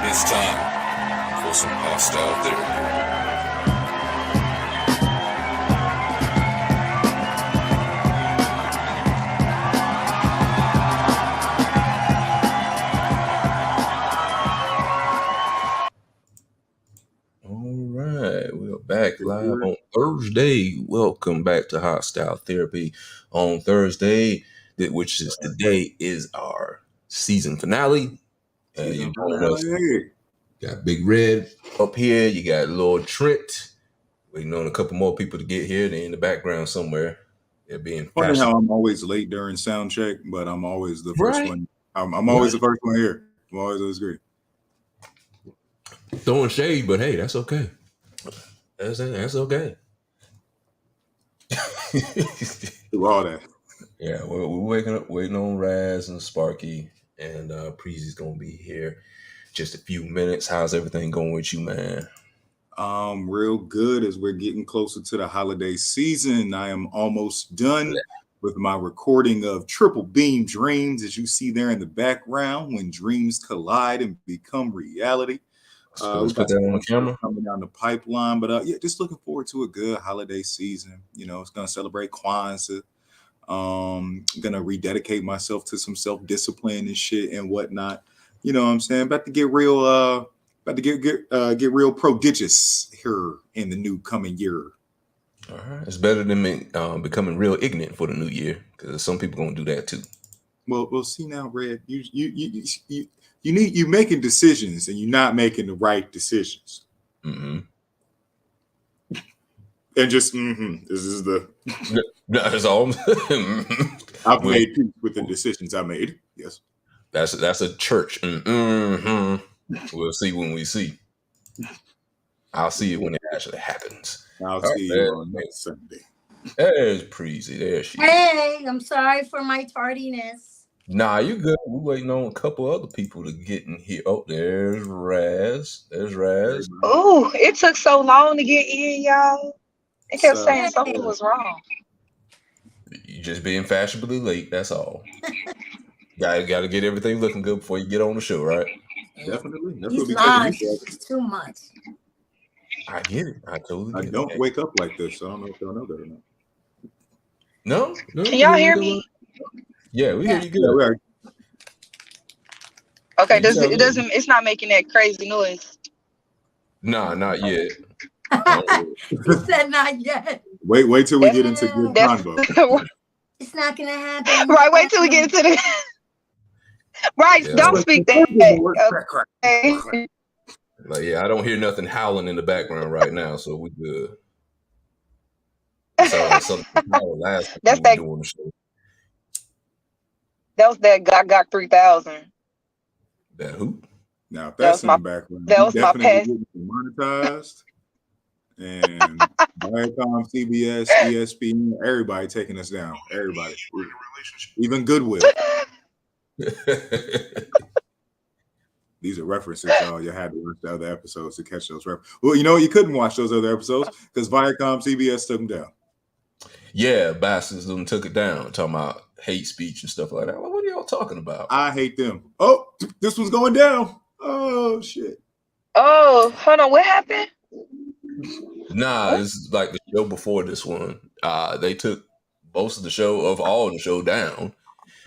It's time for some hostile therapy. All right, we're back live on Thursday. Welcome back to Hostile Therapy on Thursday, which is today is our season finale. You joining us. Got Big Red up here. You got Lord Trent. Waiting on a couple more people to get here. They're in the background somewhere. They're being funny how I'm always late during sound check, but I'm always the first Right. one. I'm always the first one here. I'm always great. Throwing shade, but hey, that's okay. That's okay. Do all that. Yeah, we're waiting on Raz and Sparky, and Preezy's gonna be here just a few minutes. How's everything going with you, man? Real good as we're getting closer to the holiday season. I am almost done with my recording of Triple Beam Dreams, as you see there in the background, when dreams collide and become reality. Let's put that on the camera. Coming down the pipeline, but yeah, just looking forward to a good holiday season. You know, it's gonna celebrate Kwanzaa. Gonna rededicate myself to some self-discipline and shit and whatnot. You know what I'm saying? About to get real get real prodigious here in the new coming year. All right, it's better than becoming real ignorant for the new year, because some people gonna do that too. Well, we'll see now, Red. You're making decisions and you're not making the right decisions. Mm-hmm. And just this is the that's all. I've made peace with the decisions I made. Yes, that's a church. Mm-hmm. We'll see when we see. I'll see it when it actually happens. I'll see you on next Sunday. There's Preezy. There she is. Hey, I'm sorry for my tardiness. Nah, you good. We're waiting on a couple other people to get in here. Oh, there's Raz. Oh, it took so long to get in, y'all. They kept saying something was wrong. You just being fashionably late, that's all. Gotta get everything looking good before you get on the show, right? Definitely. That's He's not. It's too much. I get it. I totally get it. I don't wake up like this, so I don't know if y'all know that or not. No? Can y'all hear me? Yeah, we hear you good. Okay, it's not making that crazy noise. Nah, not yet. He said not yet. Wait till we get into good combo. It's not gonna happen. Right, wait till we get into the right. Yeah. Don't speak that. Okay. Like, yeah, I don't hear nothing howling in the background right now, so we good. Something last that's that. Doing the show. That was that Gok 3000. That who? Now if that's in the background, that was my past. Monetized. And Viacom, CBS, ESPN, everybody taking us down. Everybody, even Goodwill. These are references, y'all. You had to watch the other episodes to catch those references. Well, you know, you couldn't watch those other episodes because Viacom, CBS took them down. Yeah, bastards them took it down, talking about hate speech and stuff like that. What are y'all talking about? I hate them. Oh, this one's going down. Oh shit. Oh, hold on. What happened? Nah, this is like the show before this one. They took most of the show down.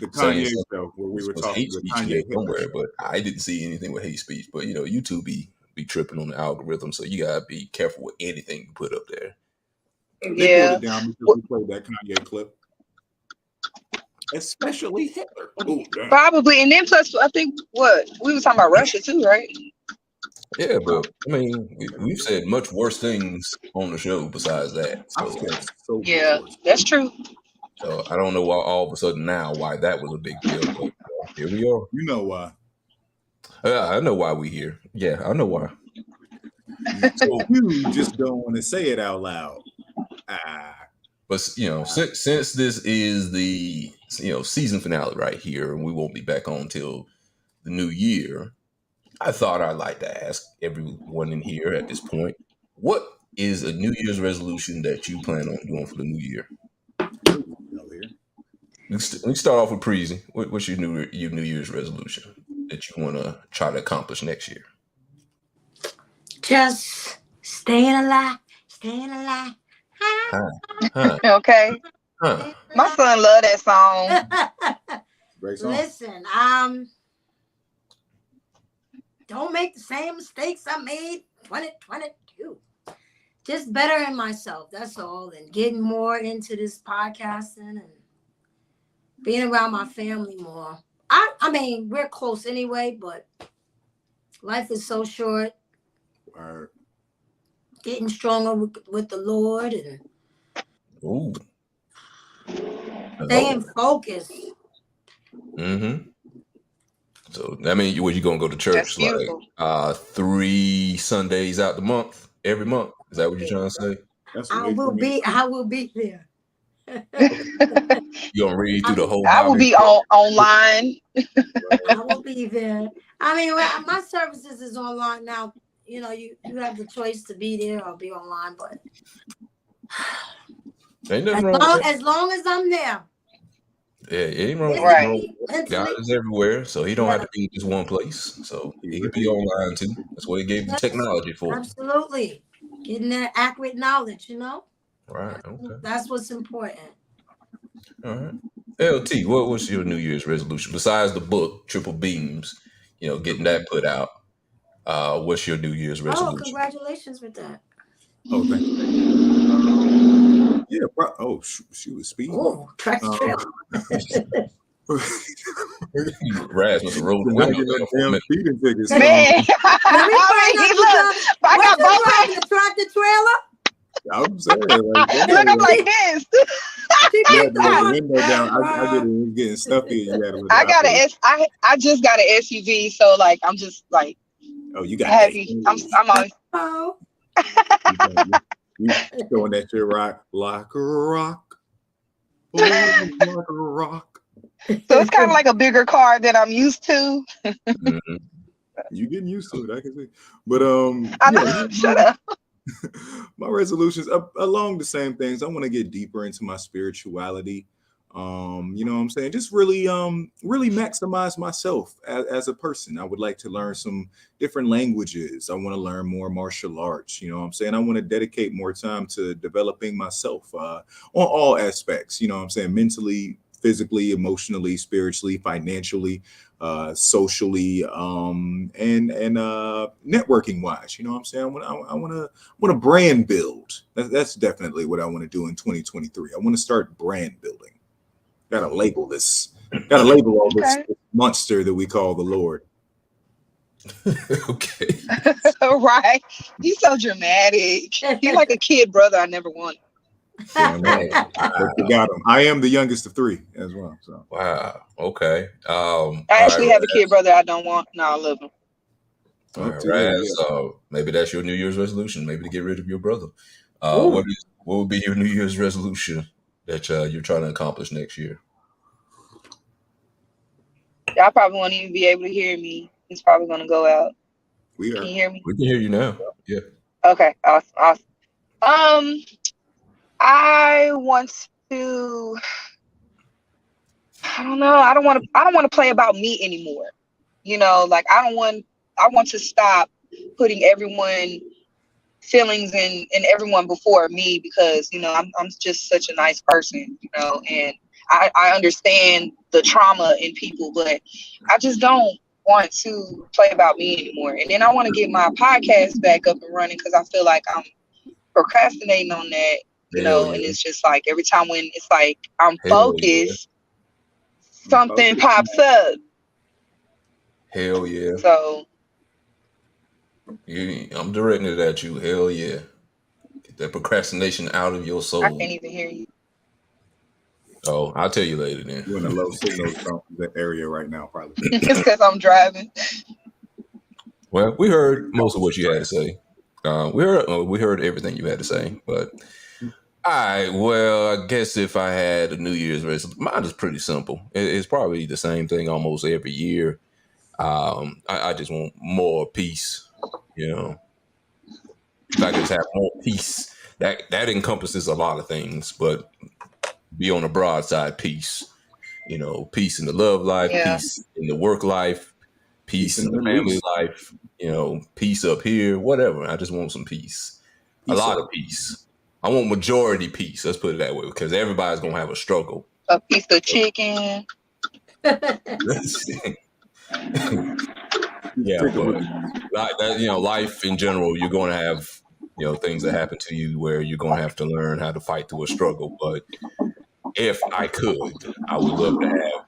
The Kanye show where we were talking hate speech somewhere, but I didn't see anything with hate speech. But you know, YouTube be tripping on the algorithm, so you gotta be careful with anything you put up there. They pulled it down because we played that Kanye clip. Especially Hitler. Ooh, probably, and then plus, I think we were talking about Russia too, right? Yeah, but I mean, we've said much worse things on the show besides that. So yeah, that's true. So I don't know why all of a sudden now why that was a big deal. But Here we are. You know why. I know why we here. Yeah, I know why. So you just don't want to say it out loud. But since this is the season finale right here, and we won't be back on till the new year, I thought I'd like to ask everyone in here at this point, what is a New Year's resolution that you plan on doing for the new year? Let me start off with Preezy. What's your New Year's resolution that you want to try to accomplish next year? Just staying alive. Okay. Huh. My son love that song. Great song. Listen, don't make the same mistakes I made 2022. Just bettering myself, that's all. And getting more into this podcasting and being around my family more. I mean, we're close anyway, but life is so short. Word. Getting stronger with the Lord and Ooh. staying focused. Mm-hmm. So that means you gonna go to That's church beautiful. like 3 Sundays out the month, every month? Is that what you're trying to say? That's I will be there. You gonna read through the whole I will Bible? be online. I will be there. I mean, my services is online now. You know, you have the choice to be there or be online, but Ain't nothing wrong with that. as long as I'm there. Yeah, ain't wrong with Right. that. God is everywhere, so he don't have to be in just one place. So he could be online too. That's what he gave the technology for. Absolutely. Getting that accurate knowledge, you know? Right. Okay. That's what's important. All right. LT, what was your New Year's resolution besides the book Triple Beams? Getting that put out. What's your New Year's resolution? Oh, congratulations with that. Oh, thank you. Yeah, bro. Oh, she was speeding. Oh, track trail. Raz must have rolled the window down for a minute. Speeding tickets. Man, I mean, look, if I got both hands. The tractor trailer. I'm saying, like, Look, I'm like this. you had to roll the window down. I get it. It's getting stuffy. You had to I just got an SUV, so like I'm just like. Oh, you got heavy. I'm on. Oh. You showing that shit rock like a rock. Oh, like a rock. So it's kind of like a bigger car that I'm used to. Mm-hmm. You getting used to it, I can see. But I know. Shut up. My resolutions along the same things. I want to get deeper into my spirituality. You know what I'm saying? Just really maximize myself as a person. I would like to learn some different languages. I want to learn more martial arts. You know what I'm saying? I want to dedicate more time to developing myself on all aspects. You know what I'm saying? Mentally, physically, emotionally, spiritually, financially, socially, and networking wise. You know what I'm saying? I want to brand build. That's definitely what I want to do in 2023. I want to start brand building. Gotta label all this monster that we call the Lord. Okay. Right. He's so dramatic. He's like a kid brother I never wanted. Yeah, but you got him. I am the youngest of 3 as well. So Wow. Okay. I actually have a kid brother I don't want. No, I love him. All right, Raz, maybe that's your New Year's resolution. Maybe to get rid of your brother. What would be your New Year's resolution that you're trying to accomplish next year? Y'all probably won't even be able to hear me. He's probably going to go out. Can you hear me? We can hear you now. Yeah. Okay. Awesome. I want to. I don't know. I don't want to play about me anymore. You know, like I want to stop putting everyone feelings and everyone before me, because you know I'm just such a nice person, you know, and I understand the trauma in people, but I just don't want to play about me anymore. And then I want to get my podcast back up and running, because I feel like I'm procrastinating on that, you know, and it's just like every time when it's like I'm focused, something pops up. Hell yeah. So I'm directing it at you. Hell yeah. Get that procrastination out of your soul. I can't even hear you. Oh, I'll tell you later then. You're in a low signal area right now, probably. It's because I'm driving. Well, we heard most of what you had to say. We heard everything you had to say. But all right, well, I guess if I had a New Year's resolution, mine is pretty simple. It's probably the same thing almost every year. I just want more peace. You know, if I could just have more peace, that encompasses a lot of things, but be on the broad side, peace. You know, peace in the love life, Yeah. peace in the work life, Peace peace in in the the Middle family East. life, peace up here, whatever. I just want some peace. A Peace lot up. of peace. I want majority peace. Let's put it that way, because everybody's gonna have a struggle. A piece of chicken. Yeah, Take it but with you. like that, life in general, you're going to have, things that happen to you where you're going to have to learn how to fight through a struggle. But if I could, I would love to have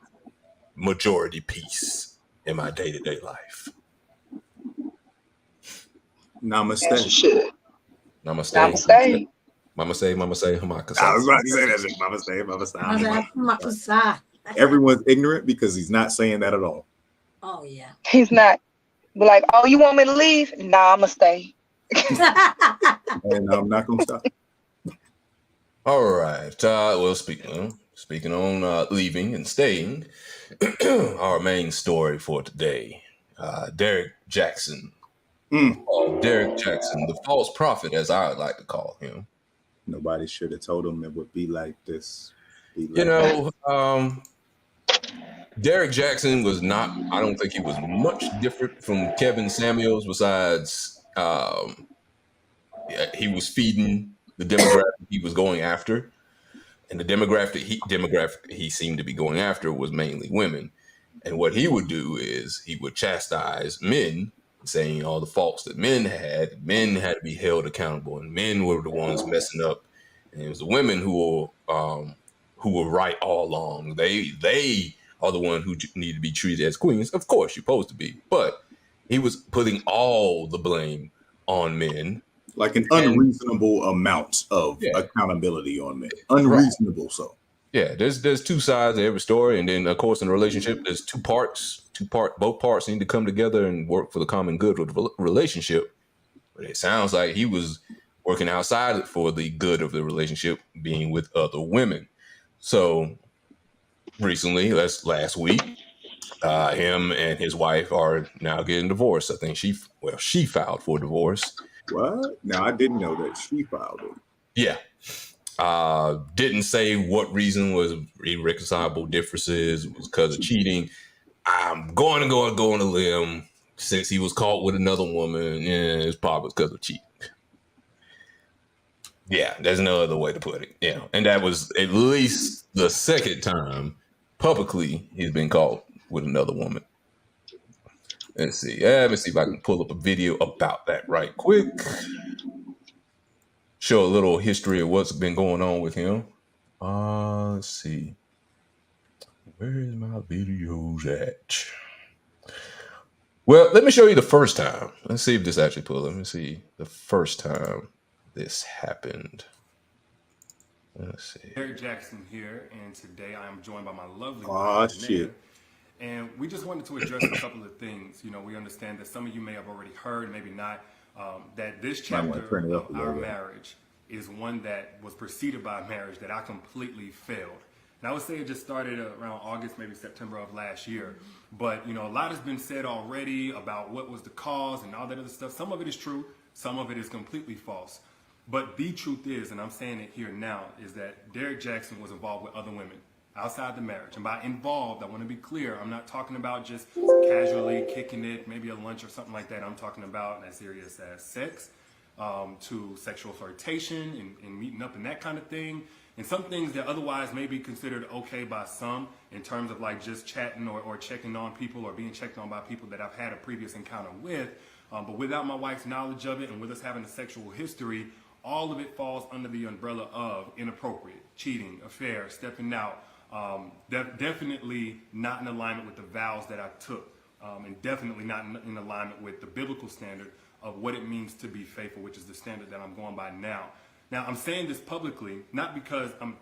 majority peace in my day to day life. As you Namaste. should. Namaste. Namaste. Mama say, I was hamakasai. about to say that shit. Namaste. Makusa. Everyone's ignorant because he's not saying that at all. Oh yeah. He's not. Be like, oh, you want me to leave? Nah, I'ma stay. And I'm not gonna stop. All right. Well, speaking on leaving and staying, our main story for today, Derrick Jaxn. Mm. Derrick Jaxn, the false prophet, as I would like to call him. Nobody should have told him it would be like this. Be You like that. know, Derrick Jaxn was not. I don't think he was much different from Kevin Samuels. Besides, he was feeding the demographic he was going after. And the demographic he seemed to be going after was mainly women. And what he would do is he would chastise men, saying all the faults that men had. Men had to be held accountable, and men were the ones messing up. And it was the women who were right all along. They are the one who need to be treated as queens. Of course, you're supposed to be, but he was putting all the blame on men. Like an And unreasonable amount of yeah, accountability on men. right. Unreasonable so. Yeah, there's two sides to every story, and then of course in a relationship there's two parts. Both parts need to come together and work for the common good of the relationship. But it sounds like he was working outside for the good of the relationship, being with other women. So recently, that's last week, him and his wife are now getting divorced. I think she filed for divorce. What? Now I didn't know that she filed it. Yeah. Didn't say what reason was irreconcilable differences. It was because of cheating. I'm going to go on a limb. Since he was caught with another woman, yeah, it's probably because of cheating. Yeah, there's no other way to put it. Yeah, and that was at least the second time publicly he's been caught with another woman. Let's see. Let me see if I can pull up a video about that right quick. Show a little history of what's been going on with him. Let's see. Where is my videos at? Well, let me show you the first time. Let's see if this actually pulled. Let me see the first time this happened. Let's see. Derrick Jaxn here, and today I am joined by my lovely Aw, wife, shit. and we just wanted to address a couple of things. You know, we understand that some of you may have already heard, maybe not, that this Might wanna chapter turn it up of a our little bit. marriage is one that was preceded by a marriage that I completely failed. And I would say it just started around August, maybe September of last year. But, you know, a lot has been said already about what was the cause and all that other stuff. Some of it is true, some of it is completely false. But the truth is, and I'm saying it here now, is that Derrick Jaxn was involved with other women outside the marriage. And by involved, I want to be clear, I'm not talking about just casually kicking it, maybe a lunch or something like that. I'm talking about as serious as sex, to sexual flirtation and meeting up and that kind of thing. And some things that otherwise may be considered okay by some in terms of like just chatting or checking on people or being checked on by people that I've had a previous encounter with. But without my wife's knowledge of it and with us having a sexual history, all of it falls under the umbrella of inappropriate, cheating, affair, stepping out, definitely not in alignment with the vows that I took, and definitely not in alignment with the biblical standard of what it means to be faithful, which is the standard that I'm going by now. Now, I'm saying this publicly, not because I'm,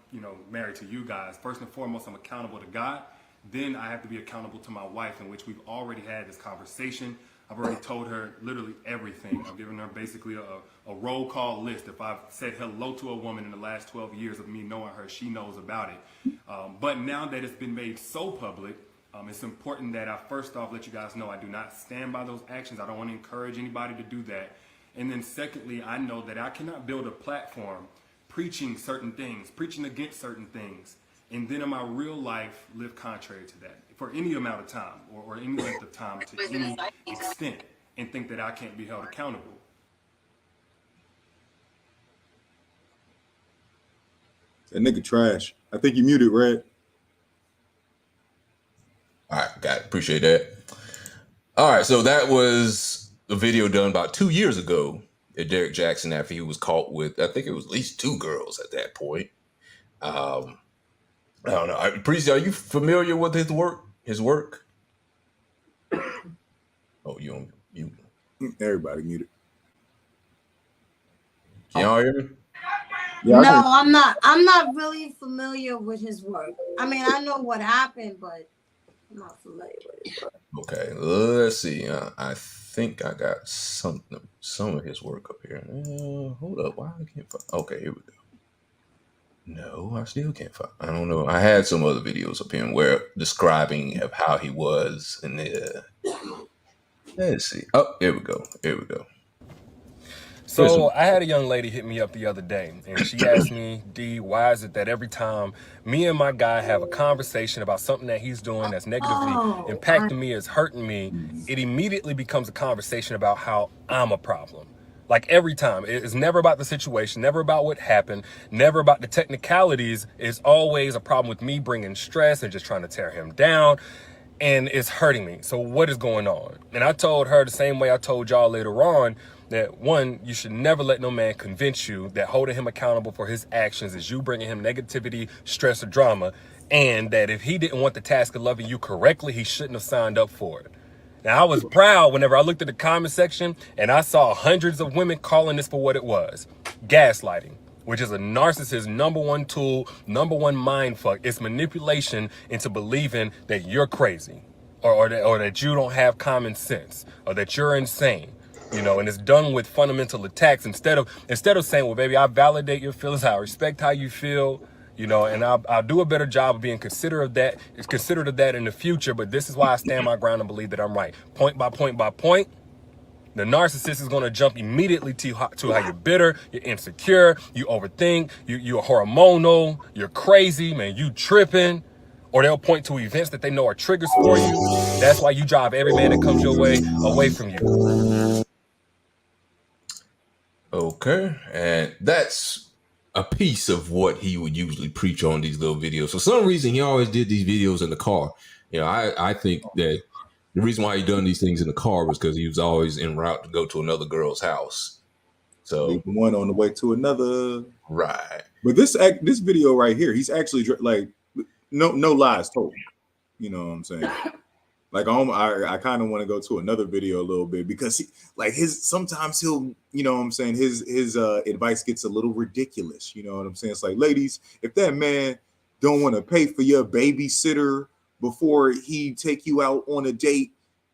married to you guys. First and foremost, I'm accountable to God. Then I have to be accountable to my wife, in which we've already had this conversation. I've already told her literally everything. I've given her basically a roll call list. If I've said hello to a woman in the last 12 years of me knowing her, she knows about it. But now that it's been made so public, it's important that I first off let you guys know I do not stand by those actions. I don't want to encourage anybody to do that. And then secondly, I know that I cannot build a platform preaching certain things, preaching against certain things, and then in my real life live contrary to that for any amount of time or any length of time to any extent, and think that I can't be held accountable. That nigga trash. I think you muted, Red. All right, got it. Appreciate that. All right, so that was a video done about 2 years ago at Derrick Jaxn after he was caught with, I think it was at least 2 girls at that point. I don't know. Priest, are you familiar with his work? Oh, you. Everybody muted. Can y'all hear me? Yeah, no, I'm not. I'm not really familiar with his work. I mean, I know what happened, but I'm not familiar with his work. Okay, let's see. I think I got some of his work up here. Hold up, why I can't find? Okay, here we go. No, I still can't find. I don't know. I had some other videos up here where describing of how he was, and let's see. Oh, here we go. So I had a young lady hit me up the other day, and she asked me, D, why is it that every time me and my guy have a conversation about something that he's doing that's negatively impacting me, is hurting me, it immediately becomes a conversation about how I'm a problem. Like every time. It's never about the situation, never about what happened, never about the technicalities. It's always a problem with me bringing stress and just trying to tear him down. And it's hurting me. So what is going on? And I told her the same way I told y'all later on, that one, you should never let no man convince you that holding him accountable for his actions is you bringing him negativity, stress, or drama, and that if he didn't want the task of loving you correctly, he shouldn't have signed up for it. Now, I was proud whenever I looked at the comment section and I saw hundreds of women calling this for what it was: gaslighting, which is a narcissist's number one tool, number one mind fuck. It's manipulation into believing that you're crazy or that you don't have common sense or that you're insane. And it's done with fundamental attacks instead of saying, well, baby, I validate your feelings, I respect how you feel, and I'll do a better job of being considerate of that in the future. But this is why I stand my ground and believe that I'm right. Point by point by point, the narcissist is going to jump immediately to how you're bitter, you're insecure, you overthink, you're hormonal, you're crazy, man, you tripping. Or they'll point to events that they know are triggers for you. That's why you drive every man that comes your way away from you. Okay, and that's a piece of what he would usually preach on these little videos. For some reason, he always did these videos in the car. I think that the reason why he done these things in the car was because he was always en route to go to another girl's house. So leave one on the way to another. Right. But this video right here, he's actually like no lies told. You know what I'm saying? Like I kind of want to go to another video a little bit because sometimes he'll, you know what I'm saying, his advice gets a little ridiculous. You know what I'm saying? It's like, ladies, if that man don't want to pay for your babysitter before he take you out on a date,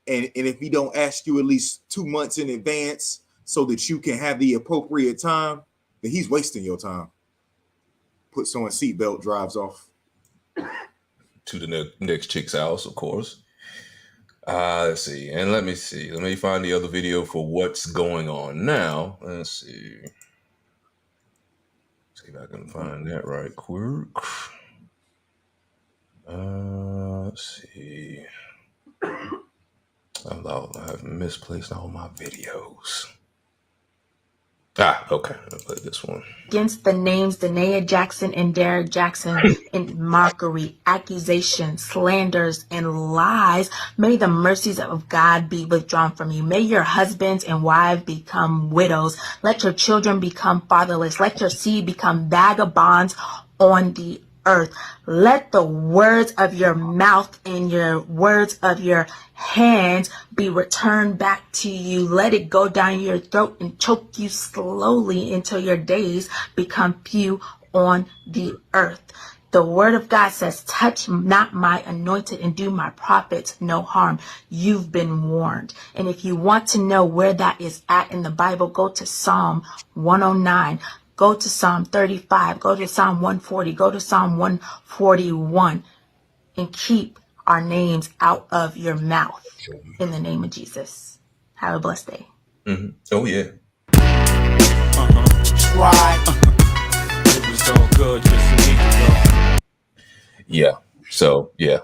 and if he don't ask you at least 2 months in advance so that you can have the appropriate time, then he's wasting your time. Puts on a seatbelt, drives off to the next chick's house, of course. Let's see. And let me see. Let me find the other video for what's going on now. Let's see. See if I can find that right quick. Let's see. I've misplaced all my videos. Okay. I'll play this one. Against the names Derrick Jaxn and Derrick Jaxn in mockery, accusation, slanders, and lies. May the mercies of God be withdrawn from you. May your husbands and wives become widows. Let your children become fatherless. Let your seed become vagabonds on the earth. Let the words of your mouth and your words of your hands be returned back to you. Let it go down your throat and choke you slowly until your days become few on the earth. The word of God says, touch not my anointed and do my prophets no harm. You've been warned. And if you want to know where that is at in the Bible, go to Psalm 109. Go to Psalm 35. Go to Psalm 140. Go to Psalm 141. And keep our names out of your mouth in the name of Jesus. Have a blessed day. Mm-hmm. Oh, yeah. Right. It was all good just a week ago. Yeah. So, yeah.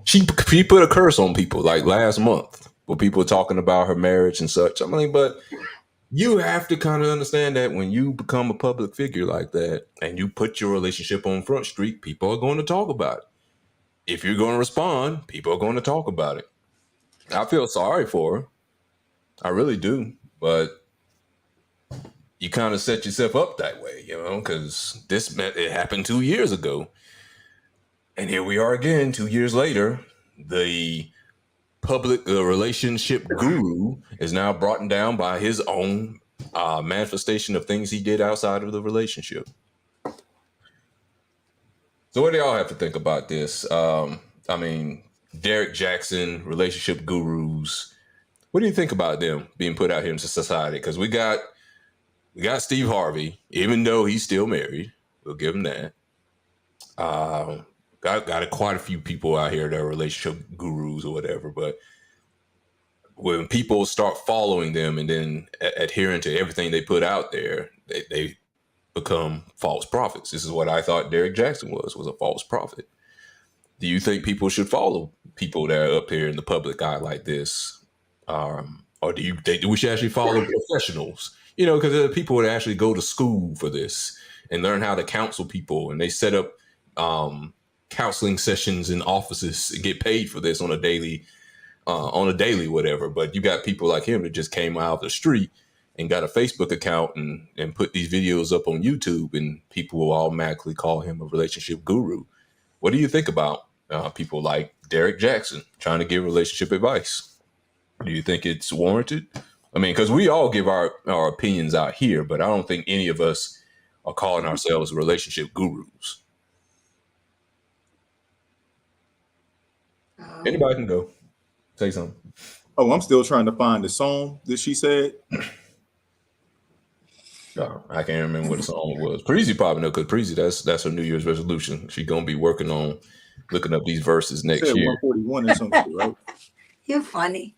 She put a curse on people like last month with people talking about her marriage and such. I mean, but you have to kind of understand that when you become a public figure like that and you put your relationship on Front Street, people are going to talk about it. If you're going to respond, people are going to talk about it. I feel sorry for her. I really do. But you kind of set yourself up that way, because it happened 2 years ago. And here we are again 2 years later. The public relationship guru is now brought down by his own manifestation of things he did outside of the relationship. So what do y'all have to think about this? I mean, Derrick Jaxn, relationship gurus. What do you think about them being put out here into society? Because we got Steve Harvey, even though he's still married. We'll give him that. Got quite a few people out here that are relationship gurus or whatever, but when people start following them and then adhering to everything they put out there, they become false prophets. This is what I thought Derrick Jaxn was a false prophet. Do you think people should follow people that are up here in the public eye like this? Or do you think we should actually follow professionals? Because there are people that actually go to school for this and learn how to counsel people, and they set up counseling sessions in offices and get paid for this on a daily whatever. But you got people like him that just came out of the street and got a Facebook account and put these videos up on YouTube, and people will automatically call him a relationship guru. What do you think about people like Derrick Jaxn trying to give relationship advice? Do you think it's warranted? I mean, because we all give our opinions out here, but I don't think any of us are calling ourselves relationship gurus. Anybody can go. Say something. Oh, I'm still trying to find the song that she said. No, I can't remember what the song was. Preezy probably know, because Preezy, that's her New Year's resolution. She's gonna be working on looking up these verses next year. 141 or something, right? You're funny.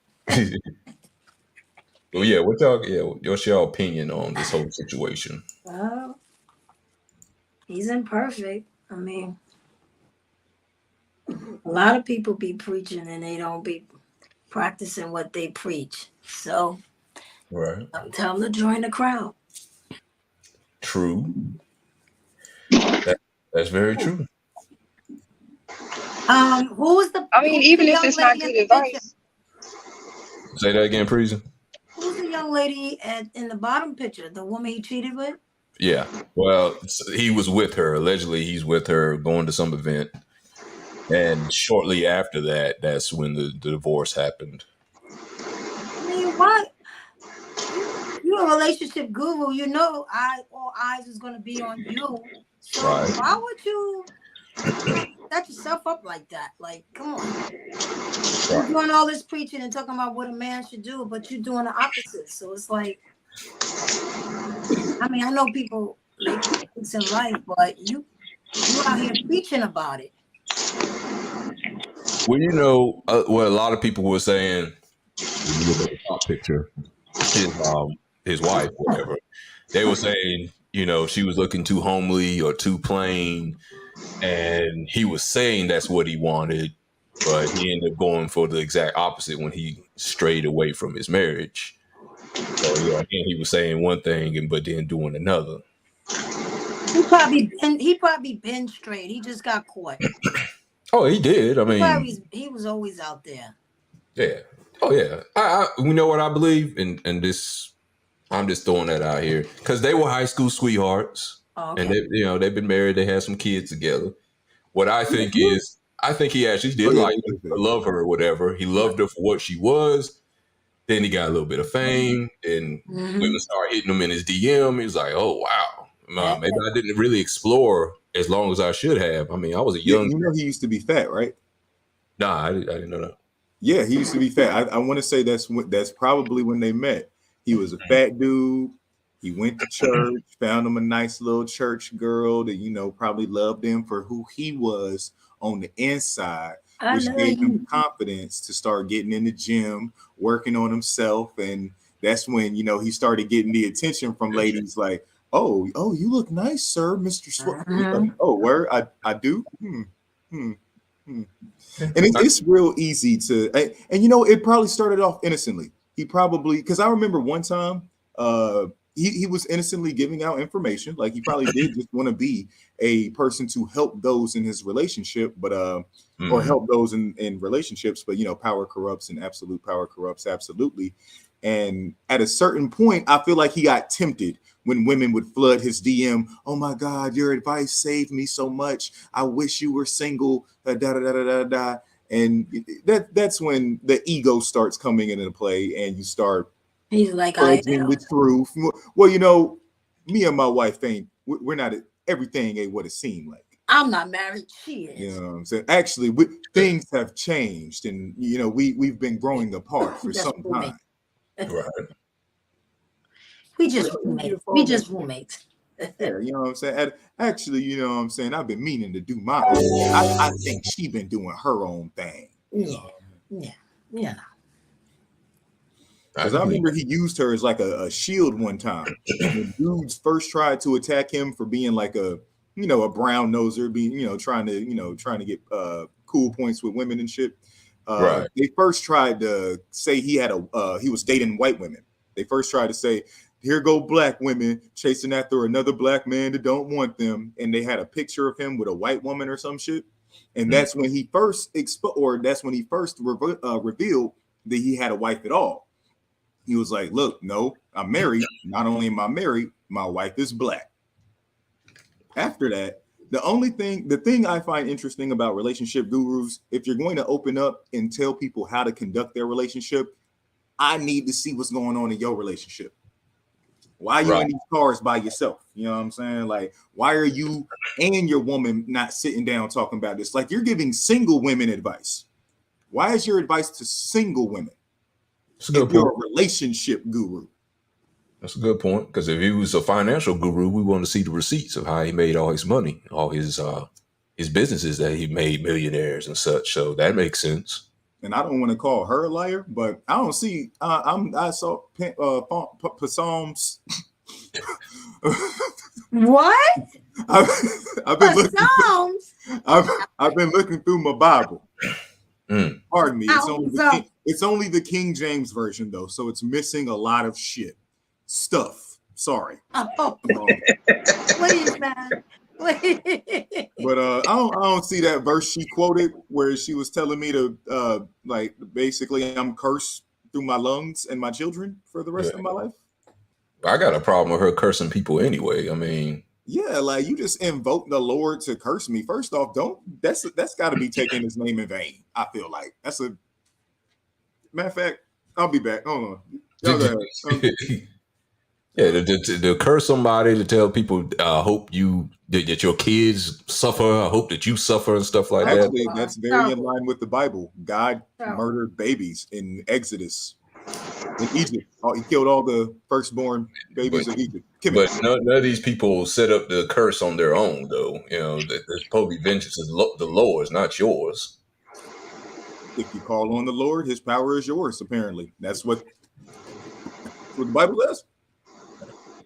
Well, yeah, what's your opinion on this whole situation? Well, he's imperfect. I mean, a lot of people be preaching and they don't be practicing what they preach. So, Right. tell them to join the crowd. True. That's very true. Who was the? I mean, even if it's not good advice. Say that again, Preezy. Who's the young lady in the bottom picture? The woman he cheated with? Yeah. Well, he was with her. Allegedly, he's with her going to some event. And shortly after that, that's when the divorce happened. I mean, what? You're a relationship guru. You know, all eyes is going to be on you. So Right. why would you set yourself up like that? Like, come on. You're doing all this preaching and talking about what a man should do, but you're doing the opposite. So it's like, I mean, I know people make mistakes in life, but you out here preaching about it. Well, what a lot of people were saying, when you look at the top picture, his wife, whatever, they were saying, she was looking too homely or too plain, and he was saying that's what he wanted, but he ended up going for the exact opposite when he strayed away from his marriage. So again, he was saying one thing but then doing another. He probably been straight. He just got caught. Oh, he did. I mean, he was always out there. Yeah. Oh, yeah. We know what I believe, and this, I'm just throwing that out here because they were high school sweethearts. Oh, and okay. they've been married. They had some kids together. What I think What? is, I think he actually Oh did yeah, like what her, is it? love her or whatever. He loved her for what she was. Then he got a little bit of fame, and Mm-hmm. women started hitting him in his DM. He was like, "Oh wow, Yeah. maybe I didn't really explore as long as I should have." I mean, I was a Yeah, young. you know he used to be fat, right? Nah, I didn't know that. Yeah, he used to be fat. I want to say that's probably when they met. He was a fat dude. He went to church, found him a nice little church girl that probably loved him for who he was on the inside, I which love gave him you. confidence to start getting in the gym, working on himself, and that's when he started getting the attention from ladies like, "Oh, you look nice, sir, Mister Uh-huh. Oh, where I do. Hmm. Hmm. Yeah. And it's real easy to, and it probably started off innocently. He probably, because I remember one time, he was innocently giving out information, like he probably did just want to be a person to help those in his relationship, but or Mhm. help those in relationships, but power corrupts and absolute power corrupts absolutely. And at a certain point, I feel like he got tempted when women would flood his DM. Oh my God, your advice saved me so much. I wish you were single. Da da da da da da. And that's when the ego starts coming into play, and you start He's like, I pledging the am. truth. Well, me and my wife we're not everything ain't what it seemed like. I'm not married. She You is. know what I'm saying? Actually, things have changed, and we've been growing apart for Just some roommates. time. Right. We Well, just that would be a roommates. We phone just man. roommates. Yeah, you know what I'm saying? Actually, you know what I'm saying? I've been meaning to do my own thing. I think she been doing her own thing. Yeah. Yeah. Yeah. I Because I can believe remember he used her as like a shield one time. When dudes first tried to attack him for being like a brown noser, being, trying to get cool points with women and shit. right. They first tried to say he was dating white women. They first tried to say, here go black women chasing after another black man that don't want them. And they had a picture of him with a white woman or some shit. And Mm. that's when he first revealed that he had a wife at all. He was like, look, no, I'm married. Not only am I married, my wife is black. After that, the thing I find interesting about relationship gurus, if you're going to open up and tell people how to conduct their relationship, I need to see what's going on in your relationship. Why are you Right. in these cars by yourself? You know what I'm saying? Like, why are you and your woman not sitting down talking about this? Like, you're giving single women advice. Why is your advice to single women That's a if good you're point. a relationship guru? That's a good point. Because if he was a financial guru, we want to see the receipts of how he made all his money, all his businesses that he made millionaires and such. So that makes sense. And I don't want to call her a liar, but I don't see. I saw Psalms. What? I've, I've been looking. Psalms. I've been looking through my Bible. Mm. Pardon me. Psalms. It's only the King James version though, so it's missing a lot of stuff. Sorry. Oh, please, man. Please. But I don't see that verse she quoted where she was telling me to like basically I'm cursed through my lungs and my children for the rest Yeah. of my life. I got a problem with her cursing people anyway. I mean, Yeah, like you just invoke the Lord to curse me. First off, don't that's got to be taking His name in vain. I feel like that's a matter of fact. I'll be back. Hold on. Y'all go ahead. yeah, to curse somebody, to tell people, hope that your kids suffer, I hope that you suffer and stuff like that. Actually, that's very in line with the Bible. God Terrible. murdered babies in Exodus in Egypt. He killed all the firstborn babies of Egypt. But none of these people set up the curse on their own, though. You know, there's probably vengeance is the Lord's, not yours. If you call on the Lord, His power is yours. Apparently, that's what the Bible says.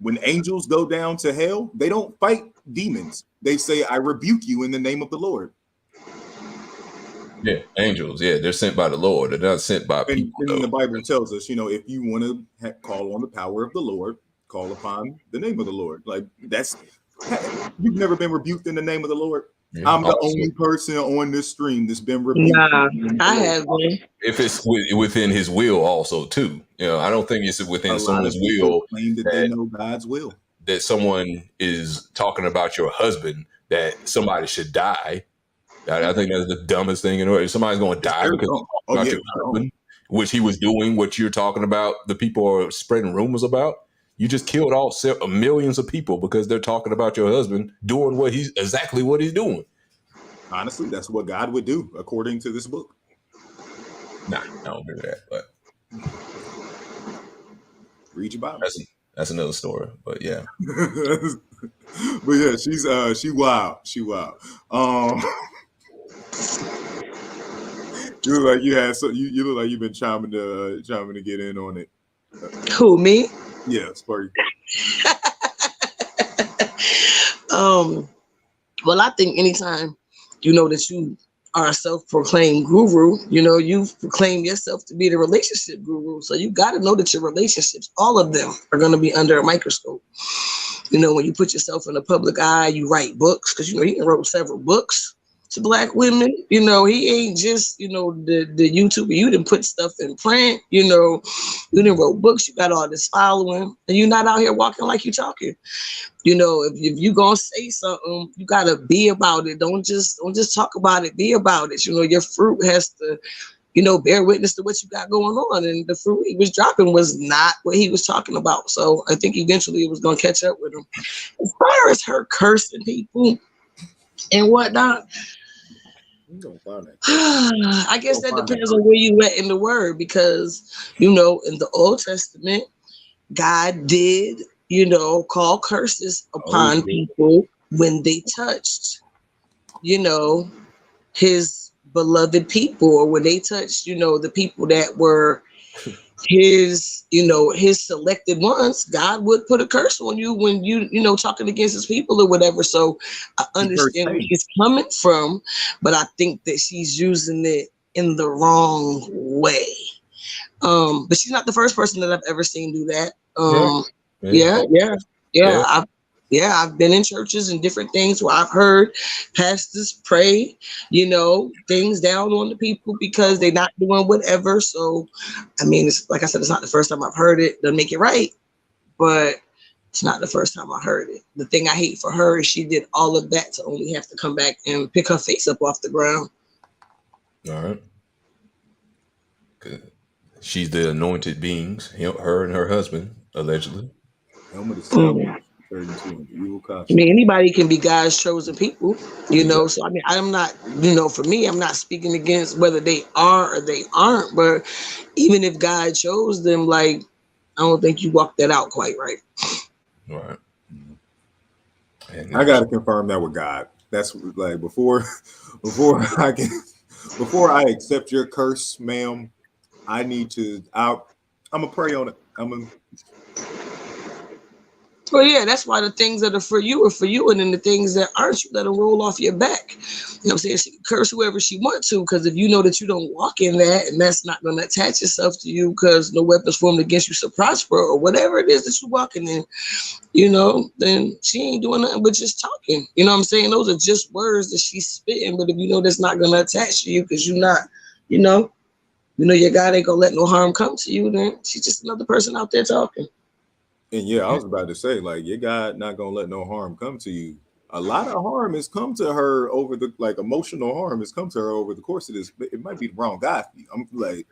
When angels go down to hell, they don't fight demons. They say, "I rebuke you in the name of the Lord." Yeah, angels. Yeah, they're sent by the Lord. They're not sent by And people, then though. the Bible tells us, if you want to call on the power of the Lord, call upon the name of the Lord. Like you've never been rebuked in the name of the Lord. Yeah. I'm the Also, only person on this stream that's been rebuked. Nah, in the name of the I Lord. haven't. if it's within His will, also too. You know, I don't think it's A within lot someone's of people will claim that they know God's will. that someone is talking about your husband, that somebody should die. I think that's the dumbest thing in the world. If somebody's going to die because dumb. they're talking about your husband, which he was doing what you're talking about, the people are spreading rumors about. You just killed all millions of people because they're talking about your husband doing exactly what he's doing. Honestly, that's what God would do according to this book. Nah, I don't do that. But read your Bible. That's another story. But yeah. But yeah, she wild. She wild. You look like you had you look like you've been chiming to get in on it. Who, me? Yeah, Sparky. Well, I think anytime you know that you are a self-proclaimed guru, you know, you've proclaimed yourself to be the relationship guru. So you got to know that your relationships, all of them, are going to be under a microscope. You know, when you put yourself in the public eye, you write books, because, you know, he wrote several books to Black women. You know, he ain't just, you know, the YouTuber. You didn't put stuff in print. You know, you didn't wrote books. You got all this following, and you're not out here walking like you talking. You know, if you gonna say something, you gotta be about it. Don't just talk about it. Be about it. You know, your fruit has to, you know, bear witness to what you got going on. And the fruit he was dropping was not what he was talking about. So I think eventually it was gonna catch up with him. As far as her cursing people and whatnot, I guess that depends on where you at in the word, because, you know, in the Old Testament, God did, you know, call curses upon people when they touched, you know, his beloved people, or when they touched, you know, the people that were his, you know, his selected ones. God would put a curse on you when you know, talking against his people or whatever. So I understand where he's coming from, but I think that she's using it in the wrong way. But she's not the first person that I've ever seen do that. I've been in churches and different things where I've heard pastors pray, you know, things down on the people because they're not doing whatever. So, I mean, it's like I said, it's not the first time I've heard it. Doesn't make it right, but it's not the first time I heard it. The thing I hate for her is she did all of that to only have to come back and pick her face up off the ground. All right. Good. She's the anointed beings, her and her husband, allegedly. I mean, anybody can be God's chosen people, you know. So I mean, I'm not, you know, for me, I'm not speaking against whether they are or they aren't. But even if God chose them, like, I don't think you walk that out quite right. Right. I gotta confirm that with God. That's like before I accept your curse, ma'am. I need to. I'm gonna pray on it. Well, yeah, that's why the things that are for you are for you, and then the things that aren't, you let them roll off your back. You know what I'm saying? She can curse whoever she wants to, because if you know that you don't walk in that, and that's not going to attach itself to you, because no weapons formed against you shall prosper, or whatever it is that you're walking in, you know, then she ain't doing nothing but just talking. You know what I'm saying? Those are just words that she's spitting, but if you know that's not going to attach to you, because you're not, you know your God ain't going to let no harm come to you, then she's just another person out there talking. And yeah, I was about to say, like, your God not gonna let no harm come to you. A lot of harm has come to her over the, like, emotional harm has come to her over the course of this. It might be the wrong guy for you. I'm like,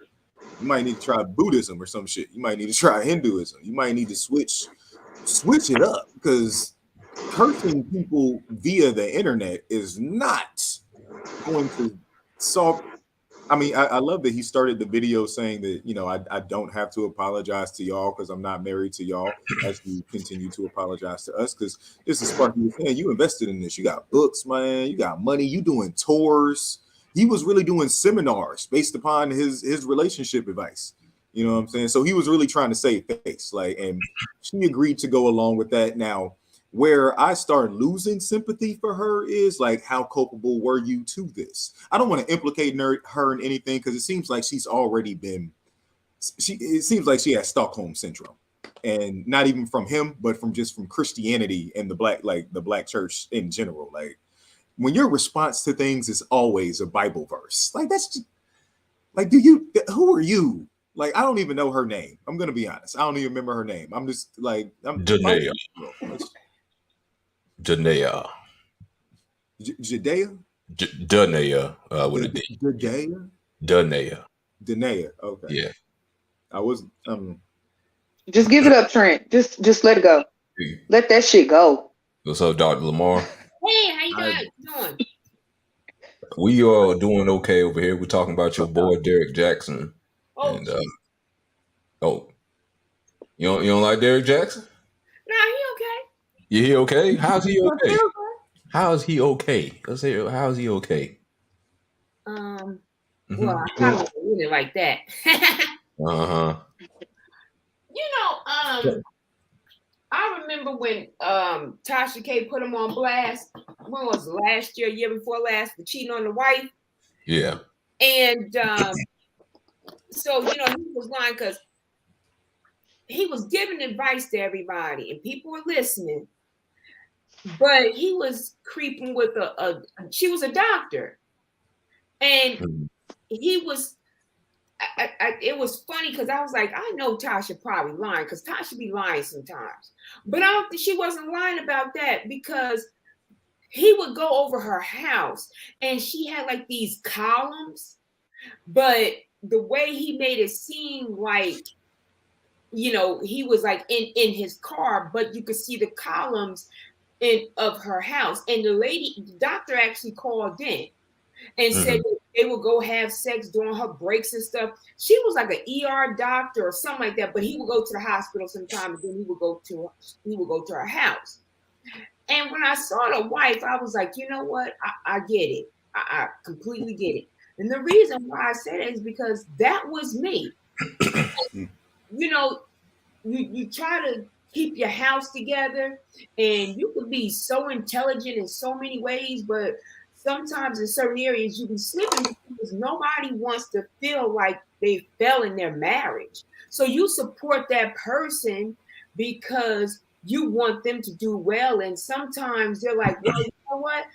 you might need to try Buddhism or some shit. You might need to try Hinduism. You might need to switch it up, because cursing people via the internet is not going to solve. I mean, I love that he started the video saying that, you know, I don't have to apologize to y'all because I'm not married to y'all, as you continue to apologize to us, because this is Sparky was saying, you invested in this. You got books, man. You got money. You doing tours. He was really doing seminars based upon his relationship advice. You know what I'm saying? So he was really trying to save face. Like, and she agreed to go along with that. Now, where I start losing sympathy for her is, like, how culpable were you to this? I don't want to implicate her in anything, because it seems like she's already been. It seems like she has Stockholm syndrome, and not even from him, but from Christianity and the black church in general. Like, when your response to things is always a Bible verse, like, that's just, like, who are you? Like, I don't even know her name. I'm gonna be honest. I don't even remember her name. I'm just like, Janaea. Janaea. Jadea? Janaea. With a D. Jadea? Janaea. Danaea. Okay. Yeah. I was Just give it up, Trent. Just let it go. Let that shit go. What's up, Dr. Lamar? Hey, how you guys doing? We are doing okay over here. We're talking about your boy Derrick Jaxn. Oh, And you don't like Derrick Jaxn? nah, he okay. Yeah, he okay? How's he okay? How is he okay? Let's say, how is he okay? Well, I kind of really like that. You know, I remember when Tasha K put him on blast. When was it, last year, year before last, for cheating on the wife? Yeah. And so, you know, he was lying because he was giving advice to everybody and people were listening. But he was creeping with she was a doctor. And he was, it was funny because I was like, I know Tasha probably lying because Tasha be lying sometimes. But I don't think she wasn't lying about that because he would go over her house and she had like these columns, but the way he made it seem like, you know, he was like in his car, but you could see the columns of her house. And the doctor actually called in and said that they would go have sex during her breaks and stuff. She was like an ER doctor or something like that, but he would go to the hospital sometimes and then he would go to her house. And when I saw the wife, I was like, you know what? I get it. I completely get it. And the reason why I said it is because that was me. You know, you try to keep your house together and you can be so intelligent in so many ways, but sometimes in certain areas you be slipping because nobody wants to feel like they fell in their marriage. So you support that person because you want them to do well. And sometimes they're like, well, you know what?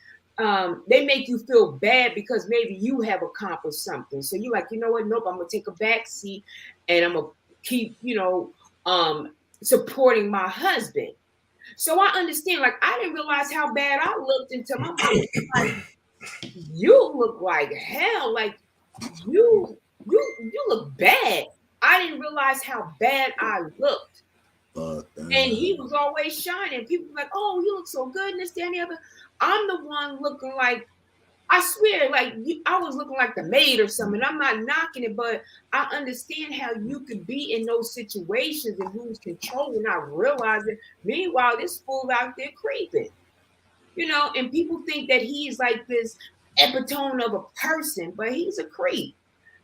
They make you feel bad because maybe you have accomplished something. So you're like, you know what? Nope, I'm going to take a back seat and I'm going to keep, you know, supporting my husband. So I understand, like, I didn't realize how bad I looked until my mom was like, you look like hell. Like, you look bad. I didn't realize how bad I looked. And he was always shining. People were like, oh, you look so good, and this, that, and the other. I'm the one looking like, I swear, like I was looking like the maid or something. I'm not knocking it, but I understand how you could be in those situations and lose control and not realize it. Meanwhile, this fool out there creeping, you know, and people think that he's like this epitome of a person, but he's a creep,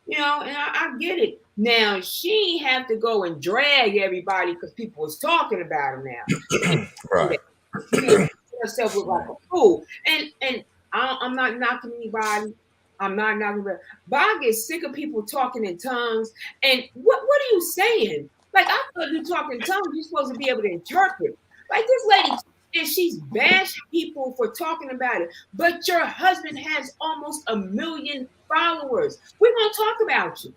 you know, and I get it. Now, she ain't have to go and drag everybody because people was talking about him now. Right. You know, herself look like a fool. And I'm not knocking anybody. I'm not knocking anybody. But I get sick of people talking in tongues. And what are you saying? Like, I thought you talking in tongues, you're supposed to be able to interpret. Like this lady, and she's bashing people for talking about it. But your husband has almost 1 million followers. We're going to talk about you.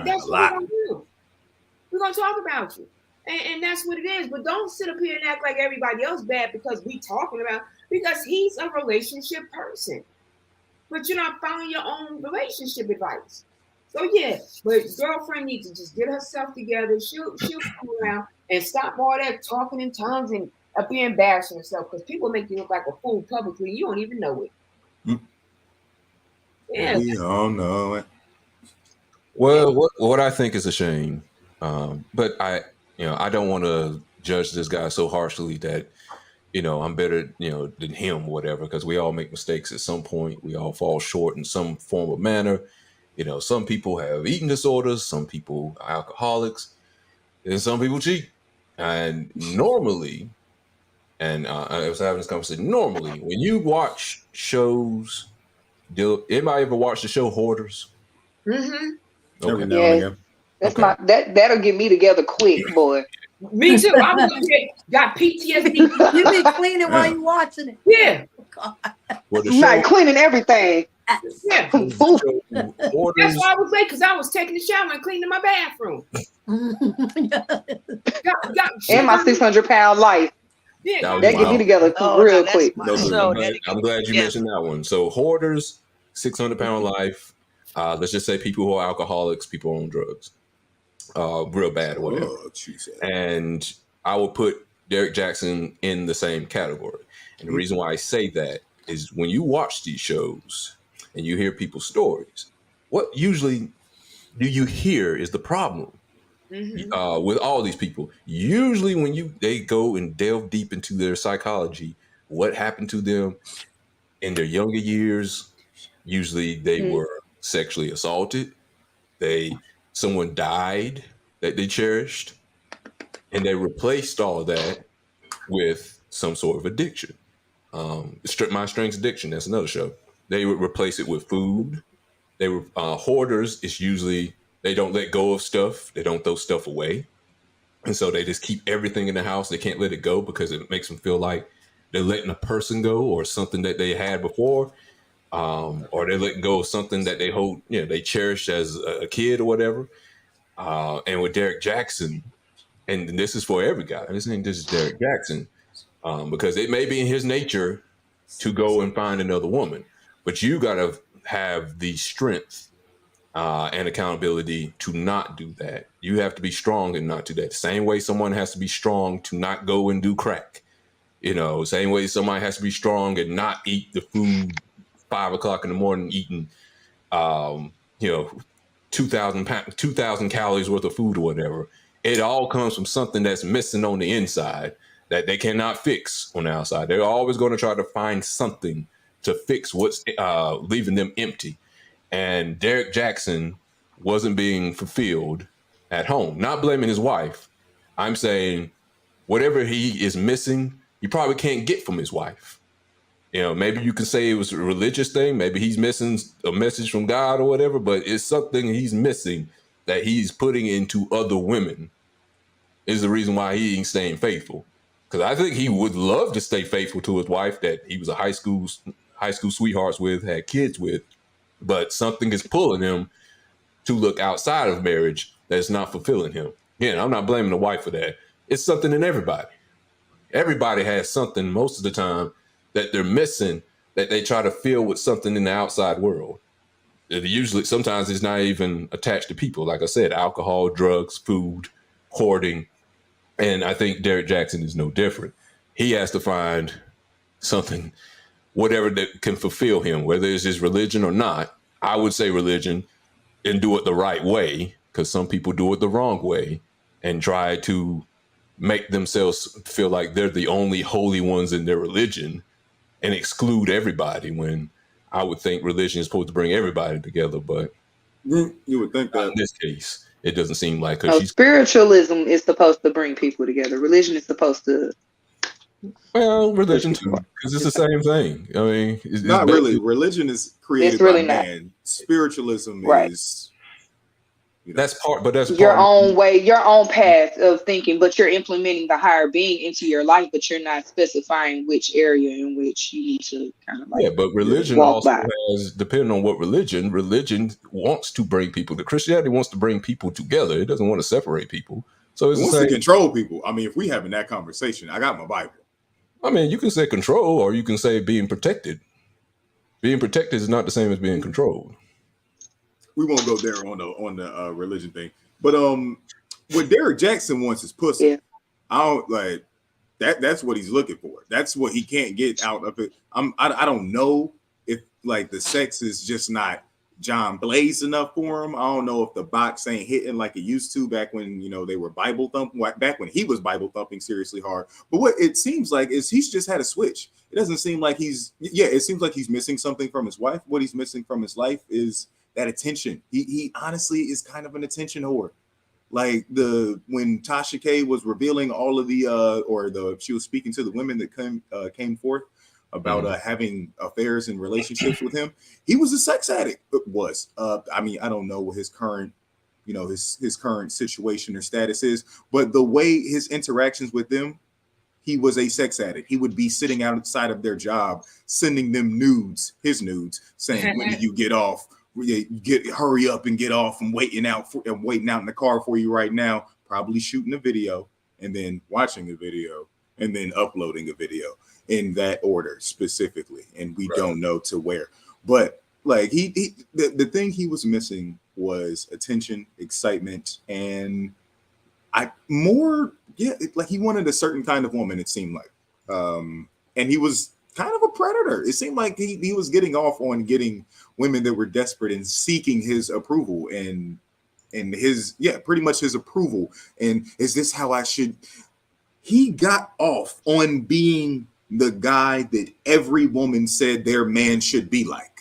That's what we're going to do. We're going to talk about you. And that's what it is. But don't sit up here and act like everybody else bad because we talking about, because he's a relationship person. But you're not following your own relationship advice. So yeah, but girlfriend needs to just get herself together. She'll come around and stop all that talking in tongues and be embarrassing herself because people make you look like a fool publicly. You don't even know it. Yeah. We all know it. Well, what I think is a shame, but I don't want to judge this guy so harshly that, you know, I'm better, you know, than him, whatever, because we all make mistakes at some point. We all fall short in some form of manner. You know, some people have eating disorders, some people are alcoholics, and some people cheat. And normally, and I was having this conversation, normally, when you watch shows, anybody ever watch the show Hoarders? Mm-hmm. Okay. Yeah. That's that'll get me together quick, boy. Me too. I was got PTSD. You be cleaning while you watching it. Yeah. Like cleaning everything. Yeah. Hoarders. That's why I was late, because I was taking a shower and cleaning my bathroom. And my 600-pound life. Yeah, That get me together Oh, real now quick. that's my show. That'll I'm get glad me you together. mentioned that one. So hoarders, 600-pound life. Let's just say people who are alcoholics, people on drugs, real bad or whatever. And I will put Derrick Jaxn in the same category. And the reason why I say that is when you watch these shows and you hear people's stories, what usually do you hear is the problem with all these people. Usually when they go and delve deep into their psychology, what happened to them in their younger years, usually they were sexually assaulted. Someone died that they cherished, and they replaced all that with some sort of addiction. My Strengths Addiction, that's another show. They would replace it with food. They were hoarders. It's usually they don't let go of stuff. They don't throw stuff away, and so they just keep everything in the house. They can't let it go because it makes them feel like they're letting a person go or something that they had before, or they're letting go of something that they hold, they cherished as a kid or whatever. And with Derrick Jaxn, and this is for every guy. This is Derrick Jaxn, because it may be in his nature to go and find another woman, but you got to have the strength and accountability to not do that. You have to be strong and not do that. The same way someone has to be strong to not go and do crack. Same way somebody has to be strong and not eat the food 5 o'clock in the morning, eating, 2,000 calories worth of food or whatever. It all comes from something that's missing on the inside that they cannot fix on the outside. They're always going to try to find something to fix what's leaving them empty. And Derrick Jaxn wasn't being fulfilled at home. Not blaming his wife. I'm saying whatever he is missing, he probably can't get from his wife. Maybe you can say it was a religious thing. Maybe he's missing a message from God or whatever, but it's something he's missing that he's putting into other women is the reason why he ain't staying faithful. Because I think he would love to stay faithful to his wife that he was a high school sweethearts with, had kids with, but something is pulling him to look outside of marriage that's not fulfilling him. Again, I'm not blaming the wife for that. It's something in everybody. Everybody has something most of the time that they're missing that they try to fill with something in the outside world. Usually, sometimes it's not even attached to people. Like I said, alcohol, drugs, food, hoarding. And I think Derrick Jaxn is no different. He has to find something, whatever that can fulfill him, whether it's his religion or not. I would say religion, and do it the right way, because some people do it the wrong way and try to make themselves feel like they're the only holy ones in their religion and exclude everybody, when I would think religion is supposed to bring everybody together. But you would think that in this case, it doesn't seem like her. No, spiritualism is supposed to bring people together. Religion is supposed to. Well, religion too, because it's the same thing. I mean, it's not really. Religion is created really by man. Spiritualism is. That's part, but that's your own way, your own path of thinking, but you're implementing the higher being into your life, but you're not specifying which area in which you need to kind of like. But religion also has, depending on what religion wants to bring people. Christianity wants to bring people together. It doesn't want to separate people. So it wants to control people. I mean, if we having that conversation, I got my Bible. I mean, you can say control, or you can say being protected. Being protected is not the same as being controlled. We won't go there on the religion thing, but what Derrick Jaxn wants is pussy. Yeah. I don't like that. That's what he's looking for. That's what he can't get out of it. I don't know if like the sex is just not John Blaze enough for him. I don't know if the box ain't hitting like it used to back when they were Bible thumping, back when he was Bible thumping seriously hard. But what it seems like is he's just had a switch. It doesn't seem like it seems like he's missing something from his wife. What he's missing from his life is that attention. He honestly is kind of an attention whore. Like when Tasha K was revealing all of she was speaking to the women that came forth about having affairs and relationships with him. He was a sex addict. I mean, I don't know what his current, his current situation or status is, but the way his interactions with them, he was a sex addict. He would be sitting outside of their job, sending them nudes, his nudes, saying, "When do you get off? Hurry up and get off. I'm waiting out in the car for you right now." Probably shooting a video and then watching a video and then uploading a video in that order specifically, and we don't know to where. But like the thing he was missing was attention, excitement, and like he wanted a certain kind of woman, it seemed like. And he was kind of a predator. It seemed like he was getting off on getting women that were desperate and seeking his approval and his pretty much his approval. And is this how I should? He got off on being the guy that every woman said their man should be like.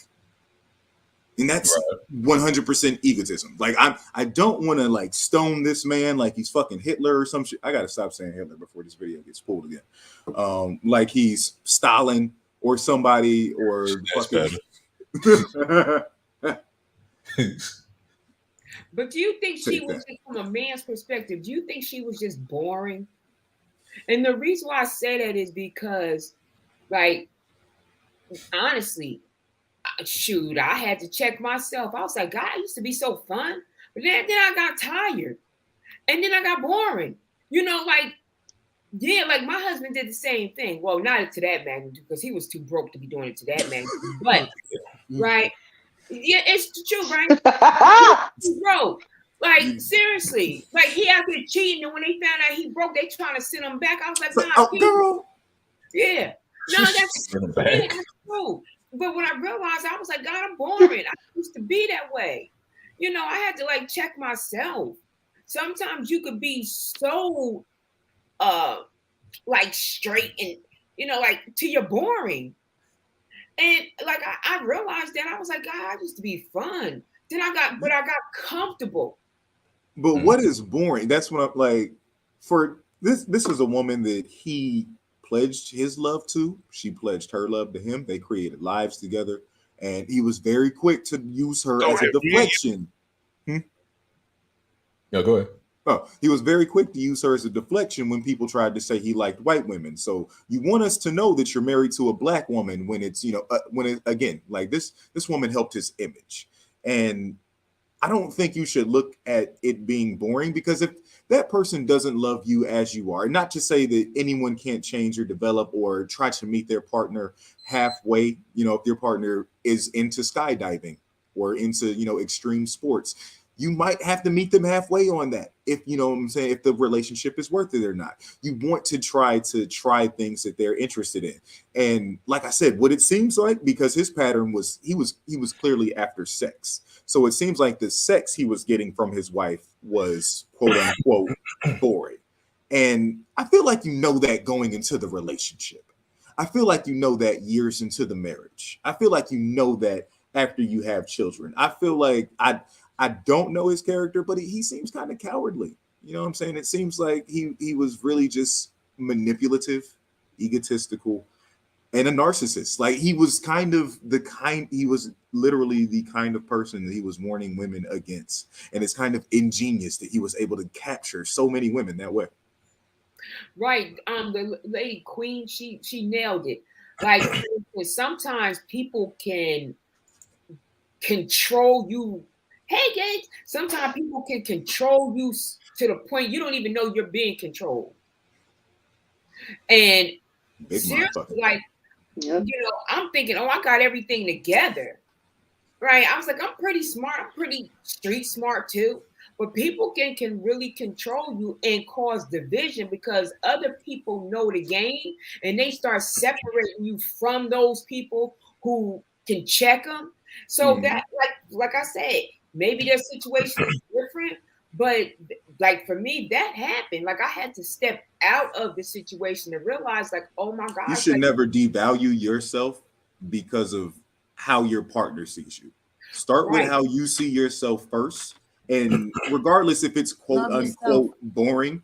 And that's 100% egotism. Like I don't want to like stone this man like he's fucking Hitler or some shit. I gotta stop saying Hitler before this video gets pulled again. Like he's Stalin or somebody or fucking. But do you think she was just, from a man's perspective, do you think she was just boring? And the reason why I say that is because, like, honestly, shoot, I had to check myself. I was like, God, I used to be so fun. But then I got tired. And then I got boring. You know, like, yeah, like my husband did the same thing. Well, not to that magnitude, because he was too broke to be doing it to that magnitude. But, right? Yeah, it's the truth, right? He broke. Like, seriously. Like, he out there cheating, and when they found out he broke, they trying to send him back. I was like, nah, girl. Yeah. No, that's true. But when I realized, I was like, God, I'm boring. I used to be that way. You know, I had to like check myself. Sometimes you could be so like straight and, you know, like till you're boring. And like I realized that I was like, God, I used to be fun. Then I got comfortable. But what is boring? That's what I'm like. For this is a woman that he pledged his love to. She pledged her love to him. They created lives together, and he was very quick to use her as a deflection. No, go ahead. Oh, he was very quick to use her as a deflection when people tried to say he liked white women. So you want us to know that you're married to a black woman when it's, you know, when it, again, like this woman helped his image. And I don't think you should look at it being boring, because if that person doesn't love you as you are, not to say that anyone can't change or develop or try to meet their partner halfway, you know, if your partner is into skydiving or into, you know, extreme sports, you might have to meet them halfway on that. If, you know what I'm saying, if the relationship is worth it or not. You want to try things that they're interested in. And like I said, what it seems like, because his pattern was, he was clearly after sex. So it seems like the sex he was getting from his wife was quote unquote boring. And I feel like you know that going into the relationship. I feel like you know that years into the marriage. I feel like you know that after you have children. I feel like I don't know his character, but he seems kind of cowardly. You know what I'm saying? It seems like he was really just manipulative, egotistical, and a narcissist. Like he was he was literally the kind of person that he was warning women against. And it's kind of ingenious that he was able to capture so many women that way. Right. The lady Queen, she nailed it. Like sometimes people can control you. Hey, Gates. Sometimes people can control you to the point you don't even know you're being controlled. And seriously, like, you know, I'm thinking, oh, I got everything together. Right. I was like, I'm pretty smart. I'm pretty street smart too. But people can really control you and cause division because other people know the game and they start separating you from those people who can check them. So that, like I said, maybe their situation is different, but like for me, that happened. Like I had to step out of the situation and realize, like, oh my God. You should never devalue yourself because of how your partner sees you. Start with how you see yourself first. And regardless if it's quote unquote boring,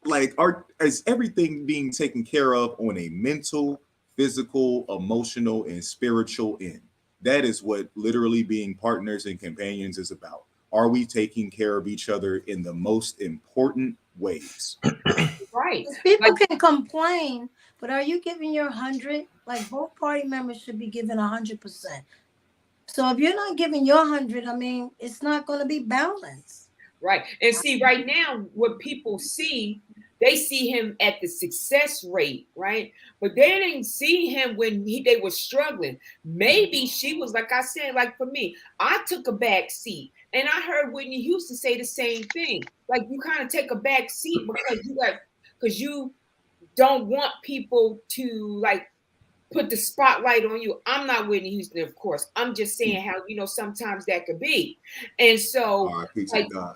like is everything being taken care of on a mental, physical, emotional, and spiritual end? That is what literally being partners and companions is about. Are we taking care of each other in the most important ways? Right. People Like, can complain, but are you giving your 100? Like both party members should be giving 100%. So if you're not giving your 100, I mean, it's not going to be balanced. right. And see, right now, what people see, they see him at the success rate, right? But they didn't see him when they were struggling. Maybe she was, like I said, like for me, I took a back seat. And I heard Whitney Houston say the same thing. Like you kind of take a back seat because you don't want people to like put the spotlight on you. I'm not Whitney Houston, of course. I'm just saying how, sometimes that could be. And so, like, God.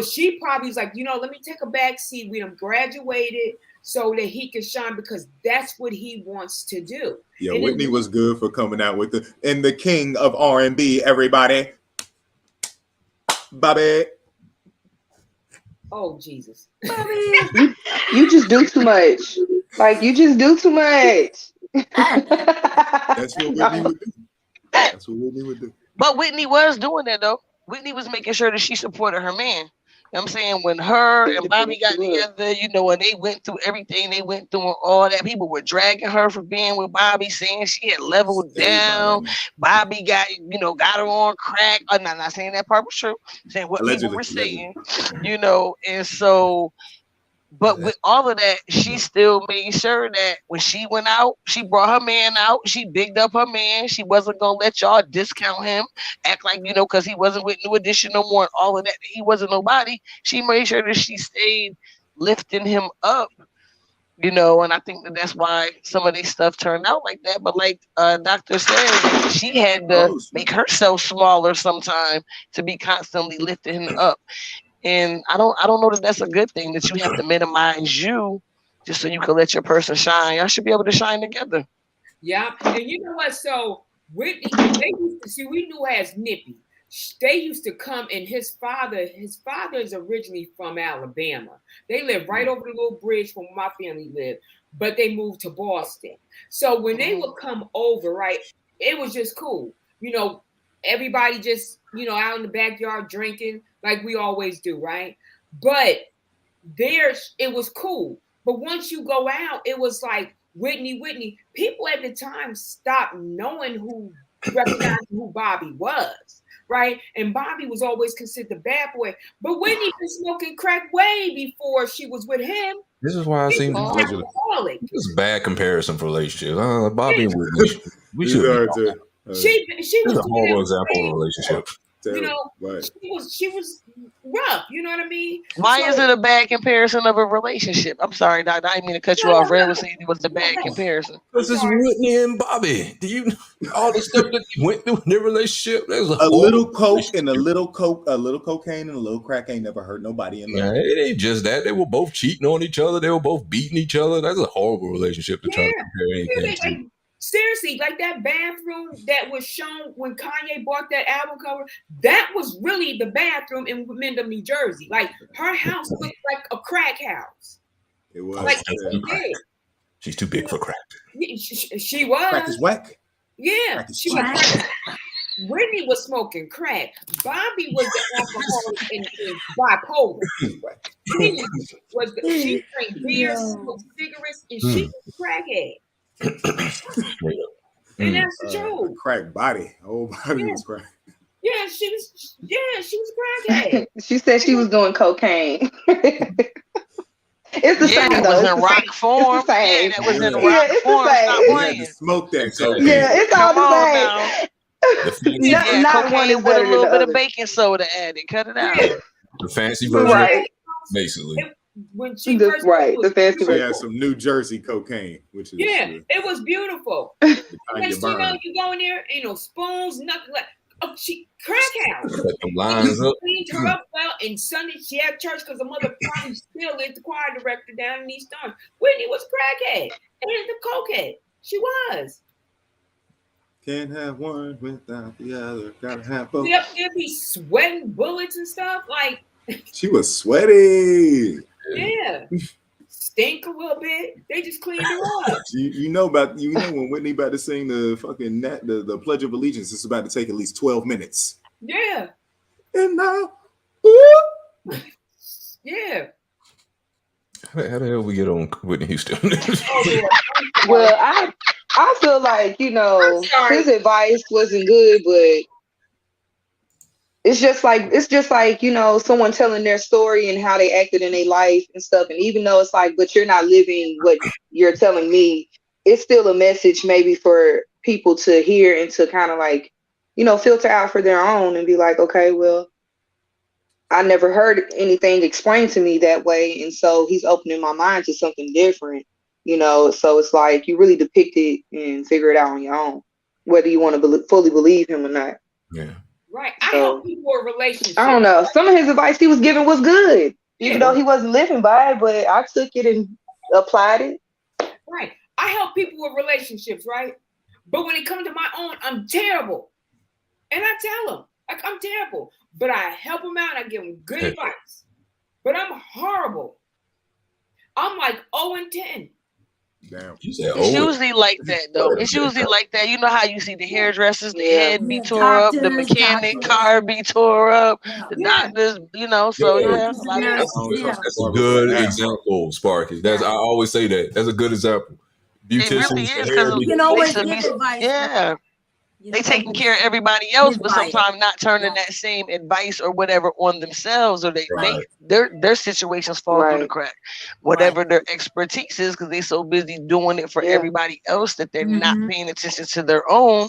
She probably was like, let me take a back seat. We done graduated so that he can shine because that's what he wants to do. Yeah, And Whitney was good for coming out with the king of R&B, everybody. Bobby. Oh, Jesus. Bobby. You just do too much. Like, you just do too much. That's what Whitney would do. That's what Whitney would do. But Whitney was doing that though. Whitney was making sure that she supported her man. You know what I'm saying? When her and Bobby got together, and they went through everything they went through and all that, people were dragging her for being with Bobby, saying she had leveled down. Bobby got her on crack. I'm not saying that part was true. I'm saying what people were saying, and so. But with all of that, she still made sure that when she went out, she brought her man out. She bigged up her man. She wasn't going to let y'all discount him, act like, because he wasn't with New Edition no more and all of that. He wasn't nobody. She made sure that she stayed lifting him up, and I think that's why some of this stuff turned out like that. But like Dr. said, she had to make herself smaller sometime to be constantly lifting him up. And I don't know that that's a good thing, that you have to minimize you just so you can let your person shine. Y'all should be able to shine together. Yeah. And you know what? So Whitney, we knew as Nippy. They used to come, and his father is originally from Alabama. They live right over the little bridge from where my family lived, but they moved to Boston. So when they would come over, right, it was just cool. Everybody just, out in the backyard drinking like we always do, right? But it was cool. But once you go out, it was like Whitney. People at the time stopped recognizing who Bobby was, right? And Bobby was always considered the bad boy. But Whitney been smoking crack way before she was with him. This is why I seem alcoholic. This is bad comparison for relationships. Bobby and Whitney, we should be. She was a horrible example of a relationship. She was rough. You know what I mean? Why is it a bad comparison of a relationship? I'm sorry, Doctor. I didn't mean to cut you off. Red was saying it was a bad comparison. This is Whitney and Bobby. Do you know all the stuff that they went through in their relationship? There's a little coke and a little cocaine and a little crack ain't never hurt nobody in life. It ain't just that. They were both cheating on each other. They were both beating each other. That's a horrible relationship to try to compare anything to. Seriously, like that bathroom that was shown when Kanye bought that album cover, that was really the bathroom in Wyndham, New Jersey. Like her house looked like a crack house. It was. Like she's too big for crack. She was. Crack is whack. Yeah, she was. Whitney was smoking crack. Bobby was the alcoholic and bipolar. She drank beer, smoked cigarettes, and she was a crackhead. And that's the truth. Crack body. Whole body was crack. Yeah, she was a crackhead. She said she was doing cocaine. It's the same though. It was in rock form. It's the same. That was in rock form. You had to smoke that cocaine. Yeah, it's all the same. Not one is with a little bit of baking soda added. Cut it out. The fancy version, right? Basically. When she first the fancy version. She had some New Jersey cocaine, which is it was beautiful. Next you know, you go in there, spoons, nothing like. Oh, she crack house. Cleaned her up well, and Sunday she had church because the mother probably still is the choir director down in East Orange. Whitney was crackhead and the cokehead. She was. Can't have one without the other. Gotta have both. Yep, she'd be sweating bullets and stuff. Like she was sweaty. Yeah. Stink a little bit. They just cleaned her up. You know when Whitney about to sing the fucking the Pledge of Allegiance, it's about to take at least 12 minutes. Yeah. And now, yeah. How the hell we get on Whitney Houston? Well, I feel like, I'm sorry. his advice wasn't good, but it's just like, someone telling their story and how they acted in their life and stuff. And even though it's like, but you're not living what you're telling me, it's still a message maybe for people to hear and to kind of like, filter out for their own and be like, okay, well, I never heard anything explained to me that way. And so he's opening my mind to something different, so it's like you really depict it and figure it out on your own, whether you want to fully believe him or not. Yeah. Right. I help people with relationships. I don't know. Some of his advice he was giving was good, even though he wasn't living by it, but I took it and applied it. Right. I help people with relationships, right? But when it comes to my own, I'm terrible. And I tell them, like, I'm terrible. But I help them out and I give them good advice. But I'm horrible. I'm like 0 and 10. Damn. It's usually like that, though. It's usually like that. You know how you see the hairdressers, the head be tore up, the mechanic car be tore up, the doctors, so yeah. A lot of That's a good example, Sparky. I always say that. That's a good example. It really is, because you can always give advice. Yeah. They taking care of everybody else, but sometimes not turning that same advice or whatever on themselves, or their situations fall through the crack. Whatever their expertise is, because they're so busy doing it for everybody else that they're not paying attention to their own,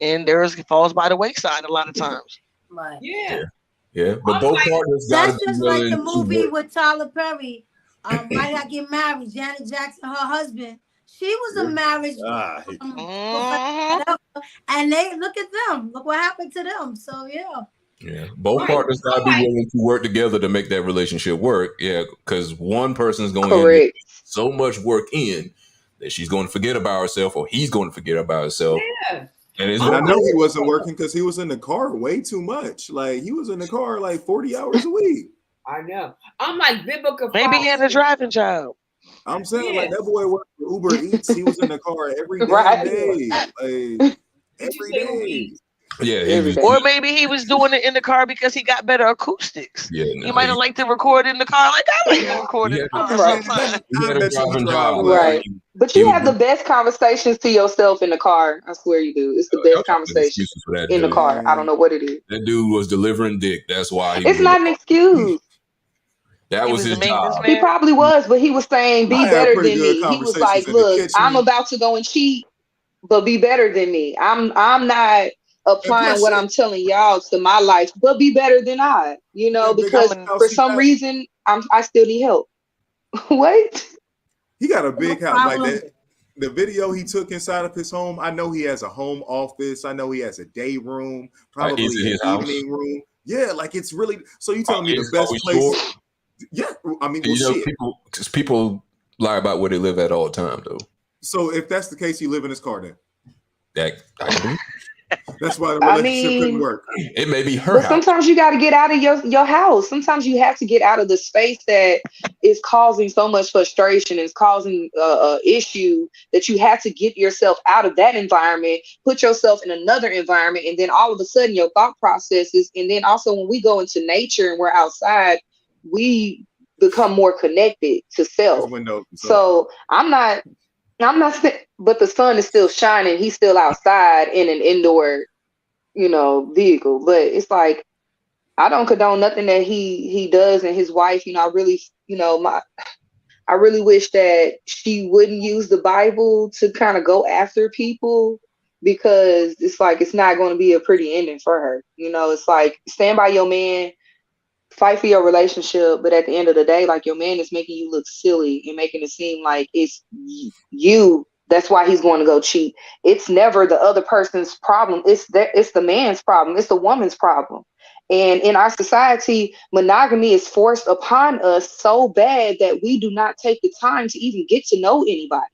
and theirs falls by the wayside a lot of times. Right. Yeah. But both partners got to be just willing like the movie to with Tyler Perry. Why Did I Get Married? Janet Jackson, her husband. She was a marriage and they look at them. Look what happened to them. So both partners got to be willing to work together to make that relationship work. Yeah, because one person is going to put so much work in that she's going to forget about herself, or he's going to forget about himself. Yeah. And I know he wasn't working because he was in the car way too much. Like, he was in the car like 40 hours a week. I know. I'm like Vivica. Maybe he had a driving job. I'm saying, like, that boy worked for Uber Eats. He was in the car every day. Like, every day. Yeah, or maybe he was doing it in the car because he got better acoustics. Yeah, he might have liked to record in the car. Like, I like to record in the car. Right. But you have the best conversations to yourself in the car. I swear you do. It's the best conversation in the car. I don't know what it is. That dude was delivering dick. That's why. It's not an excuse. That was his job. He probably was, but he was saying, be better than me. He was like, look, I'm about to go and cheat, but be better than me. I'm not applying what I'm telling y'all to my life, but be better than I, because for some reason I still need help. What? He got a big house like that. The video he took inside of his home, I know he has a home office. I know he has a day room, probably an evening room. Yeah, like, it's really, so you telling me the best place? Sure? Yeah, I mean, people lie about where they live at all the time, though. So if that's the case, you live in his car then? That's why the relationship couldn't work. It may be her house. Sometimes you got to get out of your house. Sometimes you have to get out of the space that is causing so much frustration, is causing an issue, that you have to get yourself out of that environment, put yourself in another environment, and then all of a sudden your thought processes. And then also when we go into nature and we're outside, we become more connected to self. So I'm not, but the sun is still shining. He's still outside in an indoor, vehicle. But it's like, I don't condone nothing that he does, and his wife, I really, I really wish that she wouldn't use the Bible to kind of go after people, because it's like, it's not going to be a pretty ending for her. It's like, stand by your man, fight for your relationship, but at the end of the day, like, your man is making you look silly and making it seem like it's you. That's why he's going to go cheat. It's never the other person's problem. It's the man's problem. It's the woman's problem. And in our society, monogamy is forced upon us so bad that we do not take the time to even get to know anybody.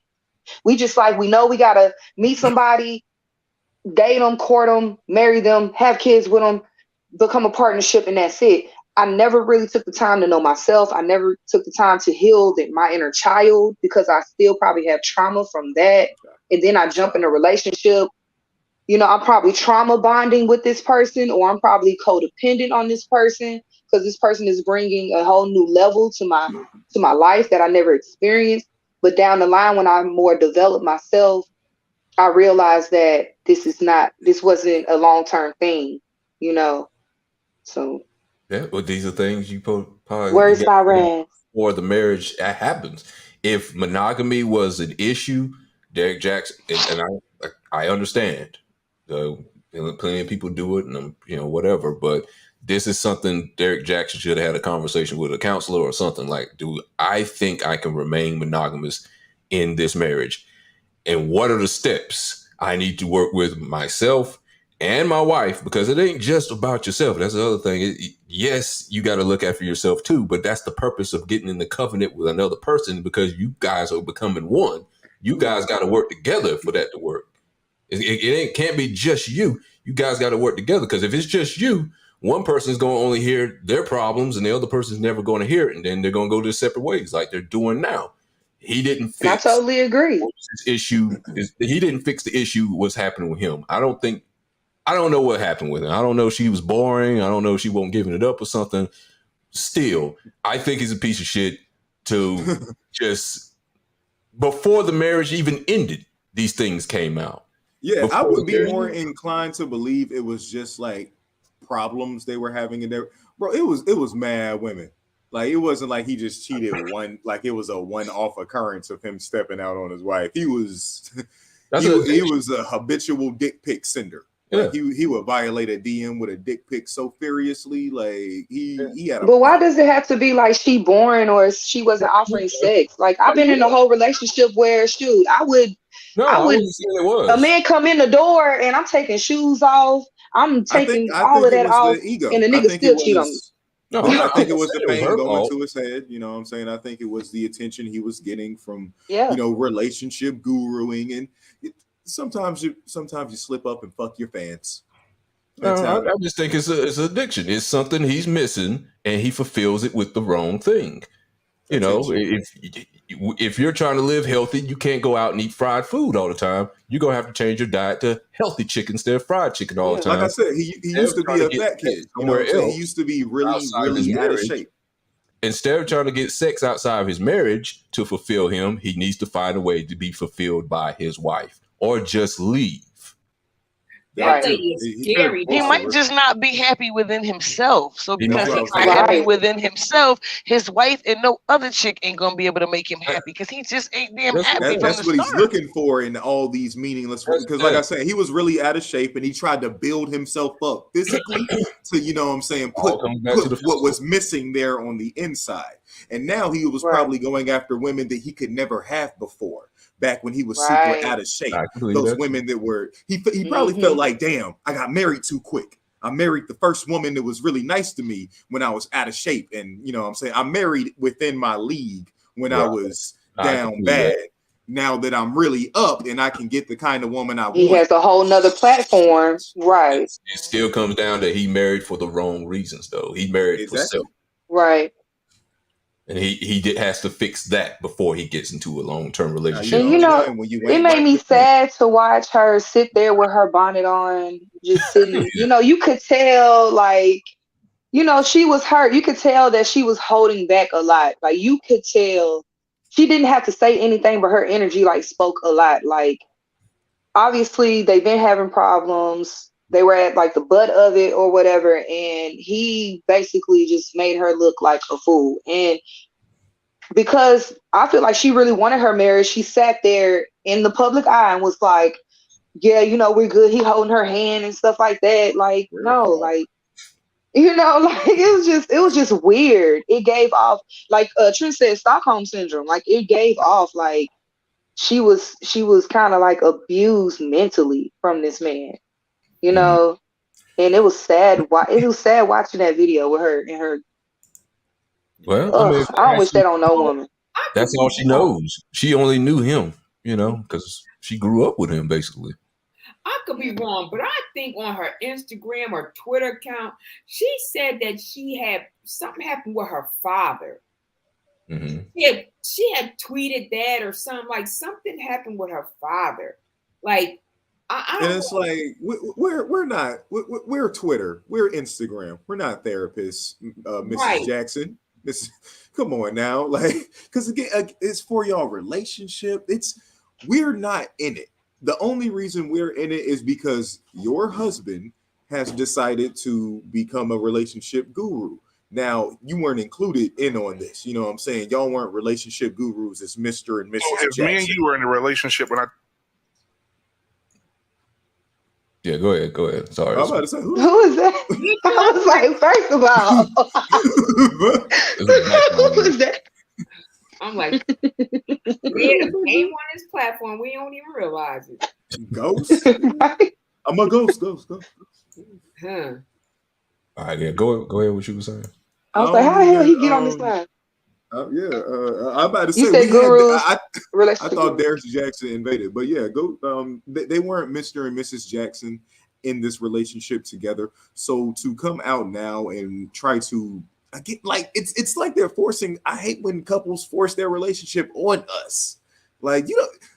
We just like, we know we got to meet somebody, date them, court them, marry them, have kids with them, become a partnership, and that's it. I never really took the time to know myself. I never took the time to heal my inner child, because I still probably have trauma from that. And then I jump in a relationship. I'm probably trauma bonding with this person, or I'm probably codependent on this person, because this person is bringing a whole new level to my life that I never experienced. But down the line, when I more developed myself, I realized that this wasn't a long-term thing, you know. So Yeah, well, these are things you probably you words got by to do Raz. before the marriage happens. If monogamy was an issue, Derrick Jackson, and I understand. Plenty of people do it, and whatever. But this is something Derrick Jackson should have had a conversation with a counselor or something like. Do I think I can remain monogamous in this marriage? And what are the steps I need to work with myself and my wife? Because it ain't just about yourself. That's the other thing. Yes, you got to look after yourself too, but that's the purpose of getting in the covenant with another person, because you guys are becoming one. You guys got to work together for that to work. Can't be just you. You guys got to work together, because if it's just you, one person is going to only hear their problems and the other person is never going to hear it. And then they're going to go their separate ways like they're doing now. He didn't And I fix totally agree. his issue. He didn't fix the issue. What's happening with him? I don't know what happened with him. I don't know if she was boring. I don't know if she wasn't giving it up or something. Still, I think he's a piece of shit to just before the marriage even ended, these things came out. Yeah, I Before would the be marriage more ended. inclined to believe it was just like problems they were having in there. Bro, it was mad women. Like it wasn't like he just cheated one, like it was a one-off occurrence of him stepping out on his wife. He was he was a habitual dick pic sender. Like he would violate a DM with a dick pic so furiously. Like he had a But why problem. does it have to be like she boring or she wasn't offering sex? Like I've been in a whole relationship where shoot, I would No, I wasn't saying it a was. man come in the door and I'm taking shoes off, I'm I think taking I all think of it that was off, the and ego. the I nigga think it still cheat on me. was No, I I'm think not it was saying the it was pain her going fault. to his head. You know what I'm saying? I think it was the attention he was getting from, Yeah. relationship guruing. And sometimes you slip up and fuck your fans. That's I, how. I just think it's an addiction. It's something he's missing, and he fulfills it with the wrong thing. Attention. If you're trying to live healthy, you can't go out and eat fried food all the time. You're gonna have to change your diet to healthy chicken instead of fried chicken all the Yeah. Like I time. said, he Instead used of to be trying to a get fat sex kid. You know what somewhere I'm saying? He else used to be really, outside of his really out of marriage, shape. instead of trying to get sex outside of his marriage to fulfill him, he needs to find a way to be fulfilled by his wife or just leave. That That Right. too. lady is He scary He most though. might of it. just not be happy within himself. So He That's because might what I he's was not gonna say. happy Right. within himself, his wife and no other chick ain't gonna be able to make him happy because he just ain't damn That's happy what from the That's what he's start. looking for in all these meaningless. that's Because, like I that. said, he was really out of shape, and he tried to build himself up physically to, what I'm saying, All put comes back to put the what physical. was missing there on the inside. And now he was Right. probably going after women that he could never have before. Back when he was super Right. out of shape, I can believe those that too. women that were he probably felt Mm-hmm. like, damn, I got married too quick. I married the first woman that was really nice to me when I was out of shape. And what I'm saying, I married within my league when I Right. was I can down believe bad. that. Now that I'm really up and I can get the kind of woman I He want. has a whole nother platform. Right. It still comes down to he married for the wrong reasons, though. He married for Exactly. self. Right. And has to fix that before he gets into a long-term Now, you relationship. And know you what I'm know, saying? When you it ain't made wipe me your pants. sad to watch her sit there with her bonnet on, just sitting. You could tell, like, she was hurt. You could tell that she was holding back a lot. Like, you could tell she didn't have to say anything, but her energy, like, spoke a lot. Like, obviously, they've been having problems. They were at, like, the butt of it or whatever. And he basically just made her look like a fool. And because I feel like she really wanted her marriage, she sat there in the public eye and was like, yeah, we're good. He holding her hand and stuff like that. Like, no, like, like it was just weird. It gave off, like Trent said, Stockholm syndrome. Like, it gave off like she was kind of like abused mentally from this man, you Mhm. know. And it was sad. It was sad watching that video with her and her. Well, I mean, Ugh, I don't wish that on no woman. I could that's be all she wrong. knows. She only knew him, because she grew up with him, basically. I could be wrong, but I think on her Instagram or Twitter account, she said that she had something happened with her father. Mm-hmm. She had tweeted that or something, like something happened with her father. Like I And don't it's know. like we're not we're Twitter, we're Instagram, we're not therapists, Mrs. Right. Jackson. Miss, come on now, like because again, it's for y'all relationship. We're not in it. The only reason we're in it is because your husband has decided to become a relationship guru. Now you weren't included in on this. You know what I'm saying? Y'all weren't relationship gurus as Mr. and So Mrs. if me and Jackson. you were in a relationship when I Yeah, go ahead. Go ahead. Sorry. I'm about to say Who is that? You I was like, first of all, It's a background who noise. is that? I'm like, yeah, the game on this platform, we don't even realize it. Ghost. Right? I'm a ghost. Huh. All right, yeah. Go ahead. What you were saying? I I was like, don't how the hell even. he get on this line? I'm about to You say said we had. gurus, I relationship thought gurus. Derrick Jaxn invaded, but yeah, go. They weren't Mr. and Mrs. Jackson in this relationship together. So to come out now and try to I get like it's like they're forcing. I hate when couples force their relationship on us. Like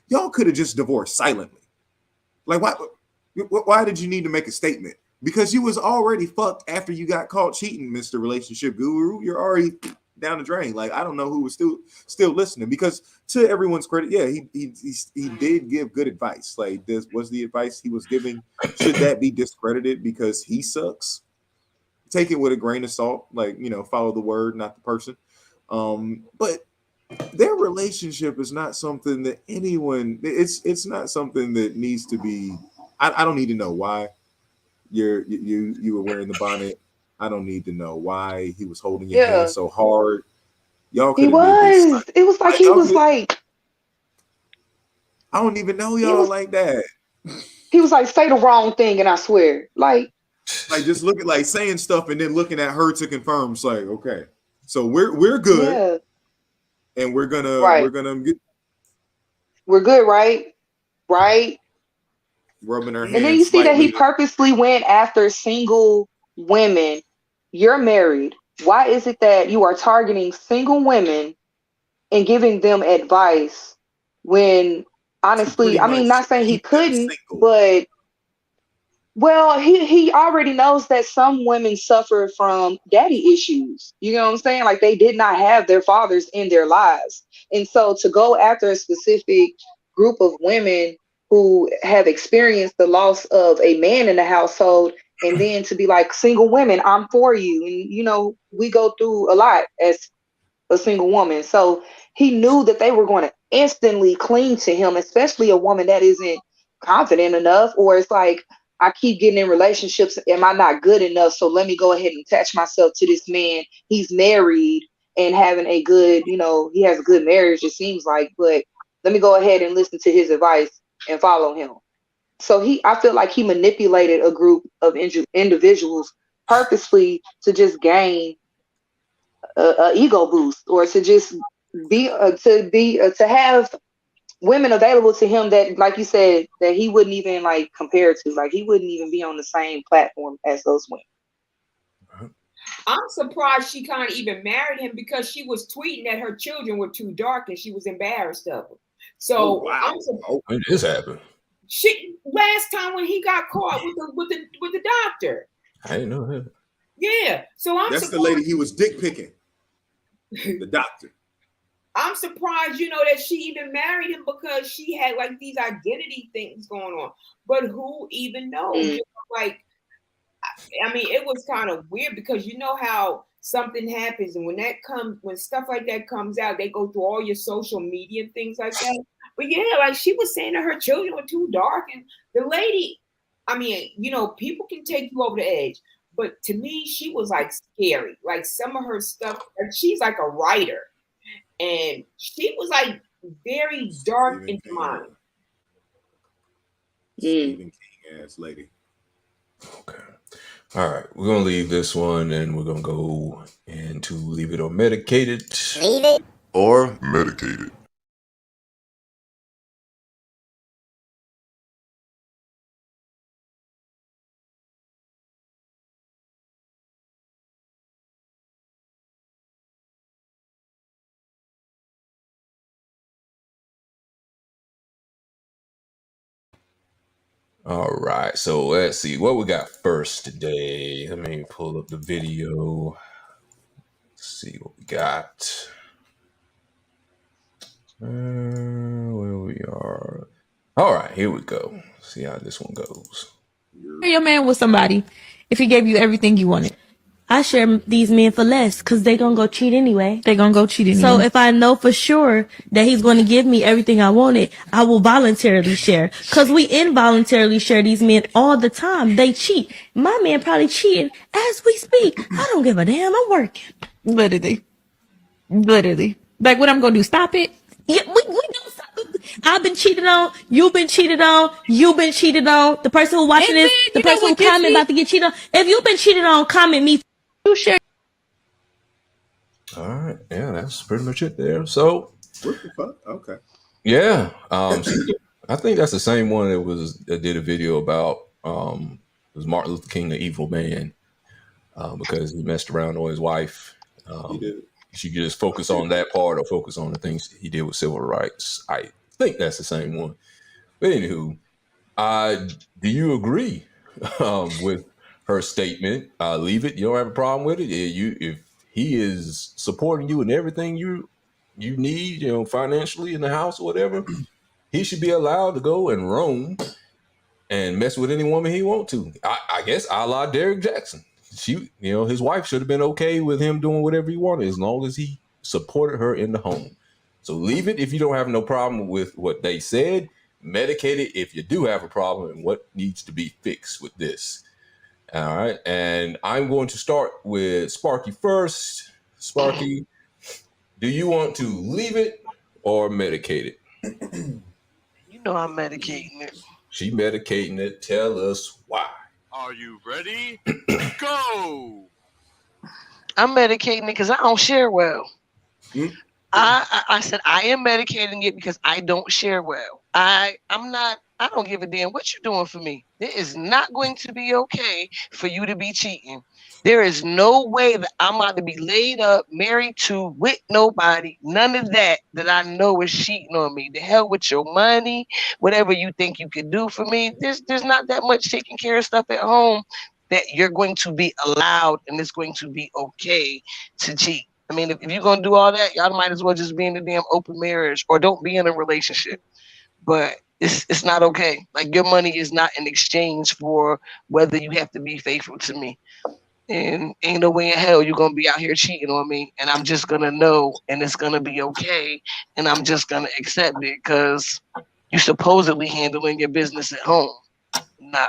y'all could have just divorced silently. Like why did you need to make a statement? Because you was already fucked after you got caught cheating, Mr. Relationship Guru. You're already down the drain. Like I don't know who was still listening. Because to everyone's credit, yeah, he did give good advice. Like this was the advice he was giving. Should that be discredited because he sucks? Take it with a grain of salt. Like follow the word, not the person. But their relationship is not something that anyone. It's not something that needs to be. I don't need to know why you were wearing the bonnet. I don't need to know why he was holding your hand Yeah, so hard. Y'all he could have did this. was. It was like Like he y'all was could. like, I don't even know he y'all was like that. he was like, say the wrong thing and I swear. Like, Like just look at like saying stuff and then looking at her to confirm. It's like okay, so we're good yeah, and we're right. gonna get We're good, right? Right. rubbing her And then hands you see that he slightly. purposely went after single women. You're married. Why is it that you are targeting single women and giving them advice when To pretty honestly, I mean, much not saying he keep them couldn't, single. but well, he already knows that some women suffer from daddy issues. You know what I'm saying? Like they did not have their fathers in their lives. And so to go after a specific group of women who have experienced the loss of a man in the household and then to be like single women, I'm for you. And we go through a lot as a single woman. So he knew that they were going to instantly cling to him, especially a woman that isn't confident enough, or it's like, I keep getting in relationships. Am I not good enough? So let me go ahead and attach myself to this man. He's married and having a good, he has a good marriage, it seems like, but let me go ahead and listen to his advice and follow him. So I feel like he manipulated a group of individuals purposely to just gain a ego boost or to just to have women available to him that, like you said, that he wouldn't even like compare to. Like he wouldn't even be on the same platform as those women. I'm surprised she kind of even married him because she was tweeting that her children were too dark and she was embarrassed of them. Oh So wow. When did this happen? she last time when he got caught with the doctor. I didn't know that. Yeah. So I'm That's the surprised. lady he was dick picking. The doctor. I'm surprised, that she even married him because she had like these identity things going on. But who even knows? Like, I mean, it was kind of weird because you know how something happens, and when stuff like that comes out, they go through all your social media and things like that. But yeah, like she was saying that her children were too dark, and the lady, I mean, people can take you over the edge, but to me, she was like scary. Like some of her stuff, like she's like a writer, and she was like very dark in mind. Stephen King ass lady. Okay. All right. We're gonna leave this one, and we're gonna go into leave it or medicated. Leave it or medicated. All right, so let's see what we got first today. Let me pull up the video. See what we got. Where we are. All right, here we go. See how this one goes. Share your man with somebody if he gave you everything you wanted. I share these men for less because they gonna go cheat anyway. They gonna go cheat anyway. So if I know for sure that he's gonna give me everything I wanted, I will voluntarily share. Because we involuntarily share these men all the time. They cheat. My man probably cheating as we speak. I don't give a damn. I'm working. Literally. Like what I'm gonna do? Stop it? Yeah, we don't stop it. I've been cheated on. You've been cheated on. You've been cheated on. The person who watching this, the person who comment about to get cheated on. If you've been cheated on, comment me. You share. All right, yeah, that's pretty much it there. So, What the fuck? Okay. yeah, I think that's the same one that did a video about it was Martin Luther King, the evil man, because he messed around on his wife. He did. You should just focus on that part or focus on the things he did with civil rights. I think that's the same one. But anywho, do you agree with her statement? Leave it. You don't have a problem with it. If he is supporting you in everything you need, financially in the house or whatever, he should be allowed to go and roam and mess with any woman he want to. I guess a la Derrick Jaxn. His wife should have been okay with him doing whatever he wanted as long as he supported her in the home. So leave it if you don't have no problem with what they said. Medicate it if you do have a problem and what needs to be fixed with this. All right. And I'm going to start with Sparky first. Sparky, do you want to leave it or medicate it? You know I'm medicating it. She medicating it. Tell us why. Are you ready? Go! I'm medicating it because I don't share well. Mm. I said I am medicating it because I don't share well. I don't give a damn what you're doing for me. It is not going to be okay for you to be cheating. There is no way that I'm about to be laid up, married to, with nobody. None of that I know is cheating on me. The hell with your money, whatever you think you can do for me. There's not that much taking care of stuff at home that you're going to be allowed and it's going to be okay to cheat. I mean, if you're going to do all that, y'all might as well just be in a damn open marriage or don't be in a relationship. But it's not okay. Like, your money is not in exchange for whether you have to be faithful to me. And ain't no way in hell you're going to be out here cheating on me. And I'm just going to know and it's going to be okay. And I'm just going to accept it because you're supposedly handling your business at home. Nah.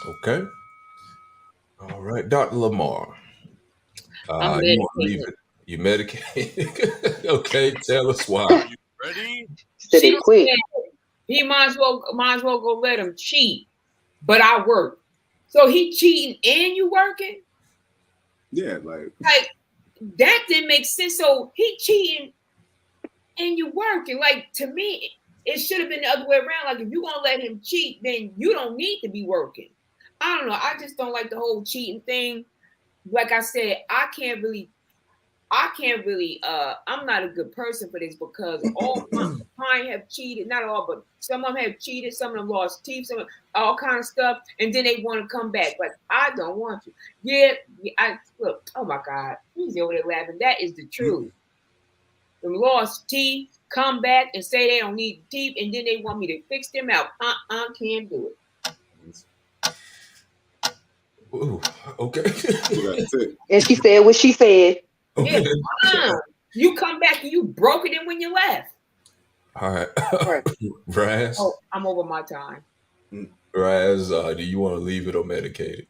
Okay. All right, Dr. Lamar. I'm You want to leave it? You medicate? Okay, tell us why. Are you ready? Said She it quick. said he might as well go let him cheat, but I work. So he cheating and you working? Yeah, like that didn't make sense. So he cheating and you working. Like, to me, it should have been the other way around. Like, if you're gonna let him cheat, then you don't need to be working. I don't know. I just don't like the whole cheating thing. Like I said, I can't really I'm not a good person for this because all mine have cheated, not all, but some of them have cheated, some of them lost teeth, some of them, all kind of stuff, and then they want to come back. Like, I don't want to. Yeah, I look, oh my God, he's over there laughing. That is the truth. Them lost teeth, come back and say they don't need teeth, and then they want me to fix them out. Can't do it. Ooh, okay. And she said what she said. Okay. Yeah, you come back and you broke it in when you left. All right. Right. Raz. Oh, I'm over my time. Raz, do you want to leave it or medicate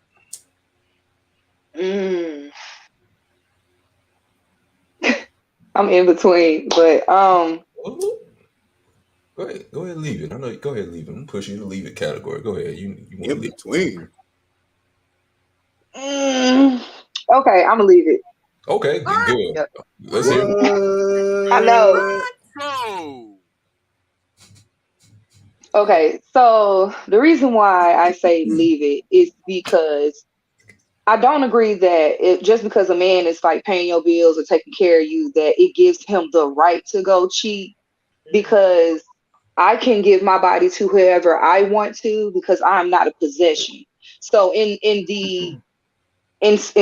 it? I'm in between, but Go ahead and leave it. I know. Go ahead and leave it. I'm pushing you to leave it category. Go ahead. You want to in leave between. okay, I'm gonna leave it. Okay, good. Yep. Let's hear it. I know. Go! Okay, so the reason why I say leave it is because I don't agree that just because a man is like paying your bills or taking care of you, that it gives him the right to go cheat. Because I can give my body to whoever I want to because I'm not a possession. So in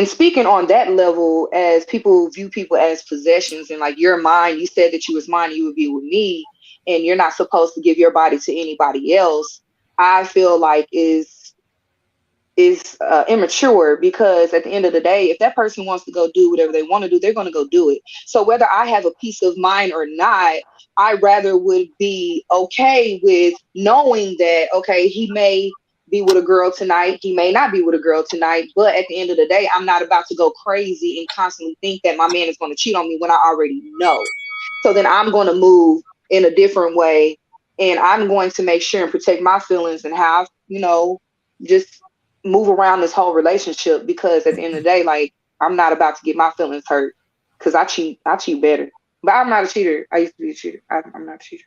speaking on that level, as people view people as possessions, and like you're mine, you said that you was mine and you would be with me, and you're not supposed to give your body to anybody else. I feel like is immature, because at the end of the day, if that person wants to go do whatever they want to do, they're going to go do it. So whether I have a peace of mind or not, I rather would be okay with knowing that, okay, he may be with a girl tonight, he may not be with a girl tonight, but at the end of the day, I'm not about to go crazy and constantly think that my man is going to cheat on me when I already know. So then I'm going to move in a different way, and I'm going to make sure and protect my feelings and have, just move around this whole relationship, because at the end of the day, like, I'm not about to get my feelings hurt because I cheat better. But I'm not a cheater. I used to be a cheater. I'm not a cheater.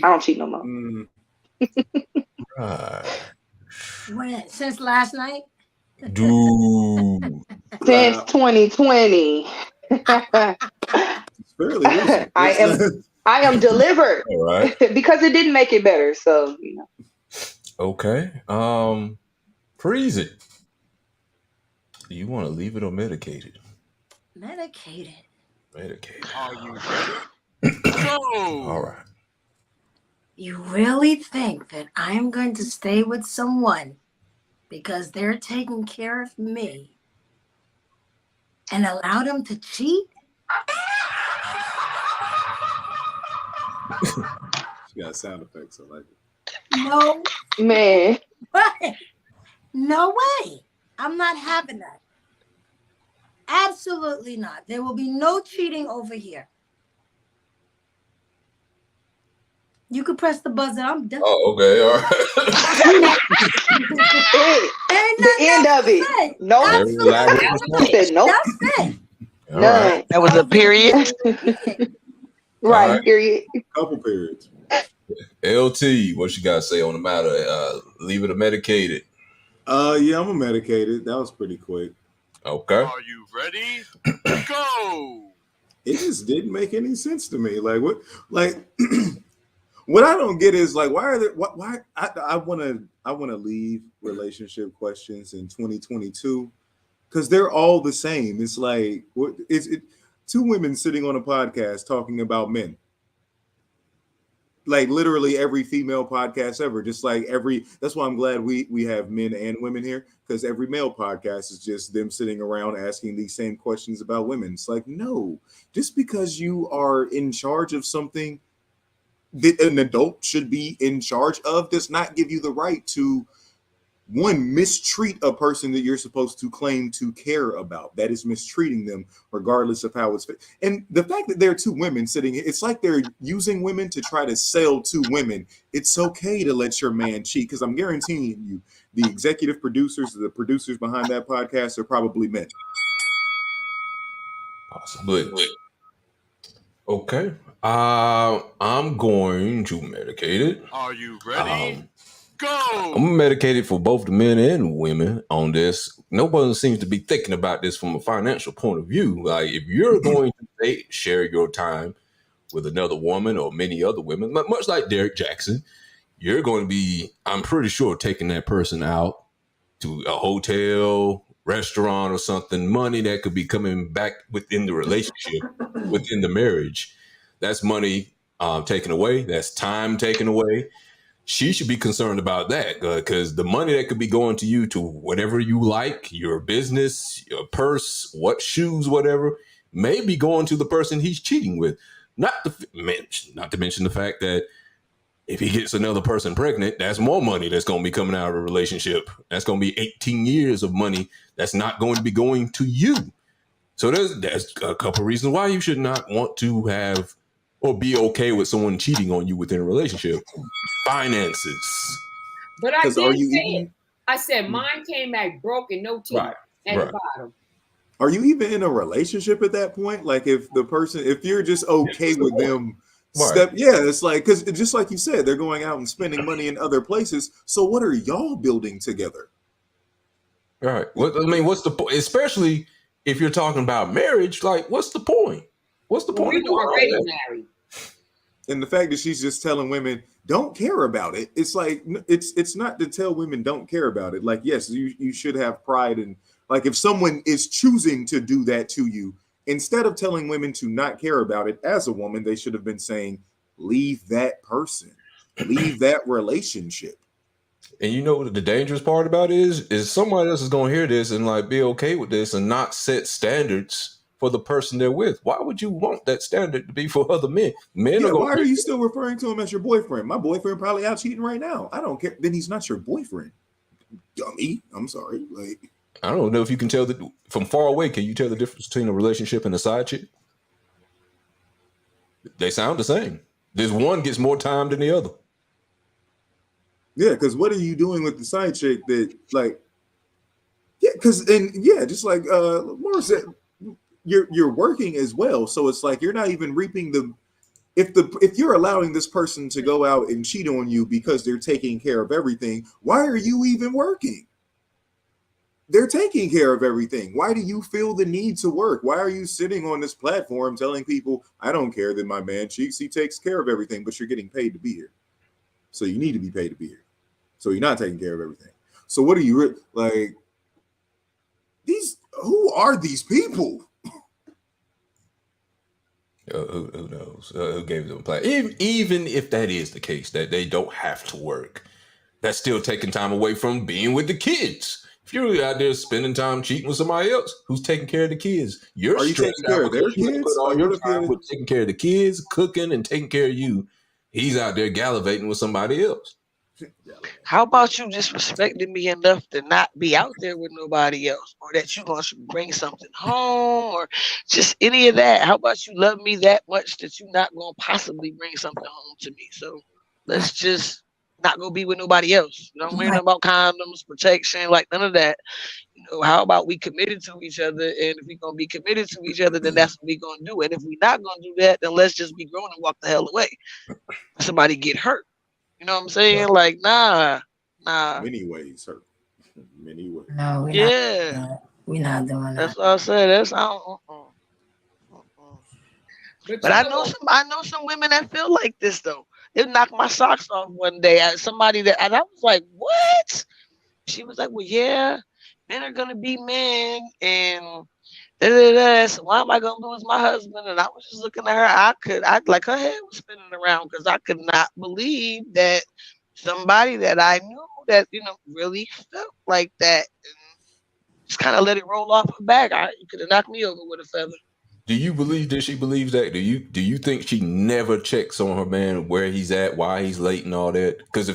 I don't cheat no more. Since last night? Dude. Since 2020. It's fairly recent. I am delivered. All right. Because it didn't make it better. So, Okay. Freeze it. Do you want to leave it or medicated? Medicated. Are you ready? Go! All right. You really think that I'm going to stay with someone because they're taking care of me and allow them to cheat? She got sound effects. I like it. No. Man. Way. No way. I'm not having that. Absolutely not. There will be no cheating over here. You could press the buzzer. I'm done. Oh, okay. All right. The end of it. No. Absolutely. Nope. That's it. None. Right. That was a period. Right. Period. Couple periods. LT, what you got to say on the matter? Leave it or medicated? Yeah, I'm a medicated. That was pretty quick. Okay. Are you ready? Go! It just didn't make any sense to me. Like what? Like what I don't get is like, why are there? Why I want to leave relationship questions in 2022 because they're all the same. It's like what is it? Two women sitting on a podcast talking about men. Like literally every female podcast ever, just like that's why I'm glad we have men and women here, because every male podcast is just them sitting around asking these same questions about women. It's like, no, just because you are in charge of something that an adult should be in charge of does not give you the right to mistreat a person that you're supposed to claim to care about. That is mistreating them regardless of how it's fit. And the fact that there are two women sitting, it's like they're using women to try to sell to women. It's okay to let your man cheat, because I'm guaranteeing you the executive producers, the producers behind that podcast are probably men. Possibly. Okay. I'm going to medicate it. Are you ready? Go! I'm medicated for both the men and women on this. Nobody seems to be thinking about this from a financial point of view. Like, if you're going to share your time with another woman or many other women, much like Derrick Jaxn, you're going to be, I'm pretty sure, taking that person out to a hotel, restaurant or something, money that could be coming back within the relationship, within the marriage. That's money taken away. That's time taken away. She should be concerned about that, because the money that could be going to you to whatever you like, your business, your purse, what shoes, whatever, may be going to the person he's cheating with. Not to mention the fact that if he gets another person pregnant, that's more money that's going to be coming out of a relationship. That's going to be 18 years of money that's not going to be going to you. So there's a couple of reasons why you should not want to have or be okay with someone cheating on you within a relationship. Finances. But I did say it. I said mine came back broken, no teeth at the bottom. Are you even in a relationship at that point? Like if you're just okay with them it's like, because just like you said, they're going out and spending money in other places. So what are y'all building together? All right. What's the point? Especially if you're talking about marriage, like, what's the point? What's the point? We were already married. And the fact that she's just telling women, don't care about it. It's like it's not to tell women don't care about it. Like, yes, you should have pride, and like if someone is choosing to do that to you, instead of telling women to not care about it as a woman, they should have been saying, leave that person, leave that relationship. And you know what the dangerous part about it is somebody else is going to hear this and like be okay with this and not set standards for the person they're with. Why would you want that standard to be for other men? Men are Yeah, going why to are you still referring to him as your boyfriend? My boyfriend probably out cheating right now. I don't care. Then he's not your boyfriend, dummy. I'm sorry. Like, I don't know if you can tell that from far away. Can you tell the difference between a relationship and a side chick? They sound the same. This one gets more time than the other. yeah, because what are you doing with the side chick that like? Yeah, because and yeah, just like Laura said, you're working as well. So it's like you're not even reaping the if you're allowing this person to go out and cheat on you because they're taking care of everything, why are you even working? They're taking care of everything. Why do you feel the need to work? Why are you sitting on this platform telling people, I don't care that my man cheats, he takes care of everything, but you're getting paid to be here. So you need to be paid to be here. So you're not taking care of everything. So what are you like? These who are these people? Who knows? Who gave them a plan? Even if that is the case, that they don't have to work, that's still taking time away from being with the kids. If you're out there spending time cheating with somebody else who's taking care of the kids, you're Are you stressed taking out care of their because you have to kids? put all Like, your what if time you? with taking care of the kids, cooking, and taking care of you. He's out there gallivanting with somebody else. How about you just respecting me enough to not be out there with nobody else, or that you're going to bring something home, or just any of that? How about you love me that much that you're not going to possibly bring something home to me? So let's just not go be with nobody else. You don't worry about condoms, protection, like none of that. You know, how about we committed to each other? And if we're going to be committed to each other, then that's what we're going to do. And if we're not going to do that, then let's just be grown and walk the hell away. Somebody get hurt. You know what I'm saying? Like, nah. Many ways, sir. Many ways. No, we're not. Yeah. We're not doing That's that. what I said. That's how. But But you I know, know some women that feel like this though. It knocked my socks off one day at somebody that, and I was like, "What?" She was like, "Well, yeah, men are gonna be men, and da da da. So why am I gonna lose my husband?" And I was just looking at her. I like her head was spinning around because I could not believe that somebody that I knew that really felt like that, and just kind of let it roll off her back. You could have knocked me over with a feather. Do you believe that she believes that? Do you think she never checks on her man where he's at, why he's late, and all that? Because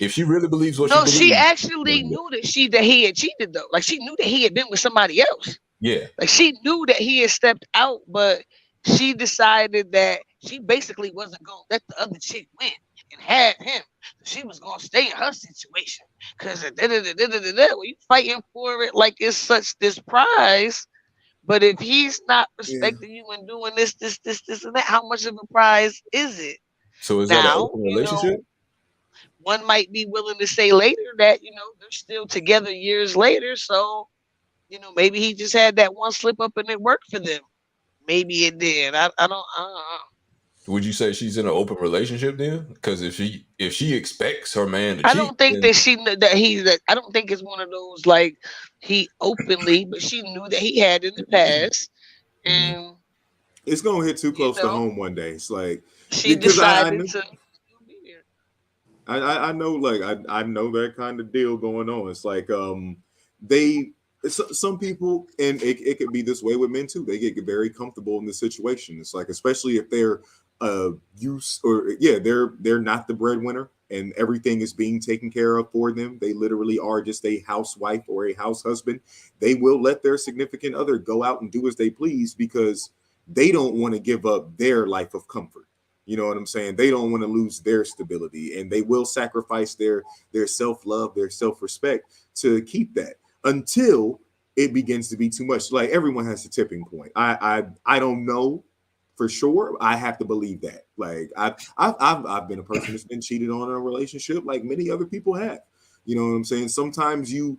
if she really believes what she No, she believes, actually knew that he had cheated though. Like she knew that he had been with somebody else. yeah. Like she knew that he had stepped out, but she decided that she basically wasn't gonna let the other chick win and have him. She was gonna stay in her situation. Cause when you fighting for it like it's such this prize, but if he's not Yeah. respecting you and doing this, and that, how much of a prize is it? So is that an Now, open relationship? one might be willing to say later that, they're still together years later. So, maybe he just had that one slip up and it worked for them. Maybe it did. I don't know. Would you say she's in an open relationship then? Because if she expects her man to I cheat, don't think then that I don't think it's one of those like he openly, but she knew that he had in the past. And, It's gonna hit too you close to know, home one day. It's like she because I decided know to be there. I know like I know that kind of deal going on. It's like they some people and it could be this way with men too. They get very comfortable in the situation. It's like especially if they're use or yeah they're not the breadwinner and everything is being taken care of for them. They literally are just a housewife or a house husband. They will let their significant other go out and do as they please because they don't want to give up their life of comfort. You know what I'm saying? They don't want to lose their stability, and they will sacrifice their self-love, their self-respect to keep that until it begins to be too much. Like everyone has a tipping point. I don't know for sure. I have to believe that. Like I've been a person that's been cheated on in a relationship, like many other people have. You know what I'm saying? Sometimes you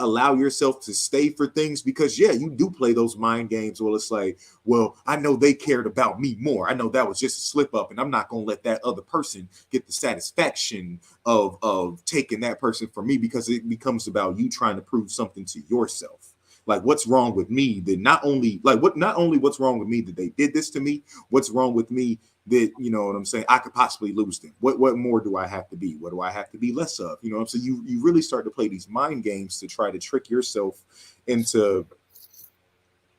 allow yourself to stay for things because you do play those mind games. Well, it's like, well, I know they cared about me more. I know that was just a slip up, and I'm not gonna let that other person get the satisfaction of taking that person from me, because it becomes about you trying to prove something to yourself. Like, what's wrong with me that not only what's wrong with me that they did this to me, what's wrong with me that, you know what I'm saying, I could possibly lose them. What more do I have to be? What do I have to be less of? You know what I'm saying? You really start to play these mind games to try to trick yourself into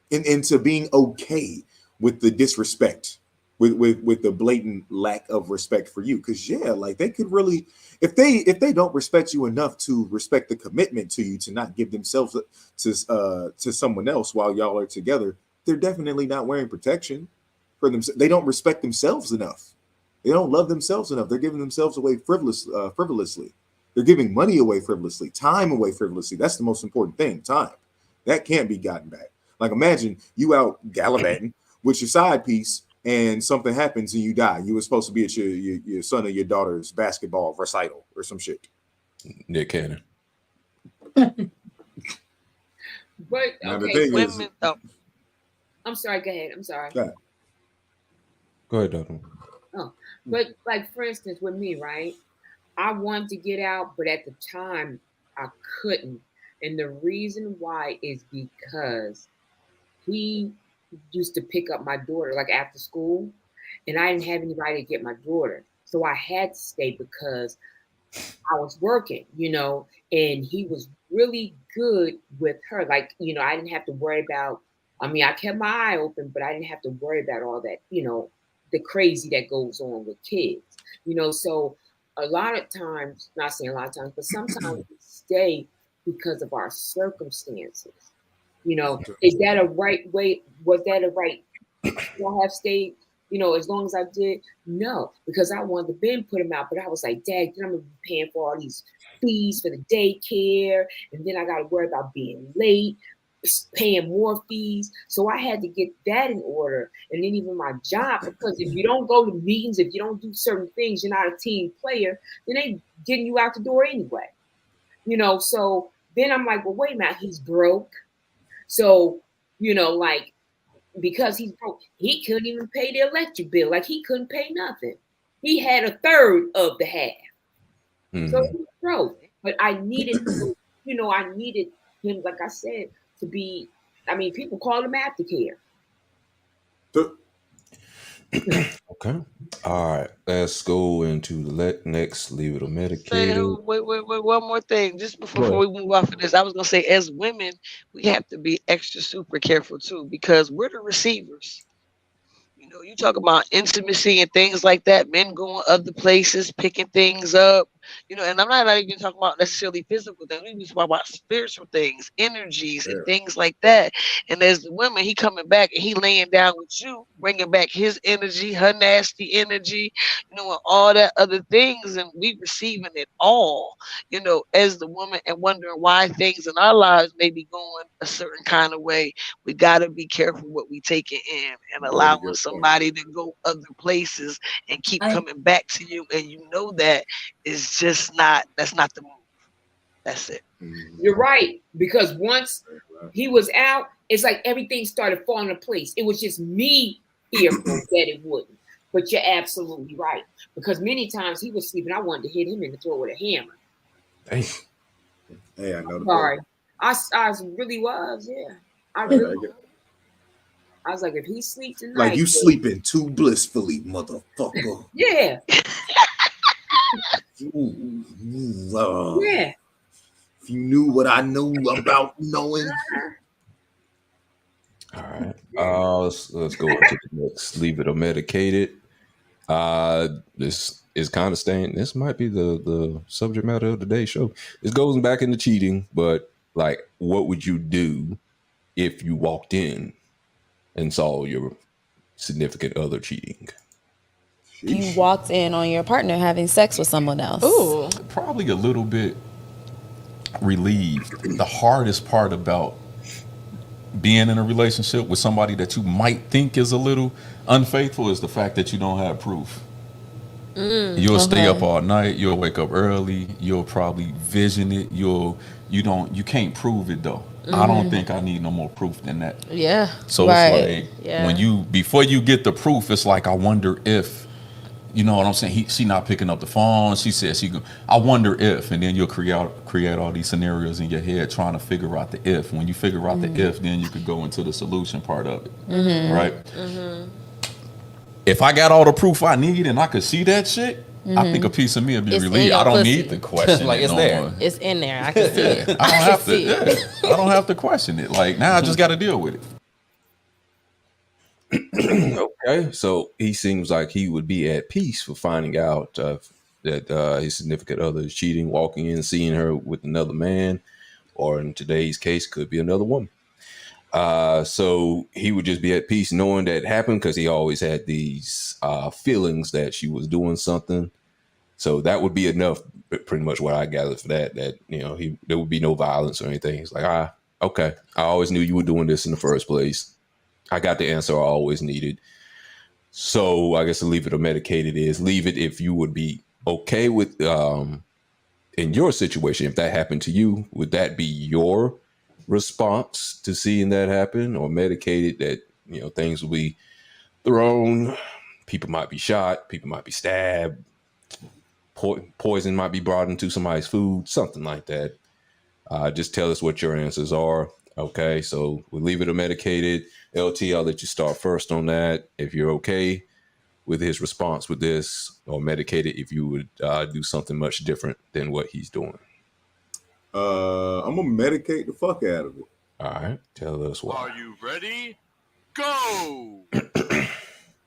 being okay with the disrespect, with the blatant lack of respect for you. Because like, they could really, if they don't respect you enough to respect the commitment to you, to not give themselves to someone else while y'all are together, they're definitely not wearing protection for them. They don't respect themselves enough. They don't love themselves enough. They're giving themselves away frivolously. They're giving money away frivolously, time away frivolously. That's the most important thing, time. That can't be gotten back. Like, imagine you out gallivanting with your side piece and something happens and you die. You were supposed to be at your son or your daughter's basketball recital or some shit. Nick Cannon. But Now, the okay, thing is, I'm sorry. Go ahead. I'm sorry. Go ahead, Duncan. Oh, but like, for instance, with me, right? I wanted to get out, but at the time I couldn't. And the reason why is because he used to pick up my daughter like after school, and I didn't have anybody to get my daughter. So I had to stay because I was working, and he was really good with her. Like, I didn't have to worry about, I kept my eye open, but I didn't have to worry about all that, the crazy that goes on with kids, so a lot of times, not saying a lot of times, but sometimes we stay because of our circumstances. Is that a right way? Was that a right? I have stayed, as long as I did? No, because I wanted to Ben put him out, but I was like, Dad, then I'm gonna be paying for all these fees for the daycare, and then I got to worry about being late, paying more fees. So I had to get that in order, and then even my job, because if you don't go to meetings, if you don't do certain things, you're not a team player, then they getting you out the door anyway. So then I'm like, well, wait a minute, he's broke. So, like, because he's broke, he couldn't even pay the electric bill. Like, he couldn't pay nothing. He had a third of the half. So he was broke. But I needed, I needed him, like I said, to be, people call him aftercare. Okay. All right. Let's go into the next leave it or medicated. Wait, one more thing. Just before we move off of this, I was gonna say, as women, we have to be extra super careful too, because we're the receivers. You talk about intimacy and things like that, men going other places, picking things up, and I'm not even talking about necessarily physical things. We just talk about spiritual things, energies, and things like that. And as the women, he coming back and he laying down with you, bringing back his energy, her nasty energy, and all that other things, and we receiving it all, as the woman, and wondering why things in our lives may be going a certain kind of way. We got to be careful what we take it in, and allowing somebody to go other places and keep coming back to you, and that is just that's not the move. That's it. You're right, because once he was out, it's like everything started falling into place. It was just me fearful that it wouldn't. But you're absolutely right, because many times he was sleeping, I wanted to hit him in the throat with a hammer. Hey, I know. Sorry, I really was. Yeah, I was like, if he sleeps tonight, like, you sleeping too blissfully, motherfucker. Yeah. Yeah. If you knew what I knew about knowing. All right. Let's go into the next leave it or medicated. This is kind of staying. This might be the subject matter of today's show. This goes back into cheating, but like, what would you do if you walked in and saw your significant other cheating? You walked in on your partner having sex with someone else. Ooh. Probably a little bit relieved. The hardest part about being in a relationship with somebody that you might think is a little unfaithful is the fact that you don't have proof. You'll stay up all night. You'll wake up early. You'll probably vision it. You can't prove it though. I don't think I need no more proof than that. Yeah. So right. it's like when before you get the proof, it's like I wonder if, you know what I'm saying? She not picking up the phone. She said I wonder if, and then you'll create all these scenarios in your head trying to figure out the if. When you figure out the if, then you could go into the solution part of it, right? If I got all the proof I need and I could see that shit, I think a piece of me would be relieved. I don't need to question like it it's no there. more. It's in there. I can see it. I don't have to. I don't have to question it. Like now, I just got to deal with it. Okay, so he seems like he would be at peace for finding out that his significant other is cheating, walking in, seeing her with another man, or in today's case, could be another woman. So he would just be at peace knowing that happened because he always had these feelings that she was doing something. So that would be enough, pretty much what I gathered for that there would be no violence or anything. He's like, okay, I always knew you were doing this in the first place. I got the answer I always needed. So I guess to leave it or medicated is leave it if you would be okay with, in your situation, if that happened to you, would that be your response to seeing that happen, or medicated that, things will be thrown, people might be shot, people might be stabbed, poison might be brought into somebody's food, something like that. Just tell us what your answers are. Okay, so we'll leave it or medicated. LT, I'll let you start first on that. If you're okay with his response with this, or medicated if you would do something much different than what he's doing. I'm gonna medicate the fuck out of it. All right, tell us why. Are you ready? Go!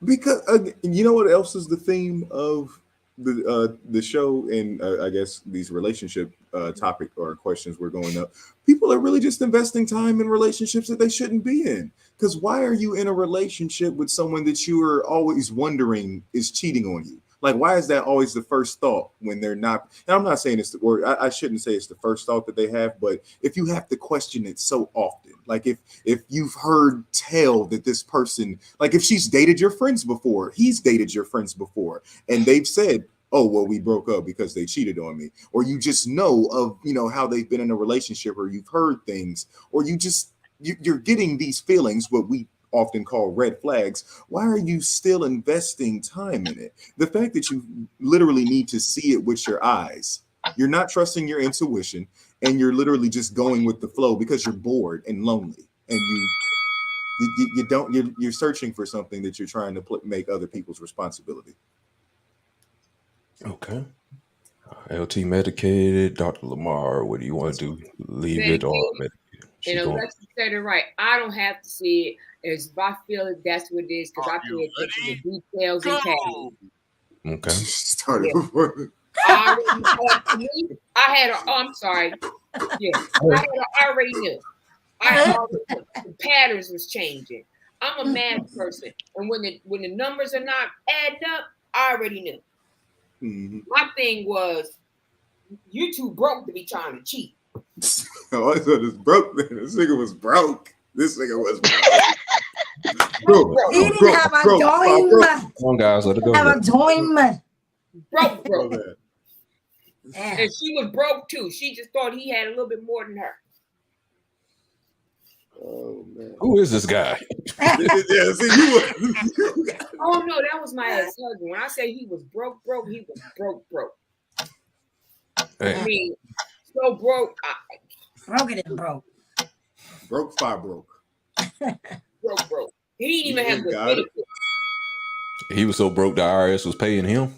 Because you know what else is the theme of the show, and I guess these relationship topic or questions we're going up. People are really just investing time in relationships that they shouldn't be in. Because why are you in a relationship with someone that you are always wondering is cheating on you? Like, why is that always the first thought when they're not? And I'm not saying it's the word. I shouldn't say it's the first thought that they have, but if you have to question it so often, like if you've heard tell that this person, like if she's dated your friends before, he's dated your friends before, and they've said, oh, well, we broke up because they cheated on me, or you just know of, how they've been in a relationship, or you've heard things, or you're getting these feelings, what we often call red flags. Why are you still investing time in it? The fact that you literally need to see it with your eyes, you're not trusting your intuition, and you're literally just going with the flow because you're bored and lonely, and you're searching for something that you're trying to make other people's responsibility. Okay. LT medicated. Dr. Lamar, what do you want to do? Leave it or medicate? And Alexa said it right. I don't have to see it. As if I feel it, that's what it is, because I pay attention to details and patterns. Okay. Started before. I'm sorry. Yeah, I already knew. The patterns was changing. I'm a math person, and when the numbers are not adding up, I already knew. Mm-hmm. My thing was, you too broke to be trying to cheat. Oh, I thought this broke. This nigga was broke. This nigga was broke. He didn't have a dime. Come on, guys, let it go. Have a dime. Broke. And she was broke too. She just thought he had a little bit more than her. Oh man, who is this guy? Yeah, see, Oh no, that was my ex-husband. When I say he was broke, he was broke. Hey. I mean, so broke. Broke it and broke. Broke, fire broke. Broke. He didn't even have good benefits. He was so broke the IRS was paying him.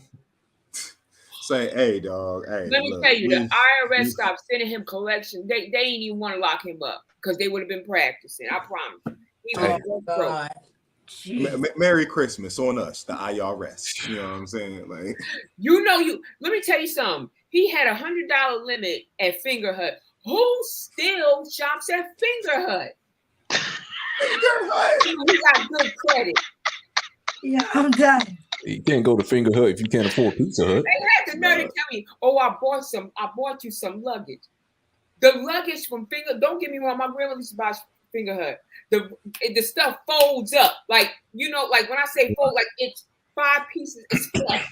Say, hey, dog. Hey, let me tell you, the IRS stopped sending him collection. They didn't even want to lock him up because they would have been practicing. I promise. He was broke. Merry Christmas on us, the IRS. You know what I'm saying? Like, let me tell you something. He had $100 limit at Finger Hut. Who still shops at Finger Hut? He got good credit. Yeah, I'm done. You can't go to Finger Hut if you can't afford Pizza Hut. They had the nerve to tell me, "Oh, I bought you some luggage." The luggage from Finger. Don't get me wrong. My grandmother used to buy Finger Hut. The stuff folds up, like when I say fold, like it's 5 pieces. It's flat.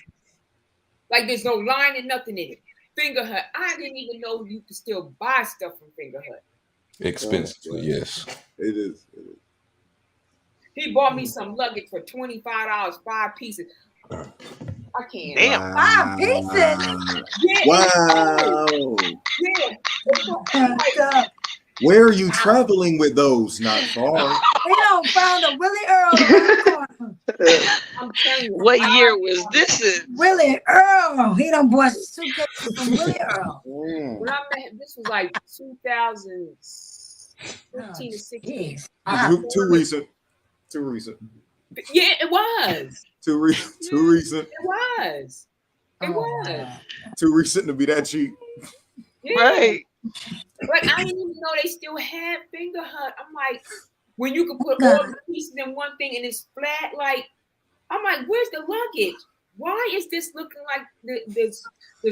Like there's no line and nothing in it. Finger Hut. I didn't even know you could still buy stuff from Finger Hut. Expensive, yes. It is. He bought me some luggage for $25, 5 pieces. I can't. Damn. 5 pieces. Yeah. Wow. Yeah. Where are you traveling with those? Not far. We don't found a Willie Earl around the corner. I'm telling you. What year was this in? Willie Earl. He done bought suitcases from Willie Earl. When I met him, this was like 2015 to 16. Too recent. Too recent. Yeah, it was. Too recent. It was. It was. Too recent to be that cheap. Yeah. Right. But I didn't even know they still had Finger Hut. I'm like, when you could put all the pieces in one thing and it's flat, like, I'm like, where's the luggage? Why is this looking like the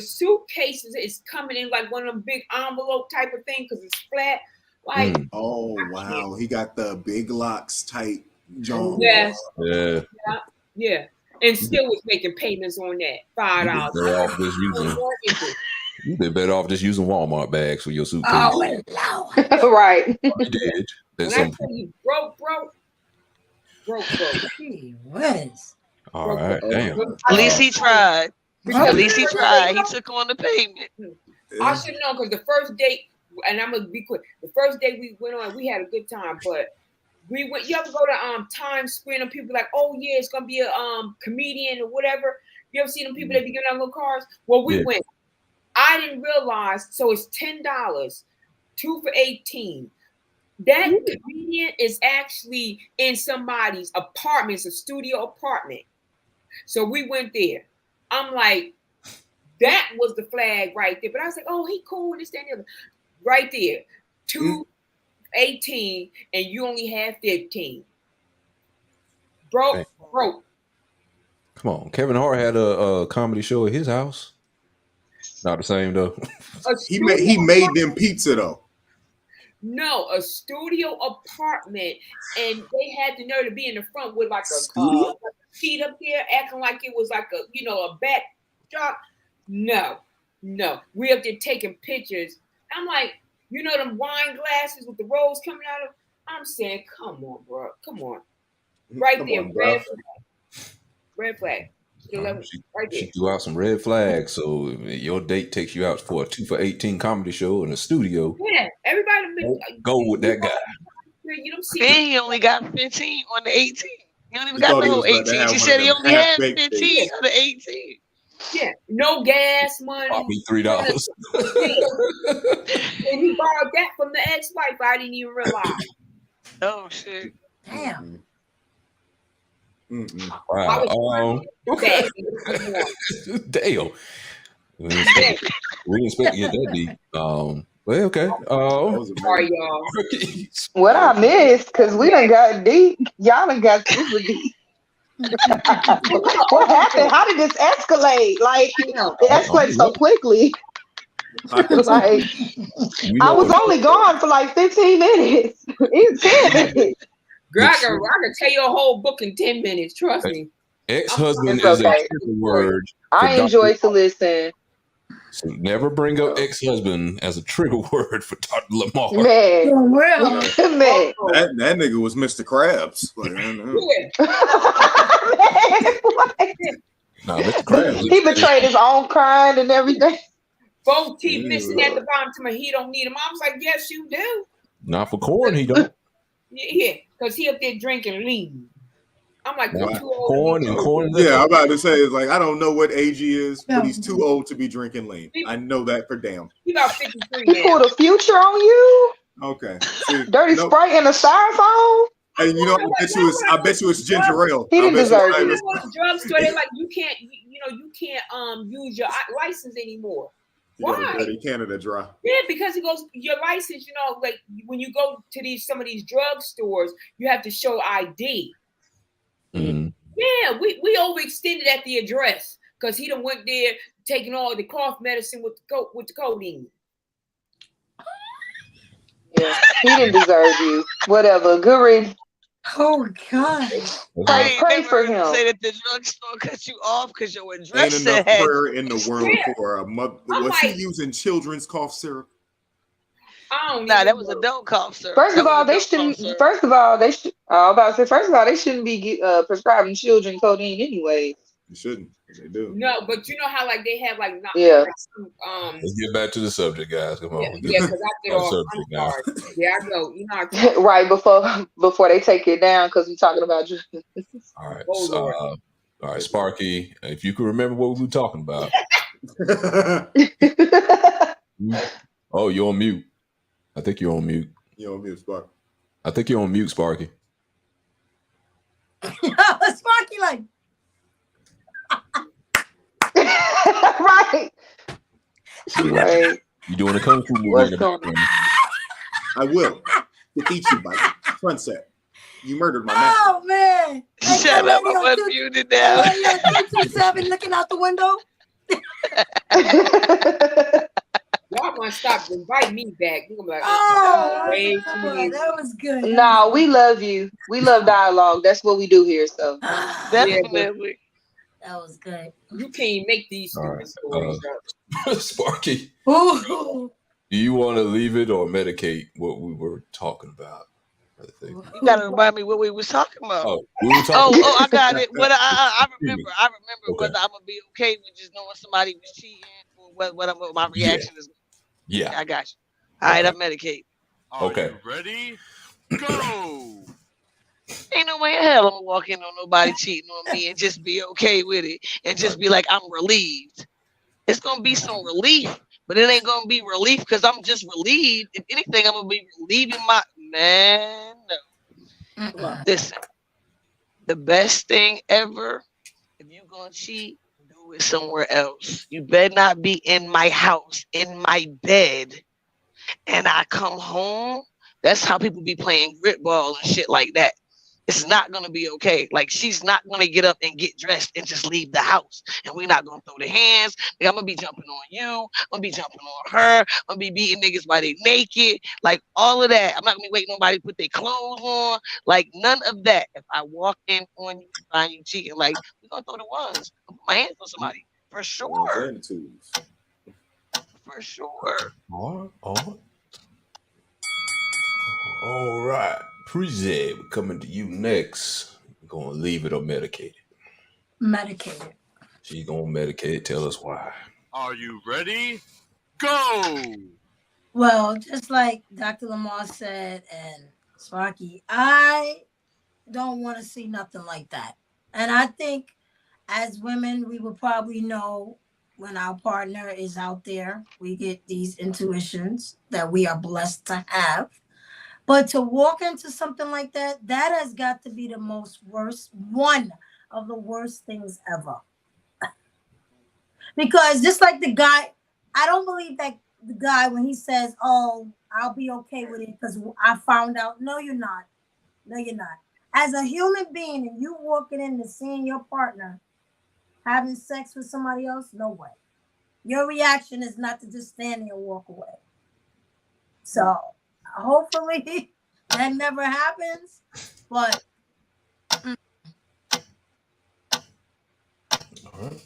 suitcases is coming in like one of them big envelope type of thing because it's flat? Like, oh wow, he got the big locks type John. Yes. Yeah. And still was making payments on that $5. You've been better off just using Walmart bags for your suitcase. Oh, Lord. Right. You did. When I tell you broke. Gee whiz. All right, damn. At least he tried. At least he tried. He took on the payment. I should know because the first date, and I'm gonna be quick. The first date we went on, we had a good time, but we went. You ever go to Times Square and people like, oh yeah, it's gonna be a comedian or whatever. You ever see them people that be getting on little cars? Well, we went. I didn't realize, so it's $10, 2 for $18. That comedian is actually in somebody's apartment, it's a studio apartment. So we went there. I'm like, that was the flag right there. But I was like, oh, he cool, this, that, and the other. Right there. 2 18, and you only have 15. Broke. Come on. Kevin Hart had a comedy show at his house. Not the same though. He made them pizza though. No, a studio apartment, and they had the nerve to be in the front with like a seat up there, acting like it was like a backdrop. No, we up there taking pictures. I'm like, them wine glasses with the rolls coming out of. I'm saying, come on, bro, come on, right Come there, on, red flag. She threw out some red flags, so your date takes you out for a 2 for 18 comedy show in a studio. Yeah, everybody go with that guy. Then he only got 15 on the 18. He don't even got the whole 18. She said he only had 15 on the 18. Yeah, no gas money. Bought me $3. And he borrowed that from the ex-wife. I didn't even realize. Oh shit! Damn. Wow. Okay. Damn. We didn't expect to get that deep. Well, okay. Sorry, y'all. What I missed, because we done got deep. Y'all done got super deep. What happened? How did this escalate? Like, it escalated so quickly. Like, I was only gone for like 15 minutes. It's 10 minutes. Girl, I can tell you a whole book in 10 minutes. Trust me. Ex-husband is a trigger word. I enjoy to listen. So never bring up ex-husband as a trigger word for Dr. Lamar. Man, man. That nigga was Mr. Krabs. Like, No, Mr. Krabs. He betrayed his own kind and everything. Both teeth missing at the bottom to me. He don't need him. I was like, yes, you do. Not for corn, he don't. Yeah, because he up there drinking lean. I'm like, you're too old. Corn. Yeah, I'm about to say, it's like, I don't know what age he is, but he's too old to be drinking lean. I know that for damn. He about 53 He pulled a future on you? Okay. Dirty Sprite in a styrofoam? And I bet you it's ginger ale. He didn't deserve it. You go to the drugstore, they're like, you can't use your license anymore. Why? Dirty Canada Dry. Yeah, because it goes your license. Like when you go to some of these drug stores, you have to show ID. Mm-hmm. Yeah, we overextended at the address because he done went there taking all the cough medicine with the codeine. Yeah, he didn't deserve you. Whatever. Good read. Oh God. I ain't Pray never for heard him him. say that the drugstore cut you off because your Ain't address enough said. prayer in the world Yeah. for a mother. I'm Was he like- using children's cough syrup? I don't Nah, even that was know. adult cough syrup. First That of was all, they adult cough shouldn't. syrup. First of all, they should. I was about to say. First of all, they shouldn't be prescribing children codeine anyway. You shouldn't. They do. No, but you know how like they have like not Yeah. like some, Let's get back to the subject, guys. Come on. yeah, because I get Our off. I'm subject now. sorry. There I go. You know how I talk. Right before they take it down because we're talking about you. All right. Oh, Lord. All right, Sparky. If you can remember what we were talking about. Oh, you're on mute. I think you're on mute. You on mute, Spark. I think you're on mute, Sparky. Sparky like. Right. Right. You doing a kung fu movie What's in the going background. I will. Defeat you by sunset. You murdered my master. Oh man. Hey, Shut that up! lady I'm on unmuted now. lady on 227 looking out the window. Y'all gonna stop inviting me back. You're gonna be like, Oh, way that too was many. good. That was good. No, we love you. We love dialogue. That's what we do here. So Yeah, Definitely. that was good. You can't make these All stupid right. stories up. Sparky, Ooh. do you want to leave it or medicate what we were talking about? I think. You gotta remind me what we was talking about. Oh, we were talking. Oh, I got it. What I remember. I remember Okay. whether I'm gonna be okay with just knowing somebody was cheating or what my Yeah. reaction is. Yeah. I got you. All right, Okay. I medicate. Are Okay. you ready? Go! Ain't no way in hell I'm gonna walk in on nobody cheating on me and just be okay with it and just be like I'm relieved. It's gonna be some relief, but it ain't gonna be relief because I'm just relieved. If anything, I'm gonna be relieving my man. No. Listen, the best thing ever, if you gonna cheat, do it somewhere else. You better not be in my house, in my bed, and I come home. That's how people be playing grit ball and shit like that. It's not gonna be okay. Like she's not gonna get up and get dressed and just leave the house. And we're not gonna throw the hands. Like, I'm gonna be jumping on you. I'm gonna be jumping on her. I'm gonna be beating niggas while they naked. Like all of that. I'm not gonna be waiting nobody to put their clothes on. Like none of that. If I walk in on you, find you cheating, like we're gonna throw the ones. I'll put my hands on somebody. For sure. And twos. For sure. All right. Appreciate it. Coming to you next. We're gonna leave it or medicate it. Medicated. She's gonna medicate it. Tell us why. Are you ready? Go! Well, just like Dr. Lamar said and Sparky, I don't want to see nothing like that. And I think as women, we will probably know when our partner is out there. We get these intuitions that we are blessed to have. But to walk into something like that, that has got to be the most worst, one of the worst things ever. Because just like the guy, I don't believe that the guy when he says, "Oh, I'll be okay with it because I found out." No, you're not. No, you're not. As a human being, and you walking in and seeing your partner having sex with somebody else, no way. Your reaction is not to just stand there and walk away. So hopefully that never happens. But All right.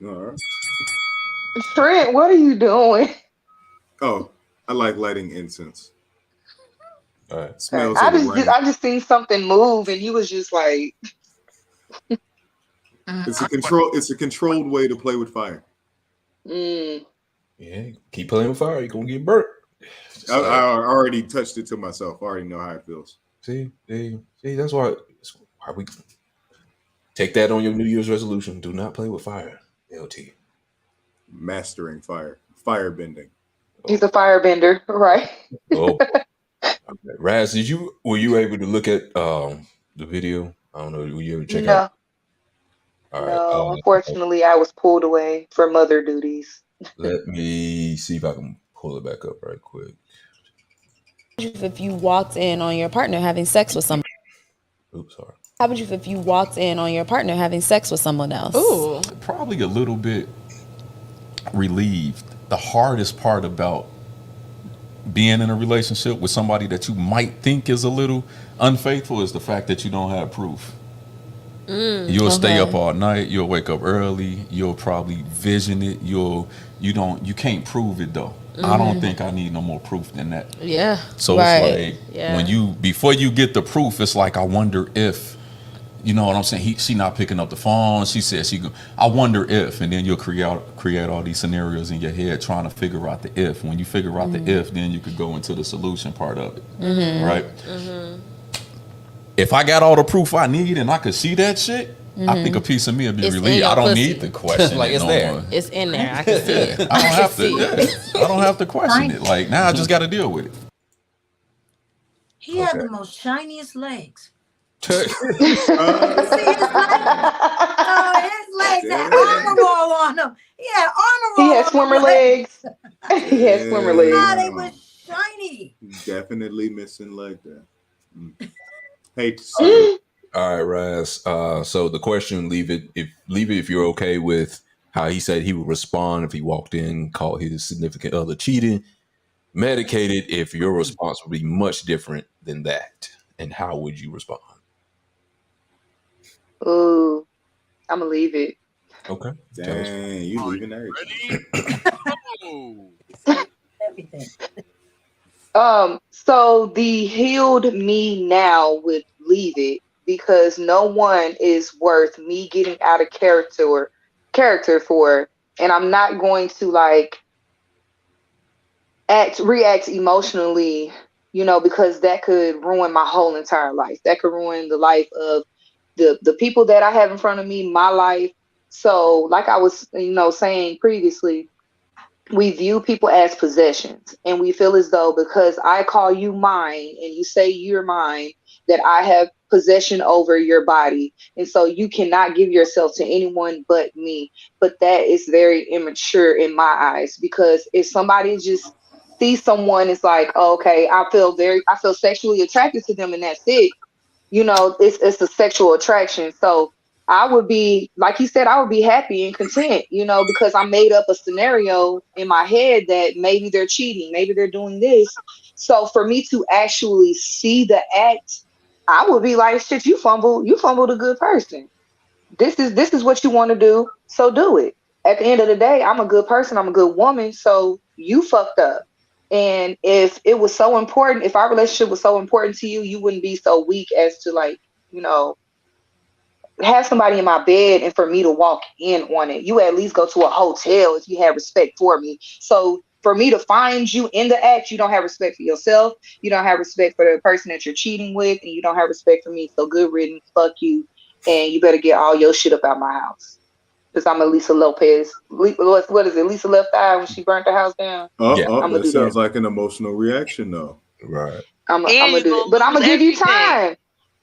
All right. Trent, what are you doing? Oh, I like lighting incense. All right. Smells I of the just rain. I just seen something move and he was just like, It's a controlled way to play with fire. Yeah. Keep playing with fire. You're gonna get burnt. I already touched it to myself. I already know how it feels. See, that's why we take that on your New Year's resolution. Do not play with fire. LT. Mastering fire. Fire bending. he's a firebender, right? Oh. Okay. Raz, were you able to look at the video? I don't know. Were you able to check No, out? All right. no. Unfortunately, I was pulled away for mother duties. Let me see if I can pull it back up right quick. If you walked in on your partner having sex with someone. Oops, sorry. How would you feel if you walked in on your partner having sex with someone else? Ooh. Probably a little bit relieved. The hardest part about being in a relationship with somebody that you might think is a little unfaithful is the fact that you don't have proof. You'll stay up all night. You'll wake up early. You'll probably vision it. You can't prove it though. I don't think I need no more proof than that. Yeah. So it's like when before you get the proof, it's like I wonder if, you know what I'm saying? She not picking up the phone. She said I wonder if, and then you'll create all these scenarios in your head trying to figure out the if. When you figure out the if, then you could go into the solution part of it, right? If I got all the proof I need and I could see that shit, I think a piece of me would be It's in relieved. your I don't pussy. need to question Like it it's no there. more. It's in there. I can see it. I don't have to. I don't have to question it. Like now, I just got to deal with it. He had the most shiniest legs. Uh, See his legs had armor all on them. He had armor He all had on swimmer them legs. He had swimmer legs. God, they were shiny. Definitely missing leg there. Hate to see it. All right, Raz. So the question, leave it if you're okay with how he said he would respond if he walked in, called his significant other cheating. Medicated, if your response would be much different than that. And how would you respond? Ooh, I'm gonna leave it. Okay. Dang, you leaving everything. Everything. So the healed me now would leave it because no one is worth me getting out of character for, and I'm not going to like react emotionally, because that could ruin my whole entire life. That could ruin the life of the people that I have in front of me, my life. So like I was, saying previously, we view people as possessions, and we feel as though because I call you mine and you say you're mine, that I have possession over your body. And so you cannot give yourself to anyone but me. But that is very immature in my eyes, because if somebody just sees someone, it's like, oh, okay, I feel sexually attracted to them and that's it. It's a sexual attraction. So I would be, like you said, I would be happy and content, because I made up a scenario in my head that maybe they're cheating, maybe they're doing this. So for me to actually see the act, I would be like, shit, you fumbled a good person. This is what you want to do, so do it. At the end of the day, I'm a good person, I'm a good woman, so you fucked up. And if it was so important, if our relationship was so important to you, you wouldn't be so weak as to like, have somebody in my bed and for me to walk in on it. You at least go to a hotel if you have respect for me. So for me to find you in the act, you don't have respect for yourself. You don't have respect for the person that you're cheating with, and you don't have respect for me. So good riddance, fuck you, and you better get all your shit up out my house. Because I'm a Lisa Lopez. What is it? Lisa Left Eye when she burnt the house down. That sounds like an emotional reaction, though. Right. I'm gonna do it, but I'm gonna give you time.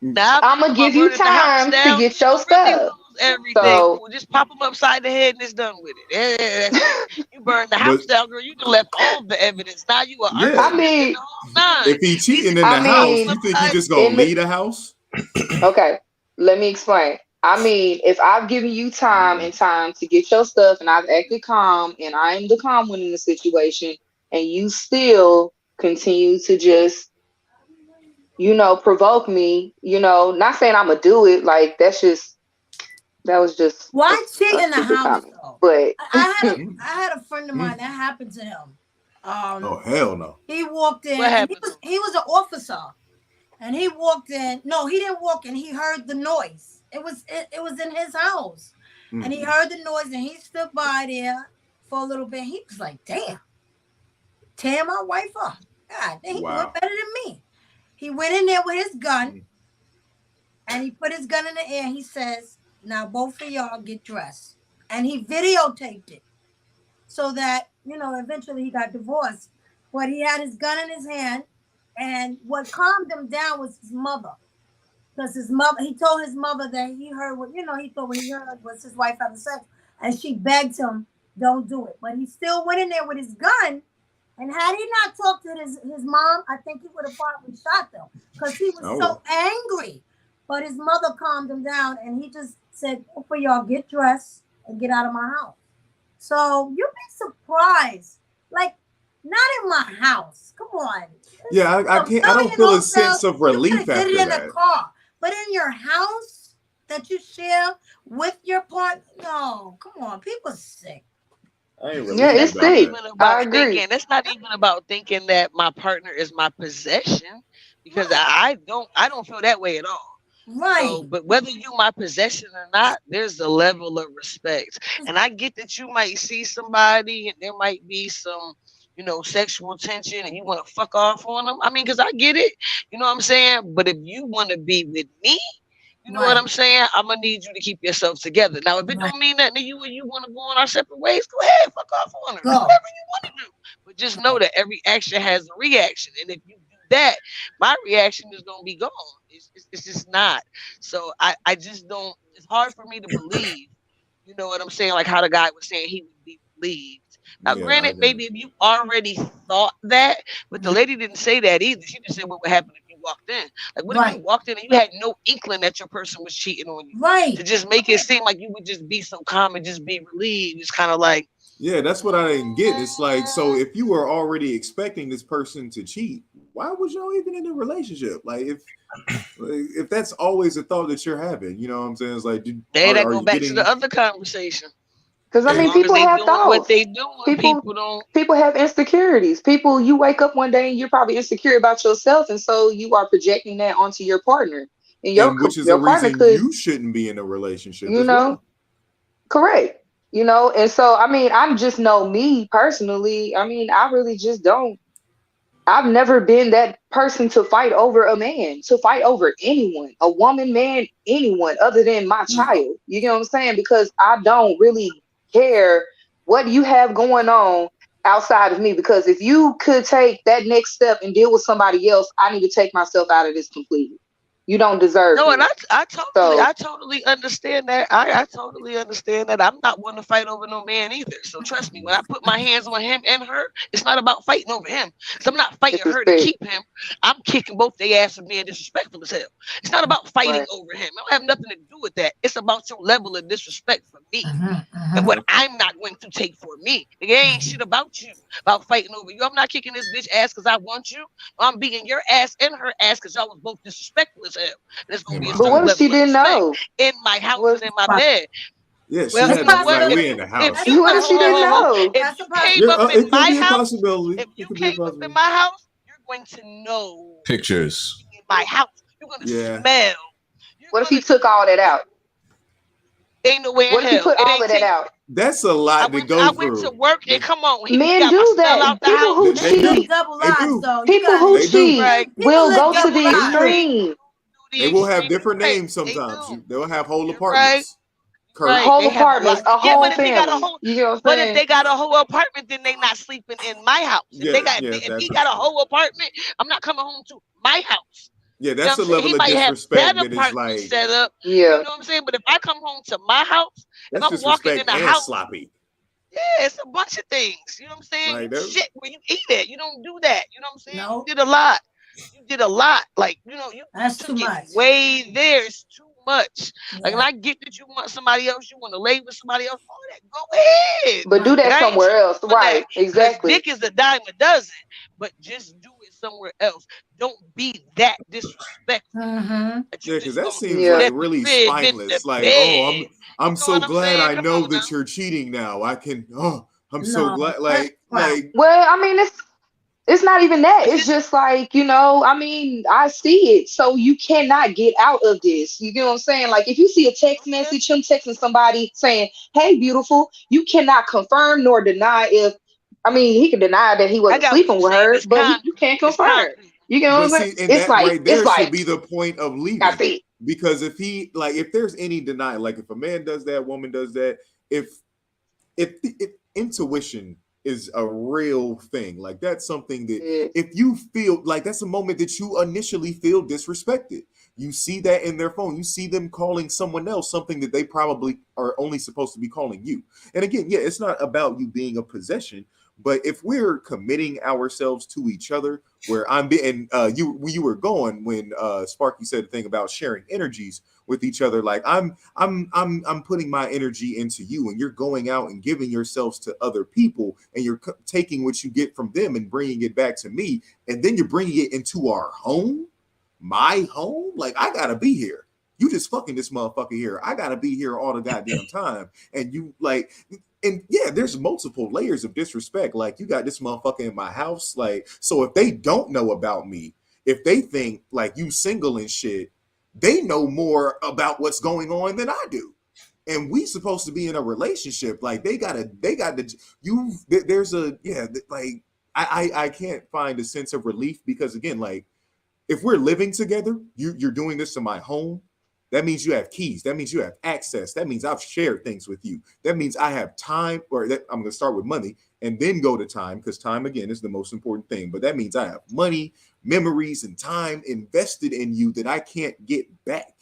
I'm gonna give you time to get your stuff. Everything. So Just pop them upside the head and it's done with it. You burn the house down, girl. You left all the evidence. Now you are. Yeah. I mean, if he cheating in the house, you think he just gonna leave the house? Okay, let me explain. I mean, if I've given you time to get your stuff, and I've acted calm, and I am the calm one in the situation, and you still continue to just, provoke me, not saying I'm gonna do it. Like that was just why cheat in the house comment. though? But I had a friend of mine that happened to him. Oh hell no! He walked in. What happened? He was an officer, and he walked in. No, he didn't walk in. He heard the noise. It was in his house, and he heard the noise, and he stood by there for a little bit. He was like, "Damn, tear my wife up." God, he knew it better than me. He went in there with his gun, and he put his gun in the air. He says, "Now both of y'all get dressed," and he videotaped it so that eventually he got divorced. But he had his gun in his hand, and what calmed him down was his mother. Because he told his mother that he heard he thought what he heard was his wife having sex, and she begged him, don't do it. But he still went in there with his gun, and had he not talked to his mom, I think he would have probably shot them, because he was so angry. But his mother calmed him down, and he just said, "Oh, for y'all, get dressed and get out of my house." So you'd be surprised. Like, Not in my house. Come on. Yeah, I can't. I don't feel a sense of relief you after did it in that. a car, but in your house that you share with your partner, no. Come on, people sick. I ain't And relieved that's about not that. even about thinking. That's not even about thinking that my partner is my possession, because I don't feel that way at all. Right. You know, but whether you my possession or not, there's a level of respect. And I get that you might see somebody and there might be some, you know, sexual tension and you want to fuck off on them. I mean, because I get it. You know what I'm saying? But if you want to be with me, you know what I'm saying? I'm gonna need you to keep yourself together. Now, if it don't mean nothing to you and you want to go on our separate ways, go ahead, fuck off on her. Do whatever you want to do. But just know that every action has a reaction, and if you do that, my reaction is gonna be gone. It's just not. So I just don't. It's hard for me to believe. You know what I'm saying? Like how the guy was saying he would be relieved. Now, Yeah, I granted, got maybe if you already thought that, but the lady didn't say that either. She just said what would happen if you walked in. Like, what if you walked in and you had no inkling that your person was cheating on you? Right. To just make it seem like you would just be so calm and just be relieved. It's kind of like, Yeah, that's what I didn't get. It's like, so if you were already expecting this person to cheat, why was y'all even in a relationship? Like, if that's always a thought that you're having, you know what I'm saying? It's like, there that are go you back to getting? the other conversation. Because I As mean, long as people they have doing what thoughts. they doing, people don't. People have insecurities. People, you wake up one day and you're probably insecure about yourself, and so you are projecting that onto your partner. And And which is a your partner reason could, you shouldn't be in a relationship you as know, well. correct. You know, and so I mean, I'm just know me personally. I mean, I really just don't. I've never been that person to fight over a man, to fight over anyone, a woman, man, anyone other than my child. You know what I'm saying? Because I don't really care what you have going on outside of me. Because if you could take that next step and deal with somebody else, I need to take myself out of this completely. You don't deserve No, and me. So I totally understand that. I totally understand that. I'm not one to fight over no man either. So trust me, when I put my hands on him and her, it's not about fighting over him. So I'm not fighting it's her to respect. keep him. I'm kicking both their ass for being disrespectful as hell. It's not about fighting Right. over him. I don't have nothing to do with that. It's about your level of disrespect for me. And what I'm not going to take for me. It ain't shit about you, about fighting over you. I'm not kicking this bitch ass because I want you. I'm beating your ass and her ass because y'all was both disrespectful as hell. And there's gonna be a But certain what if she level of didn't respect know? in my house What? and in my bed. Yeah, Well, she That's a you had know to what? like we possibility. in the If house. you What if she didn't know? if That's a you came up possibility. in It could my be a house, possibility. if you It could be a came up in possibility. my house, you're going to know Pictures. in my house. You're gonna Yeah. smell. You're What if he gonna took all that out? ain't no way in What if he hell. put It all ain't of that take. out? That's a lot to I go went to through. work and come on, he Men got my do smell out that. the People house. who They Live do. cheat, double They lives, do. though. You people got who They do. cheat Right. people will live go to double the They lives. do. extreme. The They will have extreme. different Right. names They sometimes. do. They'll have whole You're right. apartments. Kurt. Right. Whole They have a apartments, lot. a Yeah, whole but if they got a family. whole You know what I'm but if saying? they got a whole apartment, then they not sleeping in my house. If Yeah, they got yeah, if that's he got a whole apartment, I'm not coming home to my house. yeah, You know what that's I'm a saying? level He of might have that disrespect that is apartment like set up. You Yeah. know what I'm saying? But if I come home to my house, if that's I'm walking in disrespect the and house, sloppy. yeah, it's a bunch of things. You know what I'm saying? You Like that. shit where you eat it. You don't do that. You know what I'm saying? No, You did a lot. You did a lot. Like, you that's too took it much. way there. It's too much. Like, and Yeah. I get that you want somebody else, you want to lay with somebody else, all that. Go ahead. But do Right. Like, that I ain't somewhere tripping else. on that. Right. Because Exactly. dick is a dime a dozen. But just do it somewhere else. Don't be that disrespectful Mm-hmm. that you Yeah, because just that gonna seems Yeah. like let the really the spineless. Like, oh, bed. I'm You know so what I'm glad saying? I Come know on that now. you're cheating now. I can I'm so No, glad that's crap. Well, I mean, it's not even that. But It's just just like, I mean, I see it. So you cannot get out of this. You get what I'm saying? Like if you see a text okay. message, him texting somebody saying, "Hey, beautiful," you cannot confirm nor deny if I mean, he can deny that he I wasn't got what sleeping you're with saying. her, It's but you concrete. can't It's confirm. concrete. You get what I'm But saying? see, and that right It's there should like be the point of I leaving. see it. Because if he like if there's any denial, like if a man does that, woman does that, if if intuition is a real thing, like that's something that Yes. if you feel like that's a moment that you initially feel disrespected. You see that in their phone. You see them calling someone else something that they probably are only supposed to be calling you. And again, yeah, it's not about you being a possession, But if we're committing ourselves to each other, where I'm being, you were going when Sparky said the thing about sharing energies with each other. Like I'm putting my energy into you, and you're going out and giving yourselves to other people, and you're taking what you get from them and bringing it back to me, and then you're bringing it into our home, my home. Like I gotta be here. You just fucking this motherfucker here. I gotta be here all the goddamn time, and you like. And yeah, there's multiple layers of disrespect. Like you got this motherfucker in my house. Like, so if they don't know about me, if they think like you single and shit, they know more about what's going on than I do. And we supposed to be in a relationship. Like they got you. There's a like I can't find a sense of relief because again, like if we're living together, you're doing this in my home. That means you have keys. That means you have access. That means I've shared things with you. That means I have time, or that I'm going to start with money and then go to time because time, again, is the most important thing. But that means I have money, memories, and time invested in you that I can't get back.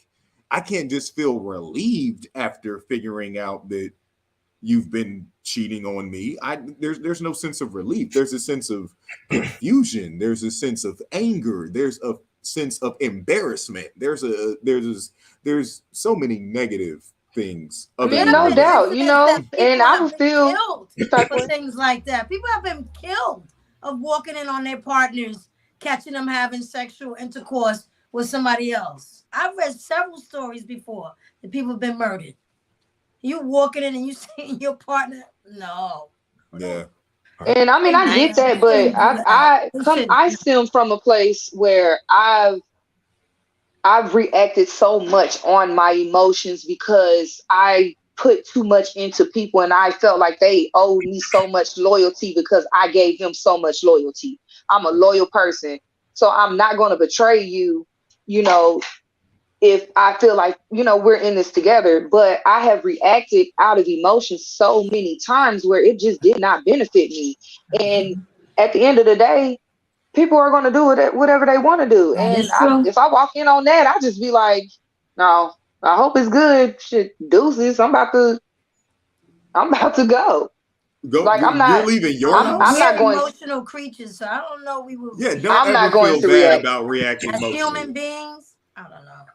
I can't just feel relieved after figuring out that you've been cheating on me. There's no sense of relief. There's a sense of confusion. There's a sense of anger. There's a sense of embarrassment. There's so many negative things. No doubt, you know, and I would feel for things like that. People have been killed of walking in on their partners, catching them having sexual intercourse with somebody else. I've read several stories before that people have been murdered. You walking in and you seeing your partner? No. Yeah. And I mean, I get that, but I stem from a place where I've reacted so much on my emotions because I put too much into people and I felt like they owed me so much loyalty because I gave them so much loyalty. I'm a loyal person. So I'm not going to betray you, you know, if I feel like, you know, we're in this together. But I have reacted out of emotion so many times where it just did not benefit me. And at the end of the day, people are going to do whatever they want to do. And if I walk in on that, I just be like, no, I hope it's good. Shit, deuces. I'm about to go. Like you're leaving your house. I'm not going emotional creatures, so I don't know. We will. Yeah, don't ever feel bad about reacting as emotionally. human beings. I don't know.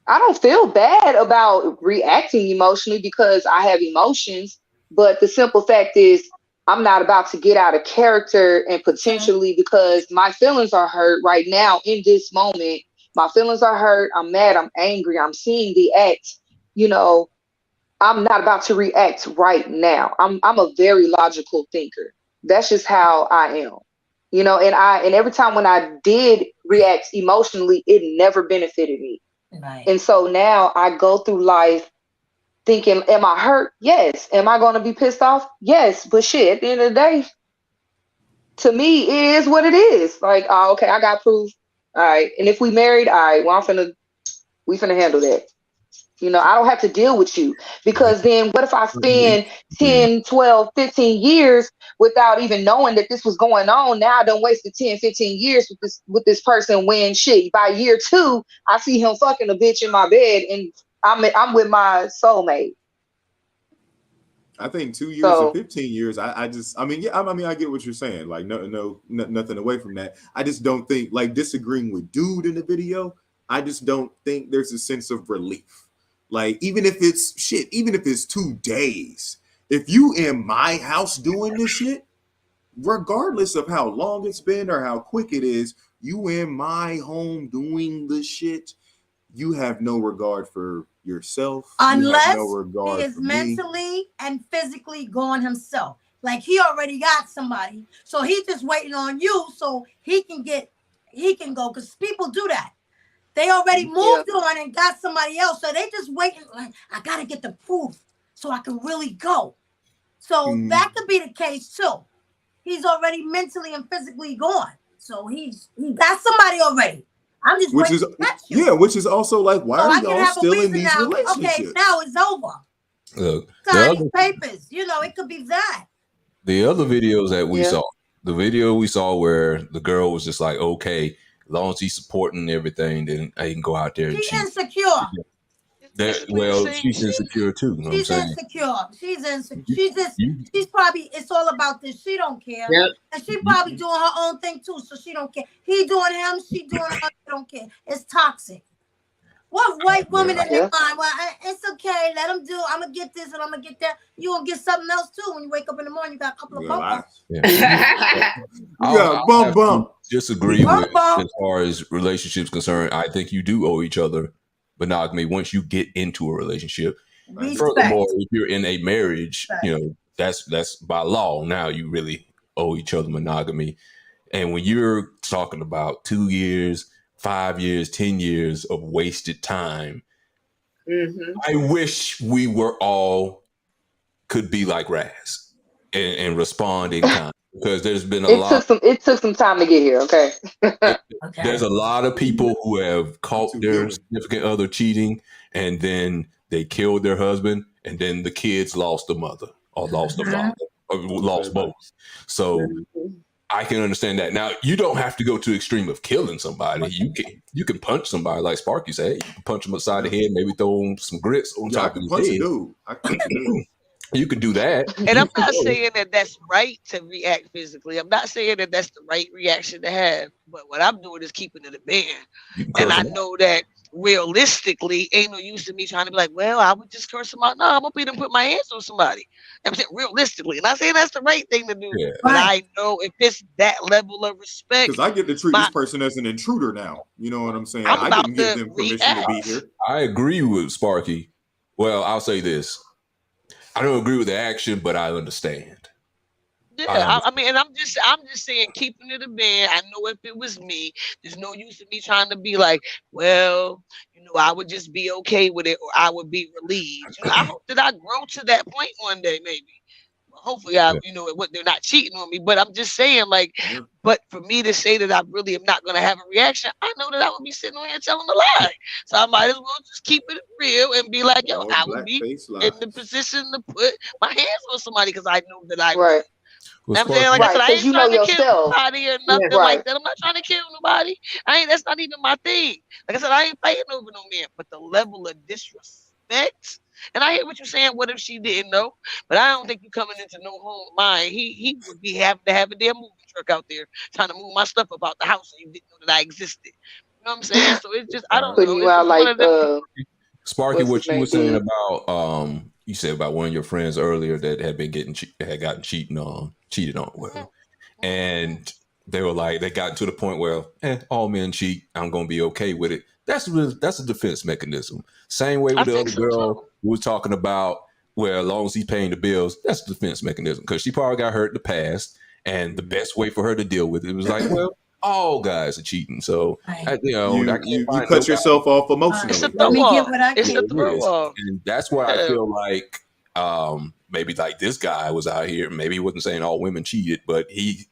I don't feel bad about reacting emotionally because I have emotions, but the simple fact is I'm not about to get out of character and potentially because my feelings are hurt right now in this moment. My feelings are hurt. I'm mad. I'm angry. I'm seeing the act. You know, I'm not about to react right now. I'm a very logical thinker. That's just how I am. You know, and every time when I did react emotionally, it never benefited me. Right. And so now I go through life thinking, am I hurt? Yes. Am I going to be pissed off? Yes. But shit, at the end of the day, to me, it is what it is. Like, oh, okay, I got proof. All right. And if we married, all right, well, we finna handle that. You know, I don't have to deal with you because then what if I spend 10, 12, 15 years without even knowing that this was going on? Now I done wasted 10, 15 years with this person when shit, by year 2, I see him fucking a bitch in my bed and I'm with my soulmate. I think 2 years and 15 years. I get what you're saying. Like, no, nothing away from that. I just don't think, like, disagreeing with dude in the video, I just don't think there's a sense of relief. Like, even if it's 2 days, if you in my house doing this shit, regardless of how long it's been or how quick it is, you in my home doing the shit, you have no regard for yourself. Unless no he is mentally and physically gone himself. Like he already got somebody. So he's just waiting on you so he can go. Because people do that. They already moved on and got somebody else. So they just waiting. Like, I got to get the proof so I can really go. So that could be the case too. He's already mentally and physically gone. So he got somebody already. I'm just waiting to catch you. Yeah, which is also like, why are y'all still in these relationships? Okay, now it's over. Look, signing papers. You know, it could be that. The other videos that we saw, the video we saw where the girl was just like, okay, as long as he's supporting everything, then I can go out there and cheat. Insecure. That basically the well, same she's shit. insecure too. You know what I'm She's saying? insecure. She's insecure. You, you, She's probably, it's all about this. She don't care. Yep. And she you, probably doing her own thing too. So she don't care. He doing him, she doing her, she don't care. It's toxic. What white woman well, in their mind? Well, it's okay. Let them do. I'm gonna get this and I'm gonna get that. You gonna get something else too when you wake up in the morning. You got a couple of bump yeah. Yeah, I'll have to bump. disagree with bump. as far as relationships concerned. I think you do owe each other monogamy once you get into a relationship. Furthermore, Respect. if you're in a marriage, you know that's by law. Now you really owe each other monogamy. And when you're talking about 2 years, 5 years, 10 years of wasted time, I wish we were all could be like Raz and respond in kind, because there's been a lot. It took some time to get here. Okay. There's a lot of people who have caught their significant other cheating, and then they killed their husband, and then the kids lost the mother or lost the father or lost both. So I can understand that. Now you don't have to go to the extreme of killing somebody. You can punch somebody like Sparky said. You can punch them upside the head, maybe throw them some grits on top of his head. I can punch a dude. You can do that. And I'm not saying that that's right to react physically. I'm not saying that that's the right reaction to have. But what I'm doing is keeping it a band. And I know that realistically, ain't no use to me trying to be like, well, I would just curse them out. No, I'm going to be them put my hands on somebody. I'm saying realistically. And I say that's the right thing to do. Yeah. But I know if it's that level of respect. Because I get to treat this person as an intruder now. You know what I'm saying? I didn't give them permission to be here. I agree with Sparky. Well, I'll say this. I don't agree with the action, but I understand. Yeah, I mean, and I'm just saying, keeping it a band. I know if it was me, there's no use in me trying to be like, well, you know, I would just be okay with it, or I would be relieved. You know, I hope that I grow to that point one day, maybe. Hopefully, you know, they're not cheating on me. But I'm just saying, like, but for me to say that I really am not going to have a reaction, I know that I would be sitting on here telling a lie. So I might as well just keep it real and be like, yo, I would be in the position to put my hands on somebody because I know that I would. I'm saying, like I said, I ain't trying to kill nobody or nothing like that. I'm not trying to kill nobody. That's not even my thing. Like I said, I ain't fighting over no man. But the level of disrespect, and I hear what you're saying. What if she didn't know? But I don't think you coming into no home of mine. He would be having to have a damn moving truck out there trying to move my stuff about the house, and you didn't know that I existed. You know what I'm saying? So it's just I don't know. You out like Sparky, what you were saying about you said about one of your friends earlier that had been gotten cheated on, well, and they were like, they got to the point where all men cheat, I'm gonna be okay with it. That's a defense mechanism. Same way with the other girl we were talking about, where as long as he's paying the bills, that's a defense mechanism, because she probably got hurt in the past, and the best way for her to deal with it was like, well, all guys are cheating, so you cut yourself off emotionally. It's a throw off. It's a throw off, and that's why I feel like maybe like this guy was out here. Maybe he wasn't saying all women cheated, but he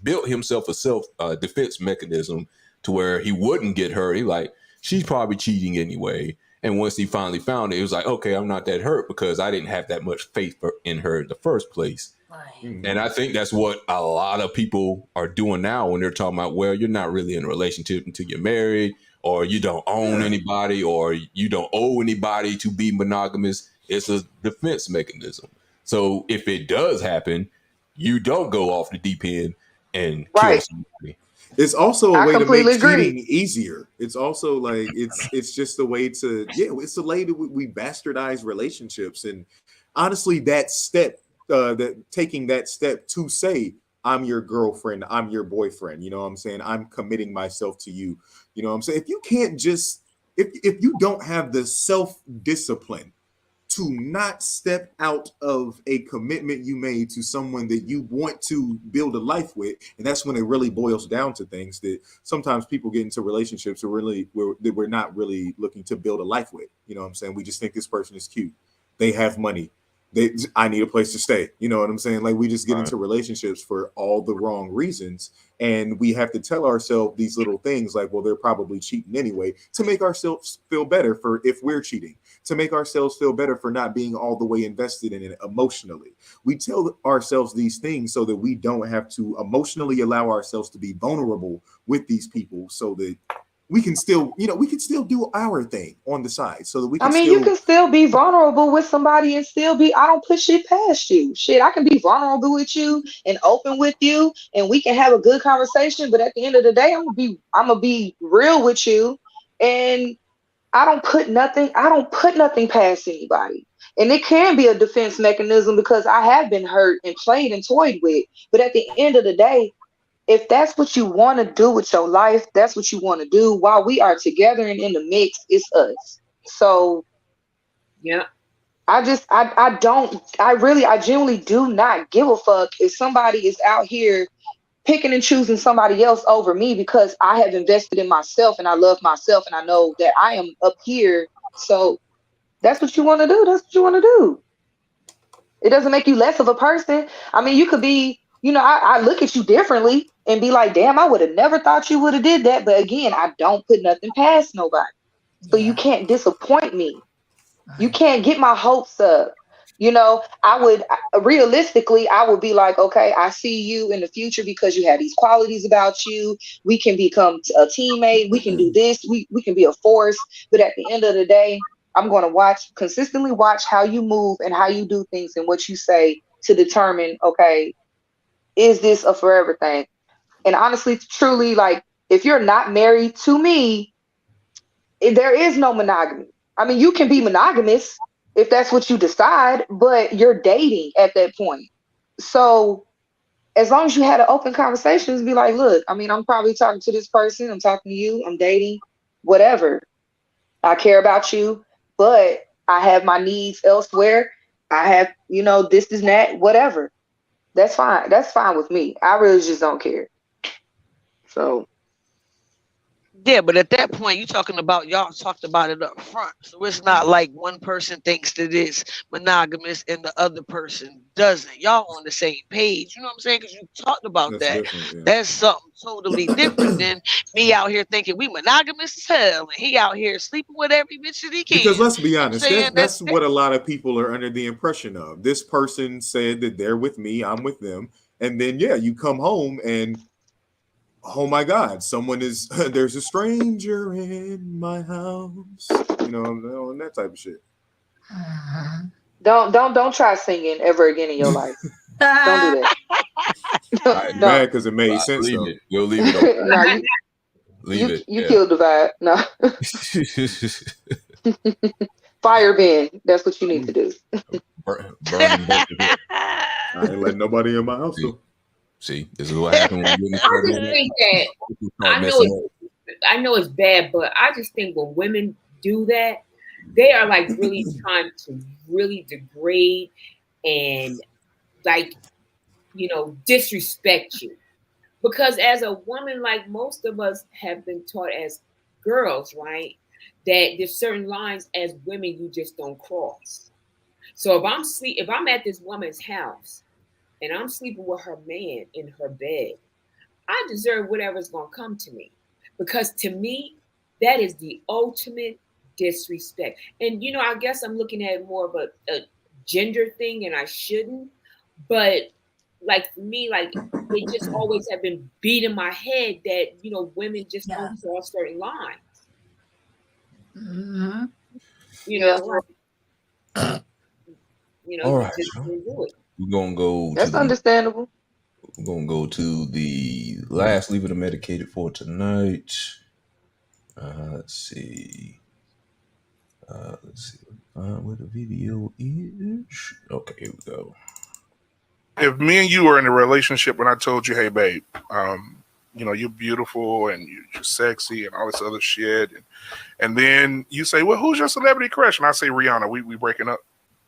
built himself a self defense mechanism to where he wouldn't get hurt. He like, she's probably cheating anyway. And once he finally found it, it was like, okay, I'm not that hurt because I didn't have that much faith in her in the first place. And I think that's what a lot of people are doing now when they're talking about, well, you're not really in a relationship until you're married, or you don't own anybody, or you don't owe anybody to be monogamous. It's a defense mechanism. So if it does happen, you don't go off the deep end and kill somebody. It's also a way to make cheating easier. It's also like it's just a way to it's a way that we bastardize relationships. And honestly, that step, taking that step to say, I'm your girlfriend, I'm your boyfriend, you know what I'm saying? I'm committing myself to you. You know what I'm saying? If you can't just if you don't have the self-discipline to not step out of a commitment you made to someone that you want to build a life with, and that's when it really boils down to things that sometimes people get into relationships that we're not really looking to build a life with. You know what I'm saying? We just think this person is cute. They have money. I need a place to stay. You know what I'm saying? Like, we just get into relationships for all the wrong reasons. And we have to tell ourselves these little things like, well, they're probably cheating anyway, to make ourselves feel better for if we're cheating, to make ourselves feel better for not being all the way invested in it emotionally. We tell ourselves these things so that we don't have to emotionally allow ourselves to be vulnerable with these people, so that we can still, we can still do our thing on the side so that we can I mean, still. you can still be vulnerable with somebody and still be, I don't put shit past you. Shit, I can be vulnerable with you and open with you and we can have a good conversation. But at the end of the day, I'm gonna be real with you. And I don't put nothing past anybody. And it can be a defense mechanism because I have been hurt and played and toyed with. But at the end of the day, if that's what you want to do with your life, that's what you want to do. While we are together and in the mix, it's us. So Yeah. I genuinely do not give a fuck if somebody is out here picking and choosing somebody else over me because I have invested in myself and I love myself and I know that I am up here. So that's what you want to do. That's what you want to do. It doesn't make you less of a person. I mean, you could be, I look at you differently and be like, damn, I would have never thought you would have did that. But again, I don't put nothing past nobody. So you can't disappoint me. You can't get my hopes up. Realistically, I would be like, okay, I see you in the future because you have these qualities about you. We can become a teammate. We can do this. We can be a force. But at the end of the day, I'm going to consistently watch how you move and how you do things and what you say to determine, okay, is this a forever thing? And honestly, truly, like, if you're not married to me, there is no monogamy. I mean, you can be monogamous if that's what you decide, but you're dating at that point. So as long as you had an open conversation, be like, look, I mean, I'm probably talking to this person, I'm talking to you, I'm dating, whatever. I care about you, but I have my needs elsewhere. I have, this is that, whatever. That's fine. That's fine with me. I really just don't care. So Yeah, but at that point, you talking about y'all talked about it up front, so it's not like one person thinks that it's monogamous and the other person doesn't. Y'all on the same page, you know what I'm saying? Because you talked about That's that. different, yeah. That's something totally different than me out here thinking we monogamous as hell, and he out here sleeping with every bitch that he can. Because let's be You know what I'm honest, saying? that's what a lot of people are under the impression of. This person said that they're with me, I'm with them, and then you come home and oh my God, someone is there's a stranger in my house, and that type of shit. don't try singing ever again in your life. Don't do that. I'm mad because it made sense leave though. it. We'll leave it on. No, Leave it. you killed the vibe. No. Fire bend. That's what you need to do. Burning I ain't letting nobody in my house though. See, this is what happened when you I just think that I know it's bad, but I just think when women do that, they are like really trying to really degrade and like disrespect you. Because as a woman, like most of us have been taught as girls, right, that there's certain lines as women you just don't cross. So if I'm at this woman's house and I'm sleeping with her man in her bed, I deserve whatever's gonna come to me. Because to me, that is the ultimate disrespect. And I guess I'm looking at it more of a gender thing and I shouldn't, but like for me, like they just always have been beat in my head that women just don't cross certain lines. Mm-hmm. All right, just can't do it. we're gonna go. That's understandable. We're gonna go to the last leave it a medicated for tonight. Let's see. Where the video is. Okay, here we go. If me and you were in a relationship and I told you, hey, babe, you're beautiful and you're sexy and all this other shit. And then you say, well, who's your celebrity crush? And I say, Rihanna, we breaking up.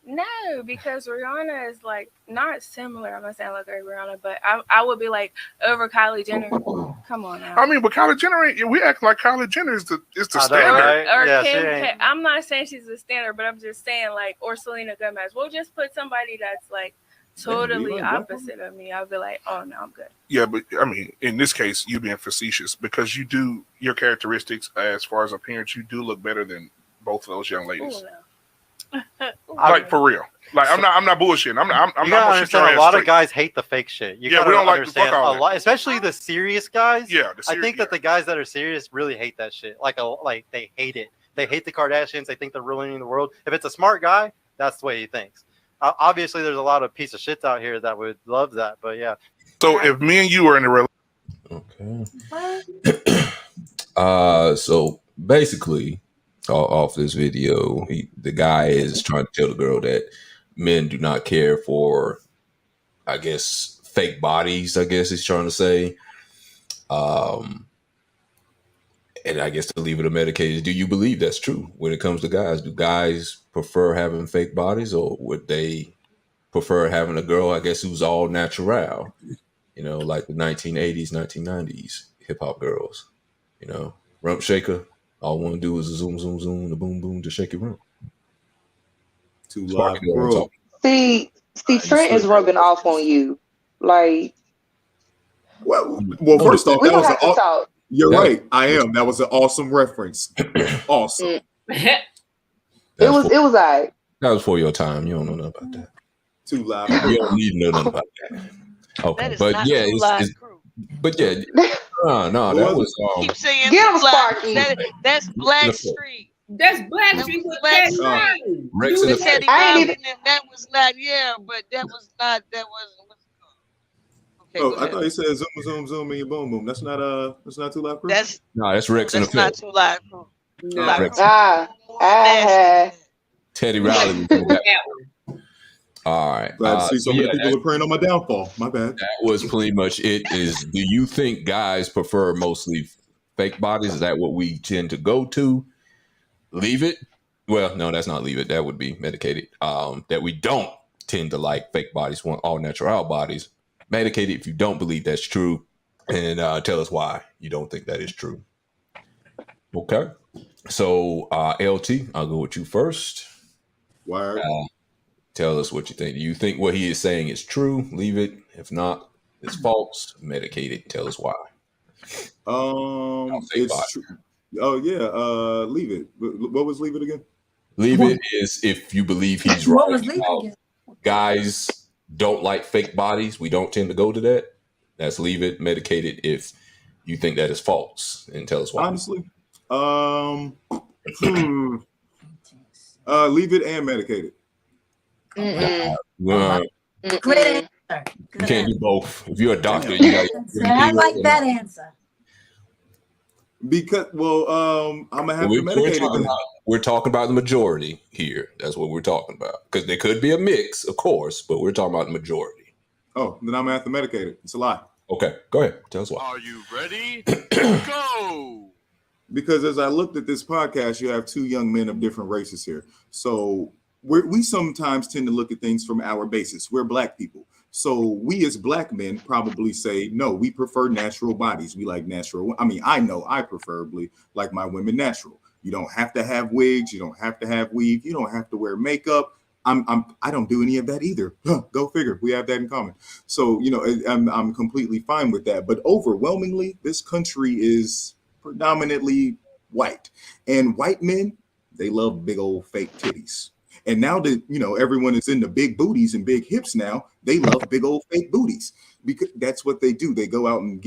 No, because Rihanna is like not similar. I'm not saying I look like Rihanna, but I would be like over Kylie Jenner. Come on now. I mean, but Kylie Jenner, we act like Kylie Jenner is the standard. Or Kim, I'm not saying she's the standard, but I'm just saying like, or Selena Gomez. We'll just put somebody that's like totally opposite of me. I'll be like, oh no, I'm good. Yeah, but I mean, in this case, you being facetious because your characteristics as far as appearance, you do look better than both of those young ladies. Ooh, no. Like for real. Like I'm not bullshitting. I'm You not gotta gonna shoot your understand, ass a lot straight. of guys hate the fake shit. You Yeah, gotta we don't like the understand fuck all a that. lot, especially the serious guys. Yeah, the I think that the guys that are serious really hate that shit. Like they hate it. They hate the Kardashians. They think they're ruining the world. If it's a smart guy, that's the way he thinks. Obviously, there's a lot of piece of shits out here that would love that, but yeah. So if me and you are in a So basically, off this video, the guy is trying to tell the girl that men do not care for, I guess, fake bodies. I guess he's trying to say, and I guess to leave it unmedicated. Do you believe that's true when it comes to guys? Do guys prefer having fake bodies, or would they prefer having a girl, I guess, who's all natural? You know, like the 1980s, 1990s hip hop girls. You know, rump shaker. All want to do is a zoom, zoom, zoom, the boom, boom to shake your rump. Too Sparky, live, bro. See, Trent is rubbing off on you. Like, well, first off, we that gonna was have to talk. You're right. I am. That was an awesome reference. Awesome. It was alright. That was for your time. You don't know nothing about that. Too loud. You don't need to know nothing about that. Okay, but yeah, but yeah, no, that was. Keep saying Get him, black. Sparky. That's Black Street. That's Black Street with Black that Street. Rex You and said the- I ain't even. that was not. Yeah, but that wasn't. What's it called? Okay, Oh, go I ahead. thought you said zoom, zoom, zoom, and your boom, boom. That's not Too Loud Crew. That's Rex and the not Phil. Too Loud Crew. Too Loud Rex. Crew. Teddy Riley. Was in that. All right. Glad to see so many yeah, people are praying on my downfall. My bad. that was pretty much it. Do you think guys prefer mostly fake bodies? Is that what we tend to go to? Leave it. Well, no, that's not leave it. That would be medicated. That we don't tend to like fake bodies, want all natural bodies. Medicated if you don't believe that's true, and tell us why you don't think that is true. Okay. So, LT, I'll go with you first. Word. Tell us what you think. Do you think what he is saying is true? Leave it. If not, it's false. Medicate it. Tell us why. It's true. Oh yeah. Leave it. What was leave it again? Leave it is if you believe he's right. What was leave it again? Guys don't like fake bodies. We don't tend to go to that. That's leave it. Medicate it if you think that is false, and tell us why. Honestly, leave it and medicate it. Great answer. You can't do both. If you're a doctor, you got. I like that answer. Because I'm gonna have to medicate it. We're talking about the majority here. That's what we're talking about. Because there could be a mix, of course, but we're talking about the majority. Oh, then I'm gonna have to medicate it. It's a lie. Okay, go ahead. Tell us why. Are you ready? Go! Because as I looked at this podcast, you have two young men of different races here. So we sometimes tend to look at things from our basis. We're Black people. So we as Black men probably say, no, we prefer natural bodies. We like natural. I mean, I know I preferably like my women natural. You don't have to have wigs. You don't have to have weave. You don't have to wear makeup. I don't do any of that either. Go figure. We have that in common. So, I'm completely fine with that. But overwhelmingly, this country is predominantly white. And white men, they love big old fake titties. And now that, everyone is into big booties and big hips now, they love big old fake booties because that's what they do. They go out and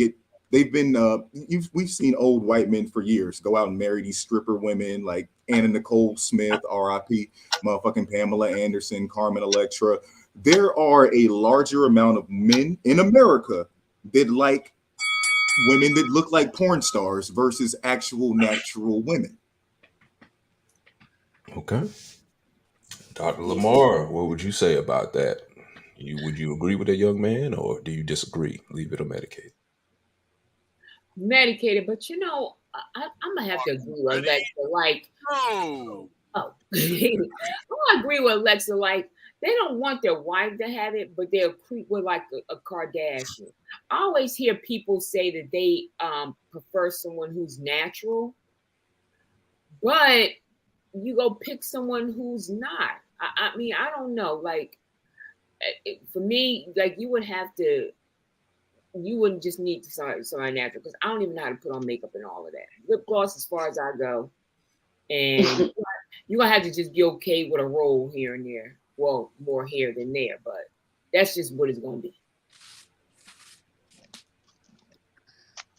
we've seen old white men for years go out and marry these stripper women like Anna Nicole Smith, R.I.P., motherfucking Pamela Anderson, Carmen Electra. There are a larger amount of men in America that like women that look like porn stars versus actual natural women. Okay. Dr. Lamar, what would you say about that? Would you agree with that young man, or do you disagree? Leave it or medicate? Medicated, but I'm gonna have to agree with Alexa. Like, I'm gonna agree with Alexa. Like, they don't want their wife to have it, but they'll creep with like a Kardashian. I always hear people say that they prefer someone who's natural, but you go pick someone who's not. I mean, I don't know. Like, for me, like you wouldn't just need somebody natural, because I don't even know how to put on makeup and all of that. Lip gloss as far as I go. And you're gonna have to just be okay with a roll here and there. well, more here than there, but that's just what it's gonna be.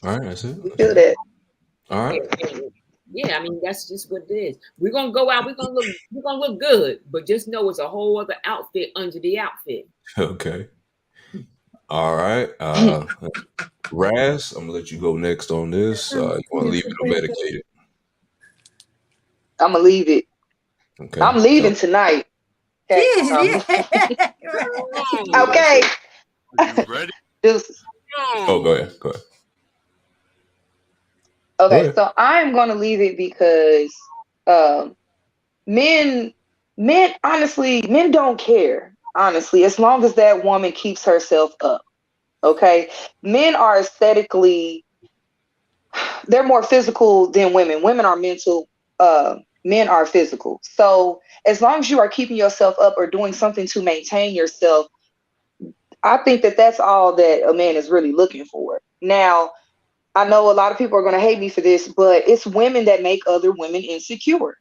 All right, that's it. You feel that? All right. Yeah, I mean that's just what it is. We're gonna go out, we're gonna look good, but just know it's a whole other outfit under the outfit. Okay. All right. Raz, I'm gonna let you go next on this. You want to leave it or medicated? I'm gonna leave it. Okay. I'm leaving tonight. Okay. Okay. Are you ready? Deuces. Oh, go ahead. Go ahead. Okay, so I'm gonna leave it because men honestly, men don't care. Honestly, as long as that woman keeps herself up. Okay. Men are aesthetically, they're more physical than women. Women are mental, men are physical. So as long as you are keeping yourself up or doing something to maintain yourself, I think that that's all that a man is really looking for. Now, I know a lot of people are going to hate me for this, but it's women that make other women insecure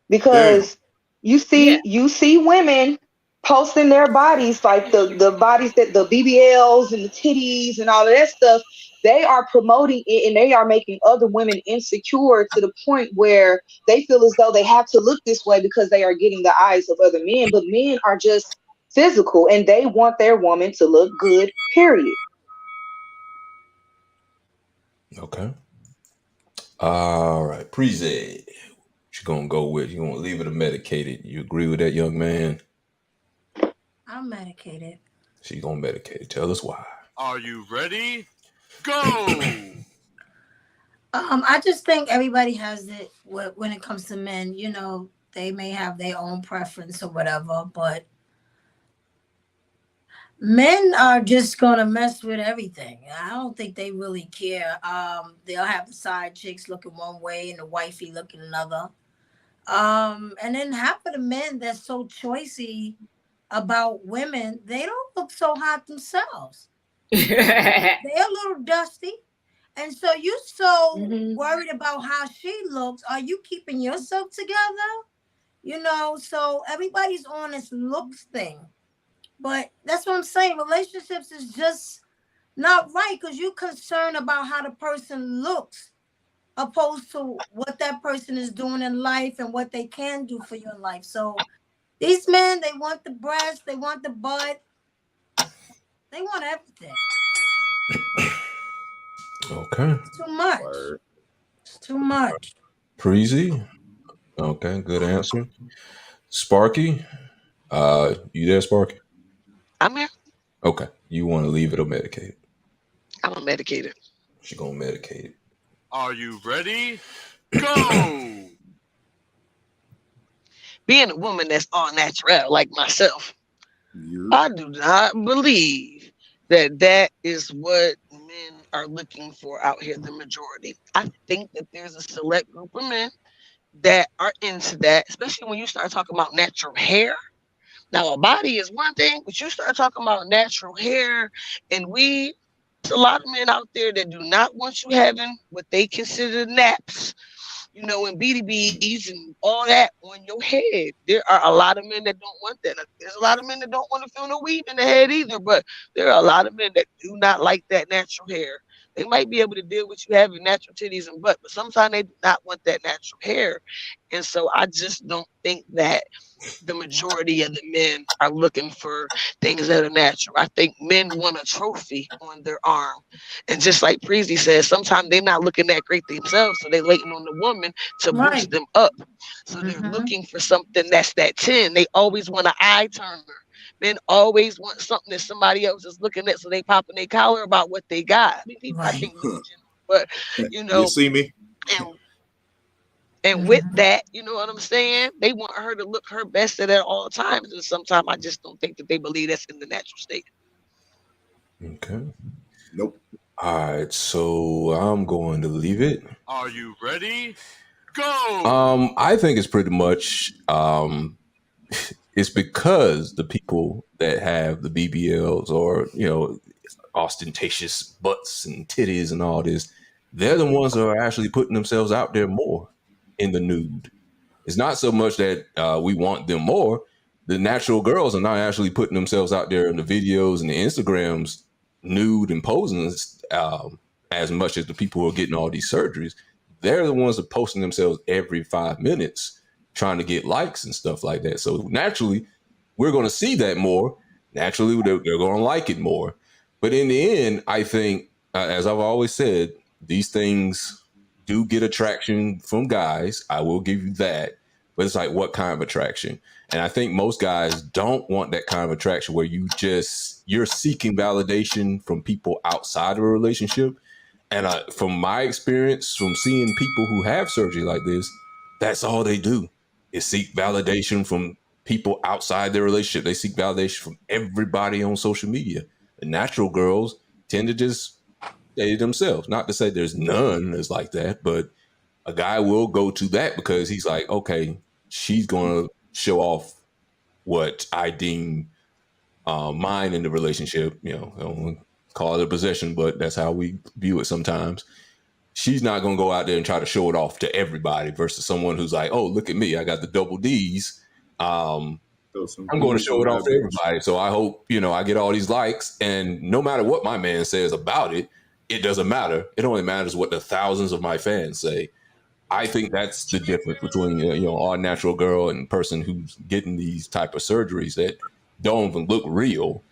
because you see women posting their bodies, like the bodies, that the BBLs and the titties and all of that stuff. They are promoting it and they are making other women insecure to the point where they feel as though they have to look this way because they are getting the eyes of other men. But men are just physical and they want their woman to look good, period. Okay. All right. Preze, what you gonna go with? You gonna leave it or medicated? You agree with that, young man? I'm medicated. She gonna medicate it. Tell us why. Are you ready? Go! I just think everybody has it when it comes to men. You know, they may have their own preference or whatever, but men are just gonna mess with everything. I don't think they really care. They'll have the side chicks looking one way and the wifey looking another. And then half of the men that's so choicy about women, they don't look so hot themselves. They're a little dusty. And so you so worried about how she looks. Are you keeping yourself together? You know, so everybody's on this looks thing. But that's what I'm saying. Relationships is just not right because you're concerned about how the person looks opposed to what that person is doing in life and what they can do for you in life. So these men, they want the breast, they want the butt, they want everything. Okay. It's too much. It's too much. Preze. Okay, good answer. Sparky. You there, Sparky? I'm here. Okay. You want to leave it or medicate it? I'm gonna medicate it. She gonna medicate it. Are you ready? Go! Being a woman that's all natural like myself, I do not believe that that is what men are looking for out here, the majority. I think that there's a select group of men that are into that, especially when you start talking about natural hair. Now, a body is one thing, but you start talking about natural hair and weave. There's a lot of men out there that do not want you having what they consider naps, you know, and BDBs and all that on your head. There are a lot of men that don't want that. There's a lot of men that don't want to feel no weave in the head either, but there are a lot of men that do not like that natural hair. They might be able to deal with you having natural titties and butt, but sometimes they do not want that natural hair. And so I just don't think that the majority of the men are looking for things that are natural. I think men want a trophy on their arm. And just like Preezy says, sometimes they're not looking that great themselves, so they're waiting on the woman to boost them up. So they're looking for something that's that 10. They always want an eye turner. Men always want something that somebody else is looking at, so they popping their collar about what they got. I mean, people, I can't be but you know, you see me? And with that, you know what I'm saying? They want her to look her best at all times. And sometimes I just don't think that they believe that's in the natural state. Okay. Nope. All right, so I'm going to leave it. Are you ready? Go! I think it's pretty much it's because the people that have the BBLs or, you know, ostentatious butts and titties and all this, they're the ones that are actually putting themselves out there more in the nude. It's not so much that we want them more. the natural girls are not actually putting themselves out there in the videos and the Instagrams nude and posing as much as the people who are getting all these surgeries. They're the ones that are posting themselves every 5 minutes trying to get likes and stuff like that. So naturally, we're going to see that more. Naturally, they're going to like it more. But in the end, I think, as I've always said, these things do get attraction from guys. I will give you that. But it's like, what kind of attraction? And I think most guys don't want that kind of attraction where you're seeking validation from people outside of a relationship. And from my experience, from seeing people who have surgery like this, that's all they do is seek validation from people outside their relationship. They seek validation from everybody on social media. The natural girls tend to just stay themselves. Not to say there's none that's like that, but a guy will go to that because he's like, okay, she's going to show off what I deem mine in the relationship. You know, I don't want to call it a possession, but that's how we view it sometimes. She's not going to go out there and try to show it off to everybody versus someone who's like, oh, look at me. I got the double D's. I'm going to show it off to everybody. So I hope, I get all these likes. And no matter what my man says about it, it doesn't matter. It only matters what the thousands of my fans say. I think that's the difference between, our natural girl and person who's getting these type of surgeries that don't even look real.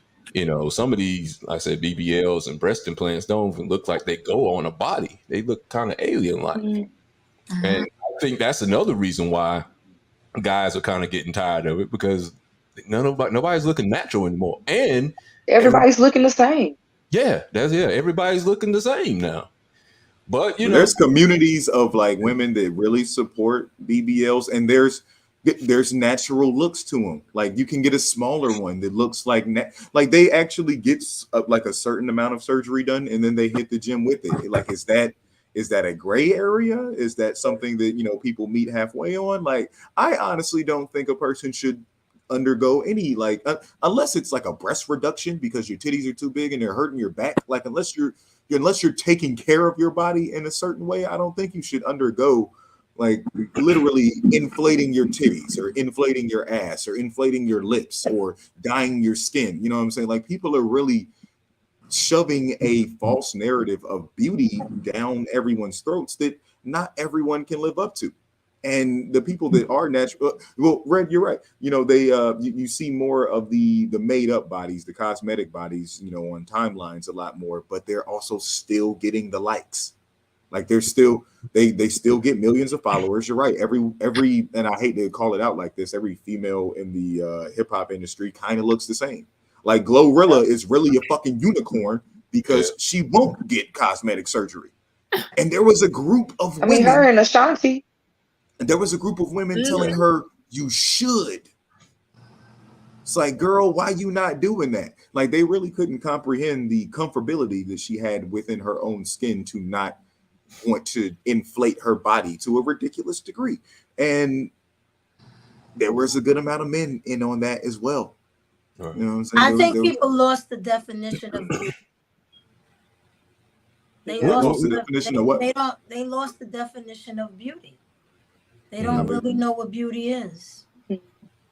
Some of these, like I said, BBLs and breast implants don't even look like they go on a body. They look kind of alien-like. Mm-hmm. And I think that's another reason why guys are kind of getting tired of it, because nobody's looking natural anymore. And everybody's looking the same. Yeah, everybody's looking the same now. But there's communities of like women that really support BBLs, and there's natural looks to them. Like you can get a smaller one that looks like they actually get like a certain amount of surgery done, and then they hit the gym with it. Like, is that a gray area? Is that something that people meet halfway on? Like, I honestly don't think a person should undergo any unless it's like a breast reduction because your titties are too big and they're hurting your back. Like, unless you're taking care of your body in a certain way, I don't think you should undergo like literally inflating your titties or inflating your ass or inflating your lips or dyeing your skin. You know what I'm saying? Like, people are really shoving a false narrative of beauty down everyone's throats that not everyone can live up to. And the people that are natural, well, Red, you're right. They you see more of the made up bodies, the cosmetic bodies, on timelines a lot more, but they're also still getting the likes. Like they still get millions of followers. You're right. Every and I hate to call it out like this, every female in the hip hop industry kind of looks the same. Like Glorilla is really a fucking unicorn because she won't get cosmetic surgery. And there was a group of women. Her and Ashanti. There was a group of women telling her, you should. It's like, girl, why you not doing that? Like, they really couldn't comprehend the comfortability that she had within her own skin to not want to inflate her body to a ridiculous degree. And there was a good amount of men in on that as well. Right. You know what I'm saying? I think people lost the definition of beauty. They lost the definition of what? They lost the definition of beauty. They don't really know what beauty is.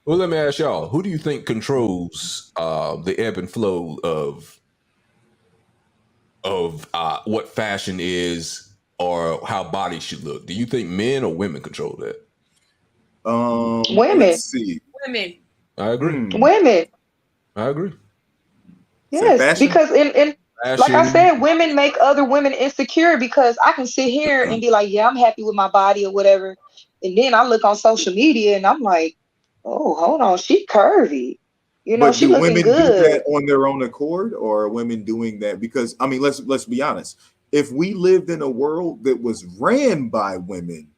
Well, let me ask y'all, who do you think controls the ebb and flow of what fashion is or how bodies should look? Do you think men or women control that? Women. Let's see. Women. I agree. Women. I agree. Yes, because in like I said, women make other women insecure because I can sit here and be like, yeah, I'm happy with my body or whatever. And then I look on social media and I'm like, oh, hold on, she curvy. But she looking women good. do that on their own accord, or are women doing that because, I mean, let's be honest. If we lived in a world that was ran by women,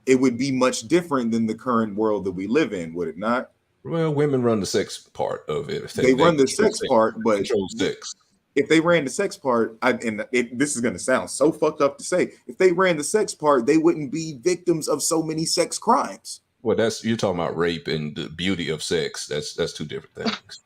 it would be much different than the current world that we live in, would it not? Well, women run the sex part of it. They run the sex part, but control sex. If they ran the sex part, this is going to sound so fucked up to say, if they ran the sex part, they wouldn't be victims of so many sex crimes. Well, you're talking about rape and the beauty of sex. That's two different things.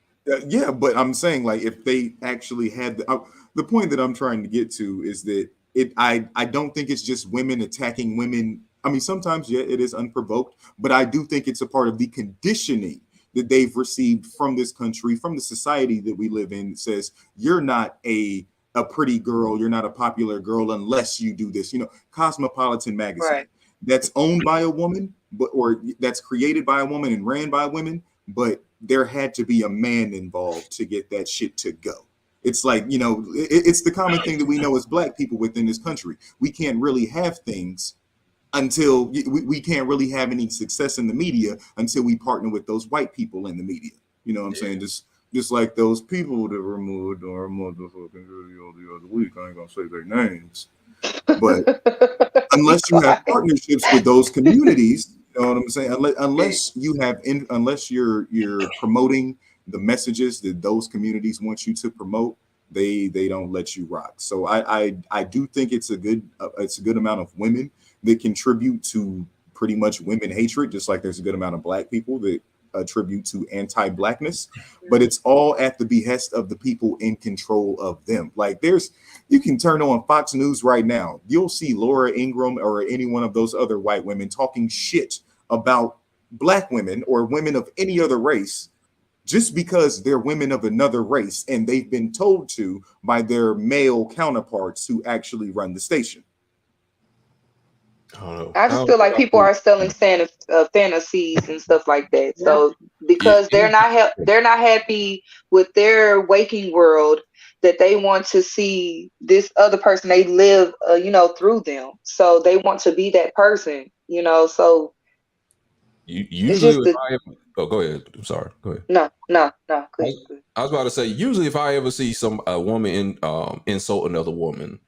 Yeah, but I'm saying, like, if they actually had the point that I'm trying to get to is that I don't think it's just women attacking women. I mean, sometimes, yeah, it is unprovoked, but I do think it's a part of the conditioning that they've received from this country, from the society that we live in, that says you're not a pretty girl, you're not a popular girl unless you do this. You know, Cosmopolitan magazine, Right. that's owned by a woman, or that's created by a woman and ran by women, but there had to be a man involved to get that shit to go. It's like, you know, it's the common thing that we know as Black people within this country. We can't really have things until we can't really have any success in the media until we partner with those white people in the media. You know what I'm saying? Just like those people that removed our motherfucking video the other week. I ain't gonna say their names, but unless you have partnerships with those communities, you know what I'm saying? Unless you have, unless you're promoting the messages that those communities want you to promote, they don't let you rock. So I do think it's a good amount of women that contribute to pretty much women hatred, just like there's a good amount of Black people that attribute to anti-Blackness, but it's all at the behest of the people in control of them. Like you can turn on Fox News right now, you'll see Laura Ingraham or any one of those other white women talking shit about Black women or women of any other race, just because they're women of another race and they've been told to by their male counterparts who actually run the station. I just feel like people are selling fantasies and stuff like that. So because they're not happy with their waking world, that they want to see this other person, they live, you know, through them. So they want to be that person, you know. So usually, go ahead. I'm sorry. Go ahead. No. Go ahead. I was about to say, usually if I ever see a woman insult another woman,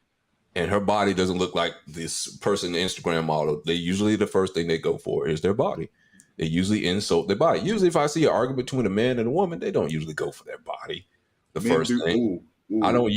and her body doesn't look like this person, the Instagram model, the first thing they go for is their body. They usually insult their body. Usually if I see an argument between a man and a woman, they don't usually go for their body. First thing. I don't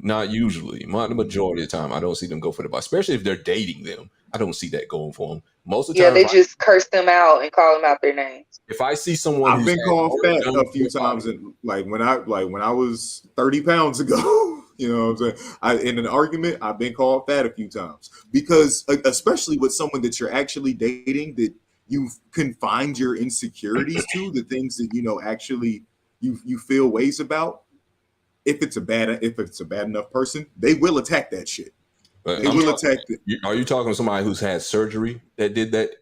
not usually. The majority of the time, I don't see them go for their body, especially if they're dating them. I don't see that going for them. Most of the time, they just curse them out and call them out their names. If I see someone I've been called fat a few times, and when I was 30 pounds ago. You know what I'm saying? In an argument, I've been called fat a few times because, especially with someone that you're actually dating, that you've confined your insecurities to, the things that, you know, actually you feel ways about. If it's a bad enough person, they will attack that shit. They will attack it. Are you talking to somebody who's had surgery that did that?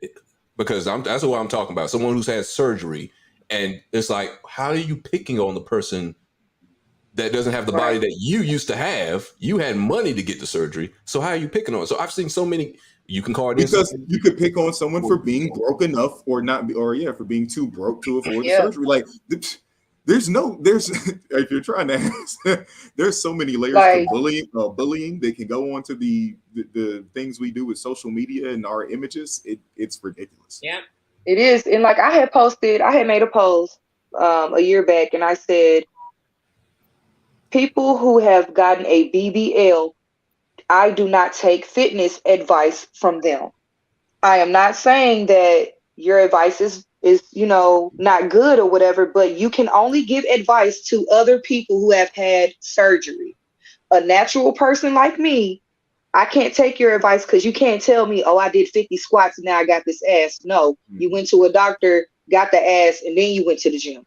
Because that's what I'm talking about. Someone who's had surgery, and it's like, how are you picking on the person that doesn't have the body that you used to have? You had money to get the surgery, so how are you picking on? So I've seen so many. You can call it because you could pick on someone for being broke enough, or not, for being too broke to afford the surgery. Like there's if you're trying to ask, there's so many layers to bullying that can go on to the things we do with social media and our images. It's ridiculous. Yeah, it is. And like I had made a post a year back, and I said, people who have gotten a BBL, I do not take fitness advice from them. I am not saying that your advice is you know, not good or whatever, but you can only give advice to other people who have had surgery. A natural person like me, I can't take your advice because you can't tell me, oh, I did 50 squats and now I got this ass. No, you went to a doctor, got the ass, and then you went to the gym.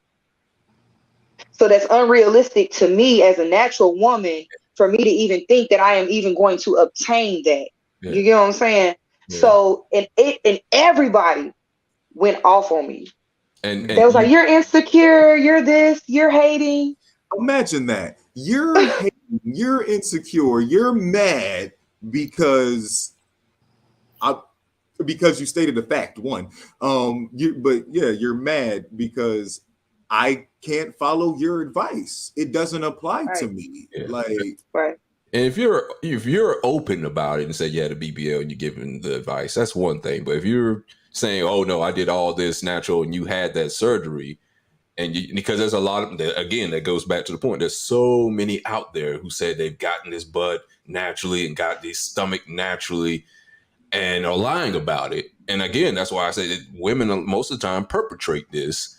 So that's unrealistic to me as a natural woman for me to even think that I am even going to obtain that. Yeah. You get what I'm saying? Yeah. So and everybody went off on me. And they was like, you're insecure, you're this, you're hating. Imagine that. You're hating, you're insecure, you're mad because you stated a fact, one. You're mad because I can't follow your advice. It doesn't apply to me. Right. And if you're open about it and say, yeah, the BBL, and you're giving the advice, that's one thing. But if you're saying, oh no, I did all this natural and you had that surgery, because there's a lot of, again, that goes back to the point, there's so many out there who said they've gotten this butt naturally and got this stomach naturally and are lying about it. And again, that's why I say that women most of the time perpetrate this.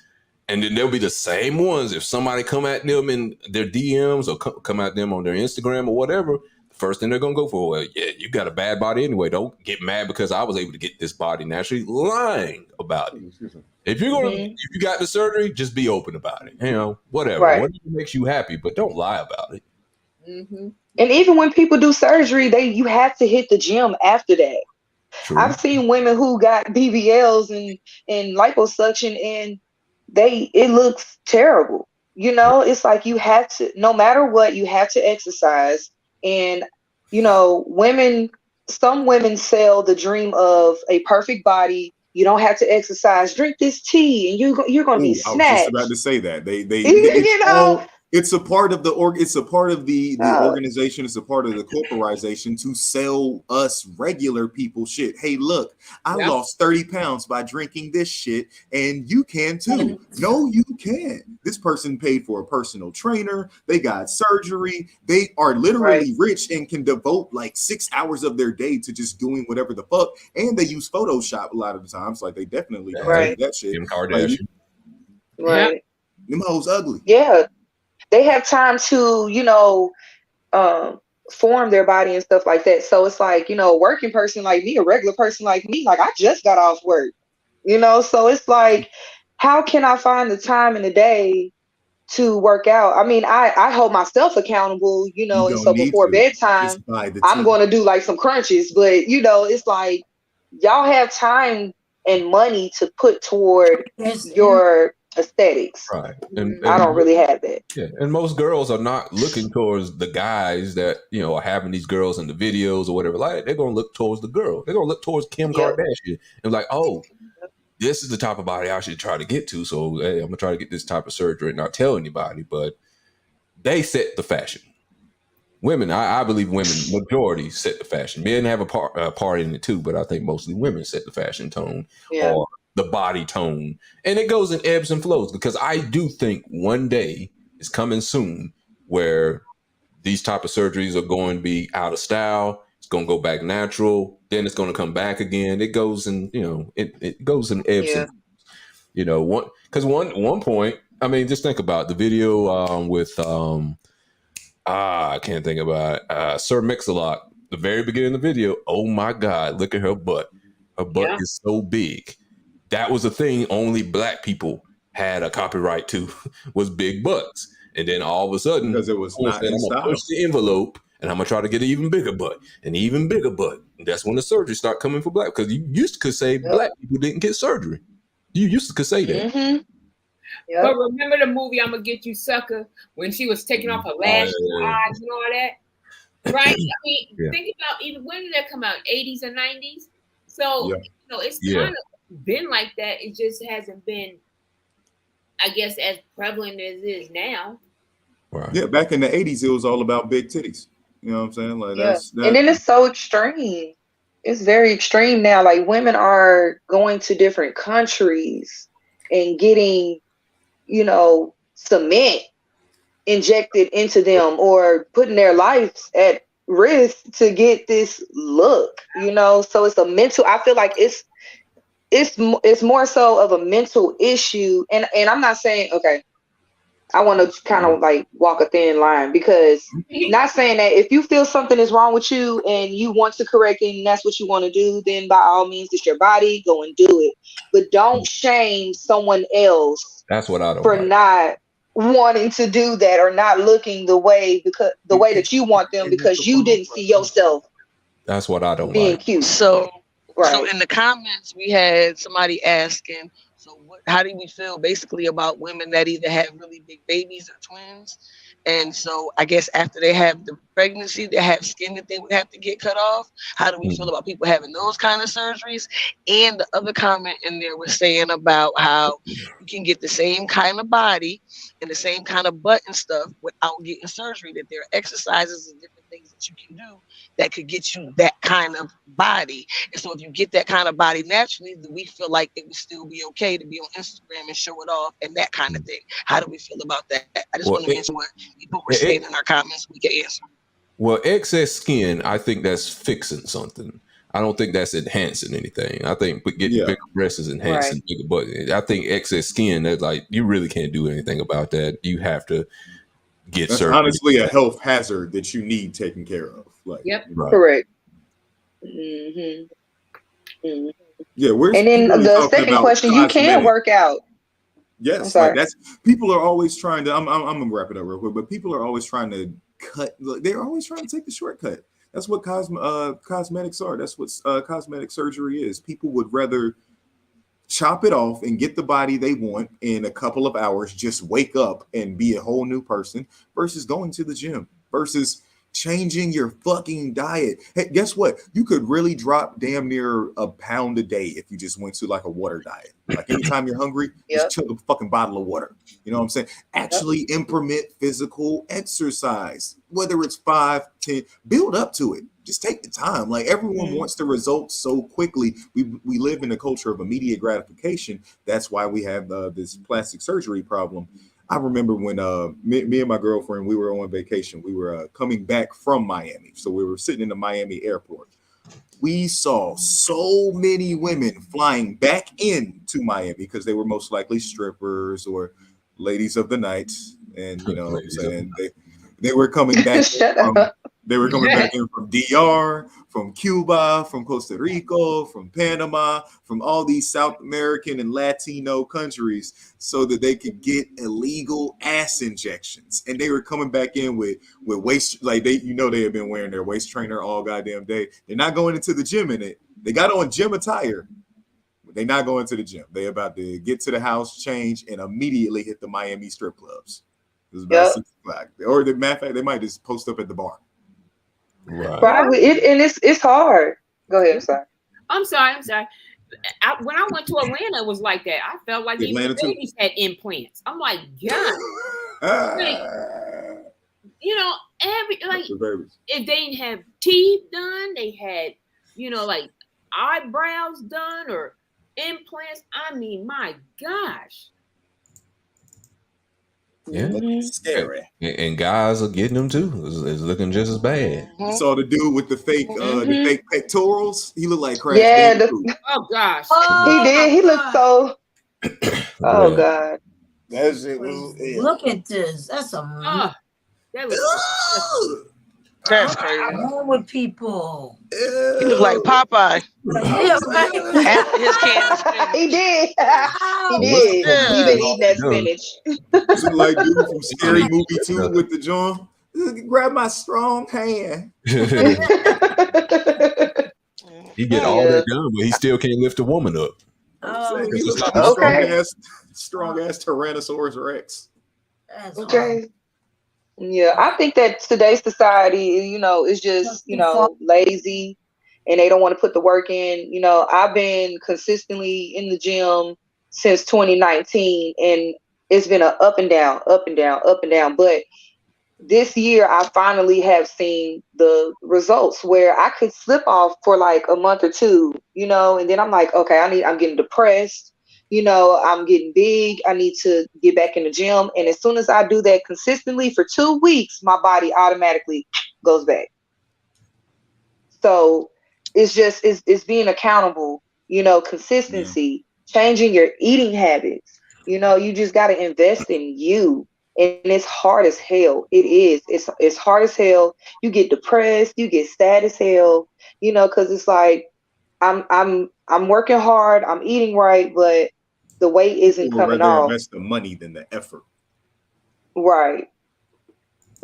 And then they'll be the same ones. If somebody come at them in their DMs or come at them on their Instagram or whatever, first thing they're gonna go for, well, yeah, you got a bad body anyway. Don't get mad because I was able to get this body naturally. Lying about it. If you're gonna, if you got the surgery, just be open about it. You know, whatever makes you happy, but don't lie about it. And even when people do surgery, you have to hit the gym after that. True. I've seen women who got BBLs and liposuction, and it looks terrible. You know, it's like you have to, no matter what, you have to exercise. And you know, some women sell the dream of a perfect body. You don't have to exercise. Drink this tea, and you're going to be I was just snatched. about to say that You know, it's a part of the it's a part of the organization. It's a part of the corporization to sell us regular people shit. Hey, look, I lost 30 pounds by drinking this shit, and you can too. No, you can. This person paid for a personal trainer. They got surgery. They are literally rich and can devote like 6 hours of their day to just doing whatever the fuck. And they use Photoshop a lot of the times. Like they definitely don't take that shit. Kim Kardashian. Right. Them hoes ugly. Yeah. They have time to, you know, form their body and stuff like that. So it's like, you know, a working person like me, a regular person like me, like I just got off work, you know? So it's like, how can I find the time in the day to work out? I mean, I hold myself accountable, you know, and so before bedtime, I'm going to do like some crunches, but you know, it's like y'all have time and money to put toward your aesthetics. Right. And I don't really have that. Yeah. And most girls are not looking towards the guys that, you know, are having these girls in the videos or whatever. Like, they're going to look towards the girl. They're going to look towards Kim Kardashian and like, oh, this is the type of body I should try to get to. So, hey, I'm going to try to get this type of surgery and not tell anybody. But they set the fashion. Women, I believe women, majority set the fashion. Men have a part in it too, but I think mostly women set the fashion tone or the body tone. And it goes in ebbs and flows because I do think one day is coming soon where these type of surgeries are going to be out of style. It's going to go back natural. Then it's going to come back again. It goes in, you know, it goes in ebbs and flows. You know, one point, I mean, just think about the video with I can't think about it. Sir Mix-a-Lot, the very beginning of the video. Oh my God, look at her butt. Her butt is so big. That was a thing only black people had a copyright to was big butts. And then all of a sudden, because it was not I'm gonna push the envelope and I'm gonna try to get an even bigger butt, an even bigger butt. And that's when the surgery start coming for black, because you used to say black people didn't get surgery. You used to say that. But remember the movie "I'm Gonna Get You, Sucker" when she was taking off her lashes, eyes, and all that, right? I mean, think about even when did that come out? 80s and 90s. So you know, it's kind of been like that. It just hasn't been, I guess, as prevalent as it is now. Right. Yeah, back in the 80s, it was all about big titties. You know what I'm saying? Like and then it's so extreme. It's very extreme now. Like women are going to different countries and getting, you know, cement injected into them or putting their lives at risk to get this look, you know. So it's a mental, I feel like it's more so of a mental issue. And I'm not saying, okay, I want to kind of like walk a thin line, because not saying that if you feel something is wrong with you and you want to correct it and that's what you want to do, then by all means, it's your body, go and do it. But don't shame someone else. That's what I don't for like. not wanting to do that or not looking the way that you want them because you didn't see yourself. That's what I don't being like. cute. So in the comments, we had somebody asking, how do we feel basically about women that either have really big babies or twins? And so I guess after they have the pregnancy, they have skin that they would have to get cut off. How do we feel about people having those kind of surgeries? And the other comment in there was saying about how you can get the same kind of body and the same kind of butt and stuff without getting surgery, that there are exercises and different things that you can do that could get you that kind of body. And so if you get that kind of body naturally, then we feel like it would still be okay to be on Instagram and show it off and that kind of thing. How do we feel about that? I just want to mention what people were saying in our comments. We can answer. Well, excess skin, I think that's fixing something. I don't think that's enhancing anything. I think getting bigger breasts is enhancing bigger butt. I think excess skin, that's like, you really can't do anything about that. You have to get surgery. Honestly a health hazard that you need taken care of. Like, Yep. Right. Correct. Mm-hmm. Mm-hmm. Yeah, where's And then people really the talking second about question, you can cosmetic? work out. I'm Yes, like sorry. that's people are always trying to. I'm gonna wrap it up real quick, but people are always trying to cut. They're always trying to take the shortcut. That's what cosmetics are. That's what cosmetic surgery is. People would rather chop it off and get the body they want in a couple of hours, just wake up and be a whole new person versus going to the gym, versus changing your fucking diet. Hey, guess what? You could really drop damn near a pound a day if you just went to like a water diet. Like anytime you're hungry, just chug a fucking bottle of water. You know what I'm saying? Actually implement physical exercise, whether it's 5, 10, build up to it. Just take the time. Like everyone wants the results so quickly. We live in a culture of immediate gratification. That's why we have this plastic surgery problem. I remember when me and my girlfriend, we were on vacation. We were coming back from Miami. So we were sitting in the Miami airport. We saw so many women flying back into Miami because they were most likely strippers or ladies of the night. And you know what I'm saying? They were coming back Shut from up. they were coming back in from DR, from Cuba, from Costa Rica, from Panama, from all these South American and Latino countries so that they could get illegal ass injections. And they were coming back in with waist, like they had been wearing their waist trainer all goddamn day. They're not going into the gym in it. They got on gym attire. They're not going to the gym. They're about to get to the house, change, and immediately hit the Miami strip clubs. It was about 6 o'clock. Or the matter of fact, they might just post up at the bar. Right. Probably. It's hard. Go ahead. I'm sorry. I'm sorry. When I went to Atlanta, it was like that. I felt like even the babies had implants. I'm like, God. Like, you know, if they didn't have teeth done, they had, like eyebrows done or implants. I mean, my gosh. Yeah, scary. And guys are getting them too. It's looking just as bad. You saw the dude with the fake pectorals. He looked like Crash. Yeah. Oh gosh. He did. He looked so. Oh God. That shit was. Yeah. Look at this. That's a. That was. That's crazy. What's wrong with people? He looked like Popeye. Yeah, right. After his can of spinach. He did. He did. Yeah. He been eating that spinach. Looking like dude from Scary Movie 2 with the joint. Grab my strong hand. He get all that done, but he still can't lift a woman up. He looks like a strong ass Tyrannosaurus Rex. Okay. Yeah, I think that today's society, is just, lazy and they don't want to put the work in. I've been consistently in the gym since 2019 and it's been an up and down, up and down, up and down. But this year I finally have seen the results where I could slip off for like a month or two, and then I'm like, okay, I'm getting depressed. I'm getting big. I need to get back in the gym. And as soon as I do that consistently for 2 weeks, my body automatically goes back. So it's just, it's being accountable, consistency, changing your eating habits. You just got to invest in you. And it's hard as hell. It is. It's hard as hell. You get depressed. You get sad as hell, because it's like, I'm working hard. I'm eating right, but the weight isn't coming off. Invest the money than the effort. Right.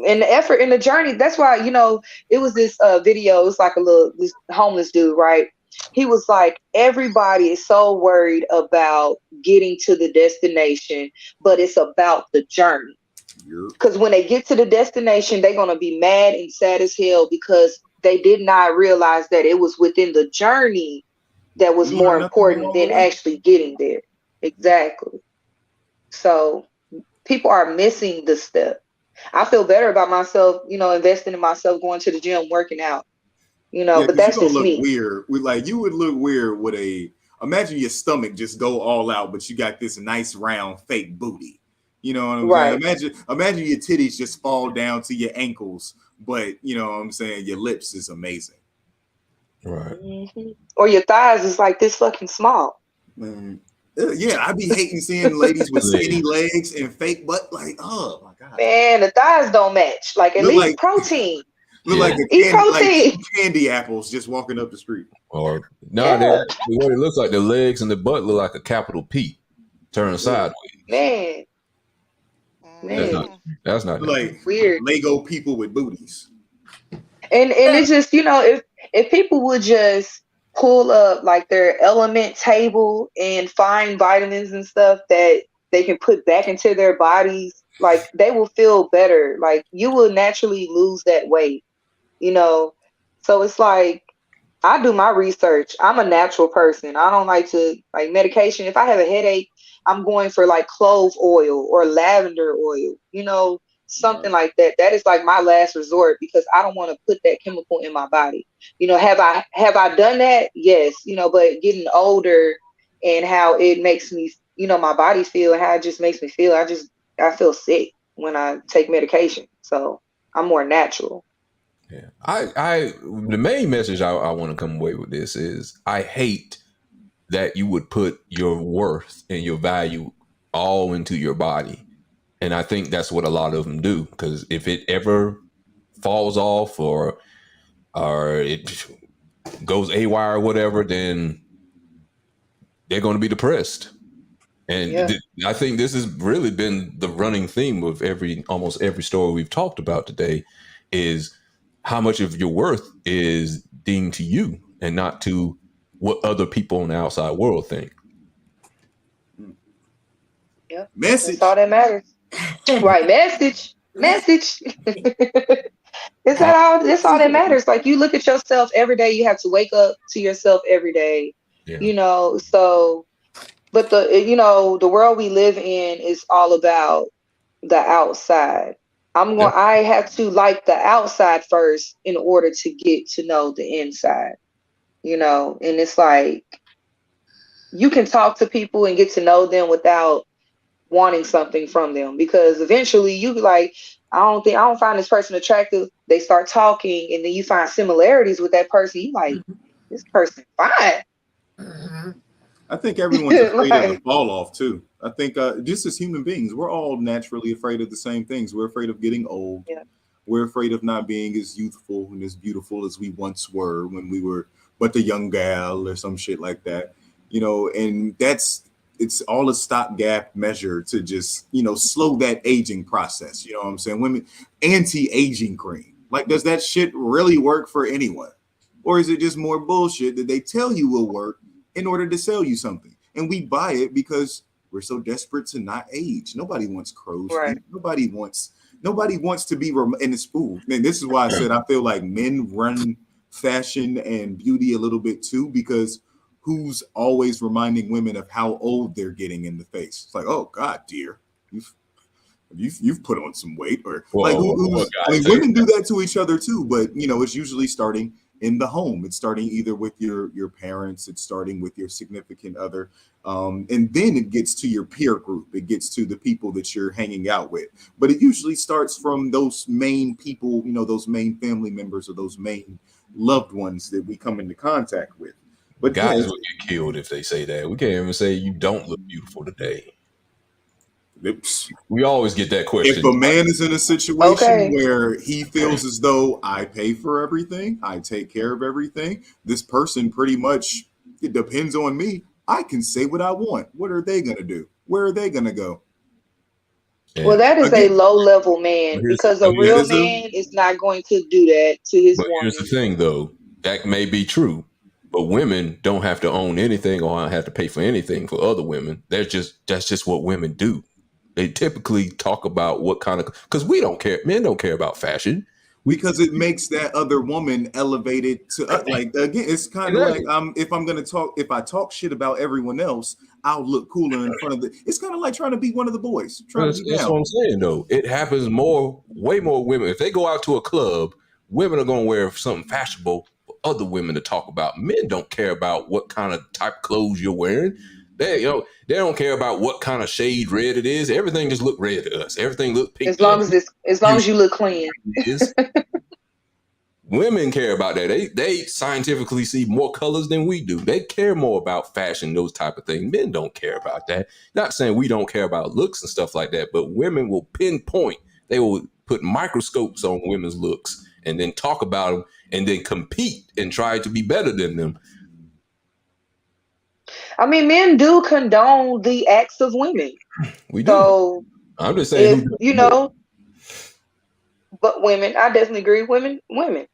And the effort in the journey. That's why, it was this video. It's like this homeless dude, right? He was like, everybody is so worried about getting to the destination, but it's about the journey. Because when they get to the destination, they're going to be mad and sad as hell because they did not realize that it was within the journey that was more important than actually getting there. Exactly. So people are missing the step. I feel better about myself, investing in myself, going to the gym, working out, but that's just me. Weird. You would look weird with imagine your stomach just go all out, but you got this nice round fake booty. You know what I'm saying? Imagine your titties just fall down to your ankles, but you know what I'm saying? Your lips is amazing. Right. Mm-hmm. Or your thighs is like this fucking small. Yeah, I be hating seeing ladies with skinny legs and fake butt. Like, oh my god, man, the thighs don't match. Like at least protein. Look like a Eat candy, like protein. two candy apples just walking up the street. Or no, Yeah. what it looks like, the legs and the butt look like a capital P turned sideways. Man. That's Man. not Like Weird. Lego people with booties. And it's just, if people would just pull up like their element table and find vitamins and stuff that they can put back into their bodies, like they will feel better. Like you will naturally lose that weight, you know. So it's like I do my research. I'm a natural person. I don't like to like medication. If I have a headache, I'm going for like clove oil or lavender oil, something like that. That is like my last resort because I don't want to put that chemical in my body. Have I done that? Yes, but getting older and how it makes me, my body feel and how it just makes me feel. I feel sick when I take medication. So I'm more natural. Yeah. The main message I want to come away with this is I hate that you would put your worth and your value all into your body. And I think that's what a lot of them do. Because if it ever falls off or it goes AWOL or whatever, then they're going to be depressed. And I think this has really been the running theme of almost every story we've talked about today is how much of your worth is deemed to you and not to what other people in the outside world think. Yep. Message. That's all that matters. Right. Message. Is that all? That's all that matters. Like you look at yourself every day. You have to wake up to yourself every day. Yeah. So, but the world we live in is all about the outside. I have to like the outside first in order to get to know the inside, and it's like you can talk to people and get to know them without wanting something from them because eventually you be like, I don't find this person attractive. They start talking and then you find similarities with that person. You like, this person fine. I think everyone's afraid of the fall off too. I think just as human beings, we're all naturally afraid of the same things. We're afraid of getting old. Yeah. We're afraid of not being as youthful and as beautiful as we once were when we were but a young gal or some shit like that. And it's all a stopgap measure to just, slow that aging process. You know what I'm saying? Women, anti-aging cream. Like, does that shit really work for anyone? Or is it just more bullshit that they tell you will work in order to sell you something? And we buy it because we're so desperate to not age. Nobody wants crow's feet. Nobody wants to be and it's ooh, and this is why I said I feel like men run fashion and beauty a little bit too, because who's always reminding women of how old they're getting in the face? It's like, oh God, dear, you've put on some weight, or women do that to each other too. But it's usually starting in the home. It's starting either with your parents. It's starting with your significant other, and then it gets to your peer group. It gets to the people that you're hanging out with. But it usually starts from those main people, those main family members or those main loved ones that we come into contact with. But guys will get killed if they say that. We can't even say you don't look beautiful today. We always get that question. If a man is in a situation where he feels as though I pay for everything, I take care of everything, this person pretty much, it depends on me. I can say what I want. What are they going to do? Where are they going to go? Yeah. Well, that is a low-level man because a real man is not going to do that to his woman. Here's the thing, though. That may be true, but women don't have to own anything or have to pay for anything for other women. That's just what women do. They typically talk about what kind of, because we don't care. Men don't care about fashion. Because it makes that other woman elevated to like, again, it's kind of like if I talk shit about everyone else, I'll look cooler in front of it's kind of like trying to be one of the boys. That's what I'm saying, though. It happens way more women. If they go out to a club, women are going to wear something fashionable for other women to talk about. Men don't care about what kind of type of clothes you're wearing. They don't care about what kind of shade red it is. Everything just look red to us. Everything look pink. As long as you look clean. Women care about that. They scientifically see more colors than we do. They care more about fashion, those type of things. Men don't care about that. Not saying we don't care about looks and stuff like that, but women will pinpoint. They will put microscopes on women's looks and then talk about them and then compete and try to be better than them. I mean, men do condone the acts of women. We do. So I'm just saying, if you know, but women, I definitely agree. Women, but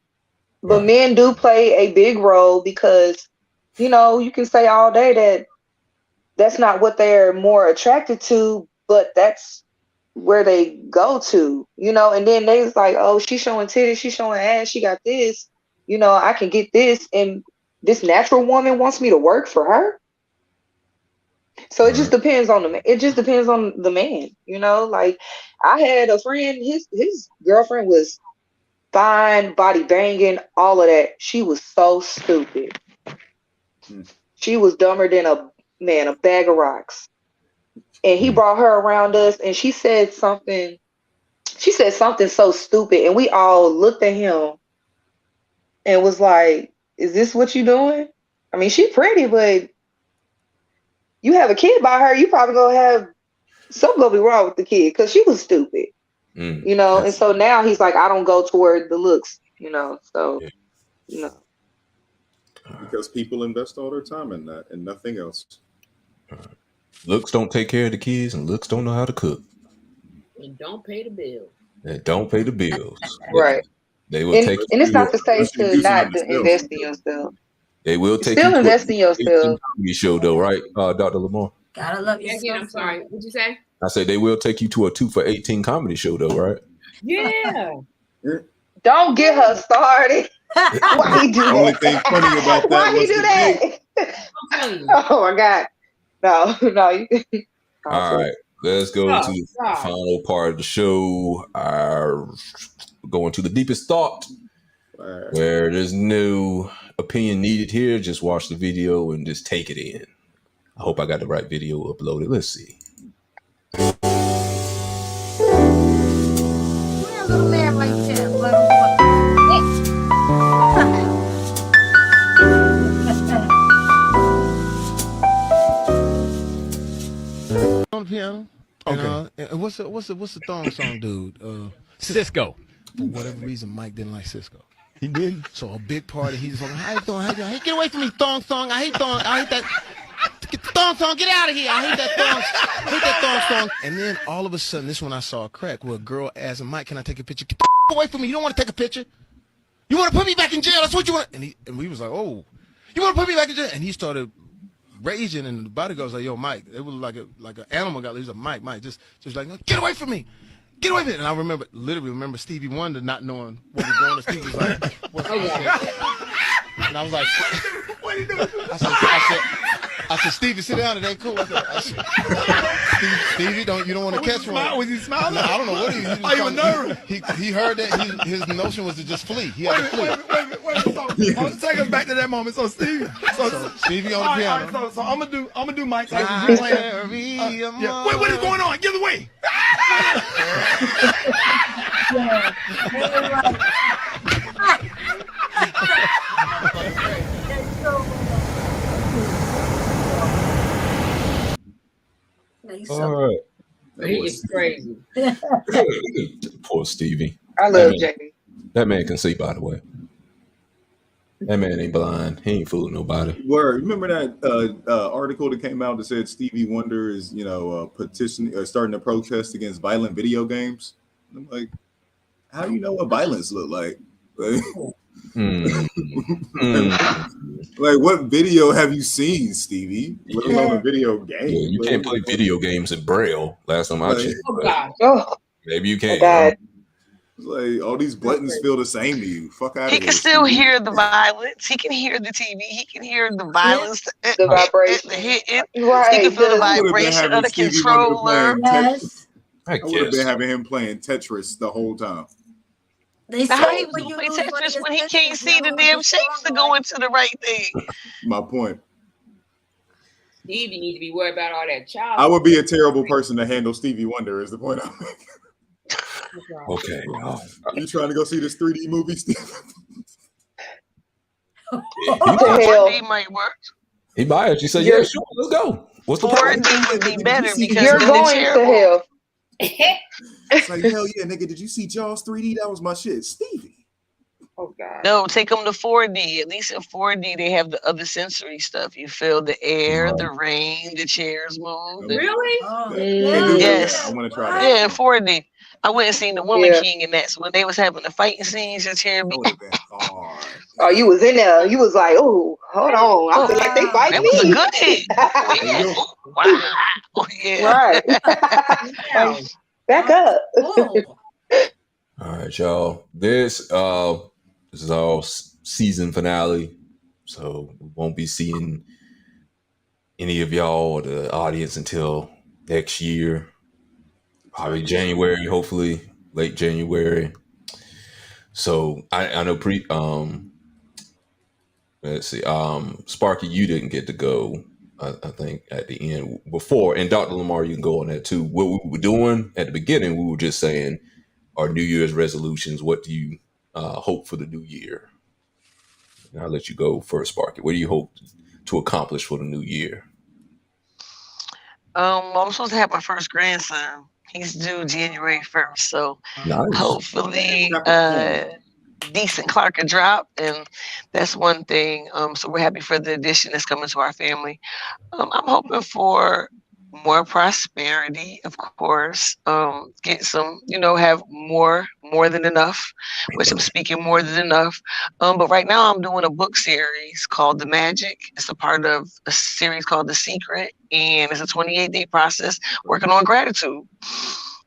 Right. men do play a big role because, you know, you can say all day that that's not what they're more attracted to, but that's where they go to, you know, and then they was like, oh, she's showing titties, she's showing ass, she got this, you know, I can get this, and this natural woman wants me to work for her. So it just depends on the man, you know. Like I had a friend, his girlfriend was fine, body banging, all of that. She was so stupid. She was dumber than a bag of rocks. And he brought her around us, and she said something. She said something so stupid, and we all looked at him and was like, "Is this what you doing?" I mean, she pretty, but you have a kid by her, you probably gonna have something gonna be wrong with the kid because she was stupid, you know. And so now he's like, I don't go toward the looks, you know. So, you know, because people invest all their time in that and nothing else. Looks don't take care of the kids, and looks don't know how to cook. And don't pay the bill. They don't pay the bills. right? They will And take it's not to say unless you're to using not them as to invest in yourself. They will You take still you to invest in a yourself. comedy show, though, right, Dr. Lamar? Gotta love Again, yourself. I'm sorry. What'd you say? I say they will take you to a 2 for 18 comedy show, though, right? Yeah. Don't get her started. Why he do that? Only thing funny about that Why he was do the that? date. Oh my God. No. All right, let's go to the final part of the show. Going to the deepest thought, where there's no opinion needed here. Just watch the video and just take it in. I hope I got the right video uploaded. Let's see. Little man right there. On the piano. Okay. And what's the thong song, dude? Cisco. For whatever reason, Mike didn't like Cisco. He didn't. So a big party. He's like, "How you doing? How you doing? Hey, get away from me, thong song! I hate thong. I hate that. Get the thong song. Get out of here! I hate that thong. I hate that thong song." And then all of a sudden, this one I saw a crack where a girl asked him, "Mike, can I take a picture?" "Get the away from me! You don't want to take a picture. You want to put me back in jail? That's what you want." And we was like, "Oh, you want to put me back in jail?" And he started raging, and the bodyguard was like, "Yo, Mike," it was like an animal guy. He was like, Mike, just like, "Get away from me, get away from me." And I literally remember Stevie Wonder not knowing what was going on. Stevie was like, "What's going on?" And I was like, "What are you doing?" I said, "Stevie, sit down. It ain't cool." I said, Stevie, you don't want to catch one. Was he smiling? No, I don't know what he was. Are you nervous? He heard that his notion was to just flee. He had to flee. Wait. So, take us back to that moment. So Stevie, Stevie on the piano. All right, so I'm gonna do Mike's. Yeah. Wait, what is going on? Get away! All right. He is crazy. Poor Stevie. I love Jamie. That man can see, by the way. That man ain't blind. He ain't fooling nobody. Word. Remember that article that came out that said Stevie Wonder is, petitioning, starting a protest against violent video games? I'm like, how do you know what violence look like? Like, what video have you seen, Stevie? Let alone a video game. Yeah, you can't play video games in Braille. Last time I checked. Oh, maybe you can. Like, all these buttons feel the same to you. Fuck out of He here. can still hear the violence. He can hear the TV. He can hear the violence. The vibration. He can feel the vibration of the controller. Yes. I would have been having him playing Tetris the whole time. They Now, how say he when was you play lose one of Tetris your when he senses, can't see you the don't damn understand, shapes to go into the right thing? My point. Stevie need to be worried about all that child. I would be a terrible person to handle Stevie Wonder, is the point I'm making. Okay. You trying to go see this 3D movie, Steve? He might work. He might actually say, "Yeah, sure, let's go." What's the problem? 4D would be better because You're of the going chair. to hell. It's like, hell yeah, nigga, did you see Jaws 3D? That was my shit. Stevie. Oh God. No, take them to 4D. At least in 4D, they have the other sensory stuff. You feel the air, the rain, the chairs move. Really? Oh, Yes. I want to try that. Yeah, in 4D. I went and seen the Woman Yeah. King in that. So when they was having the fighting scenes, your chair be. Oh, you was in there. You was like, oh, hold on. I feel like they fight That me. was a good hit. Yeah. Wow. Yeah. Right. Like, back up. All right, y'all. This is our season finale, so we won't be seeing any of y'all or the audience until next year, probably January, hopefully late January. So I know let's see, Sparky, you didn't get to go. I think at the end before, and Dr. Lamar, you can go on that too. What we were doing at the beginning, we were just saying our New Year's resolutions. What do you hope for the new year? And I'll let you go first, Sparky. What do you hope to accomplish for the new year? I'm supposed to have my first grandson. He's due January 1st. So Nice. hopefully decent Clark and drop. And that's one thing. So we're happy for the addition that's coming to our family. I'm hoping for more prosperity, of course. Get some, have more than enough, which I'm speaking more than enough. But right now I'm doing a book series called The Magic. It's a part of a series called The Secret, and it's a 28-day process working on gratitude.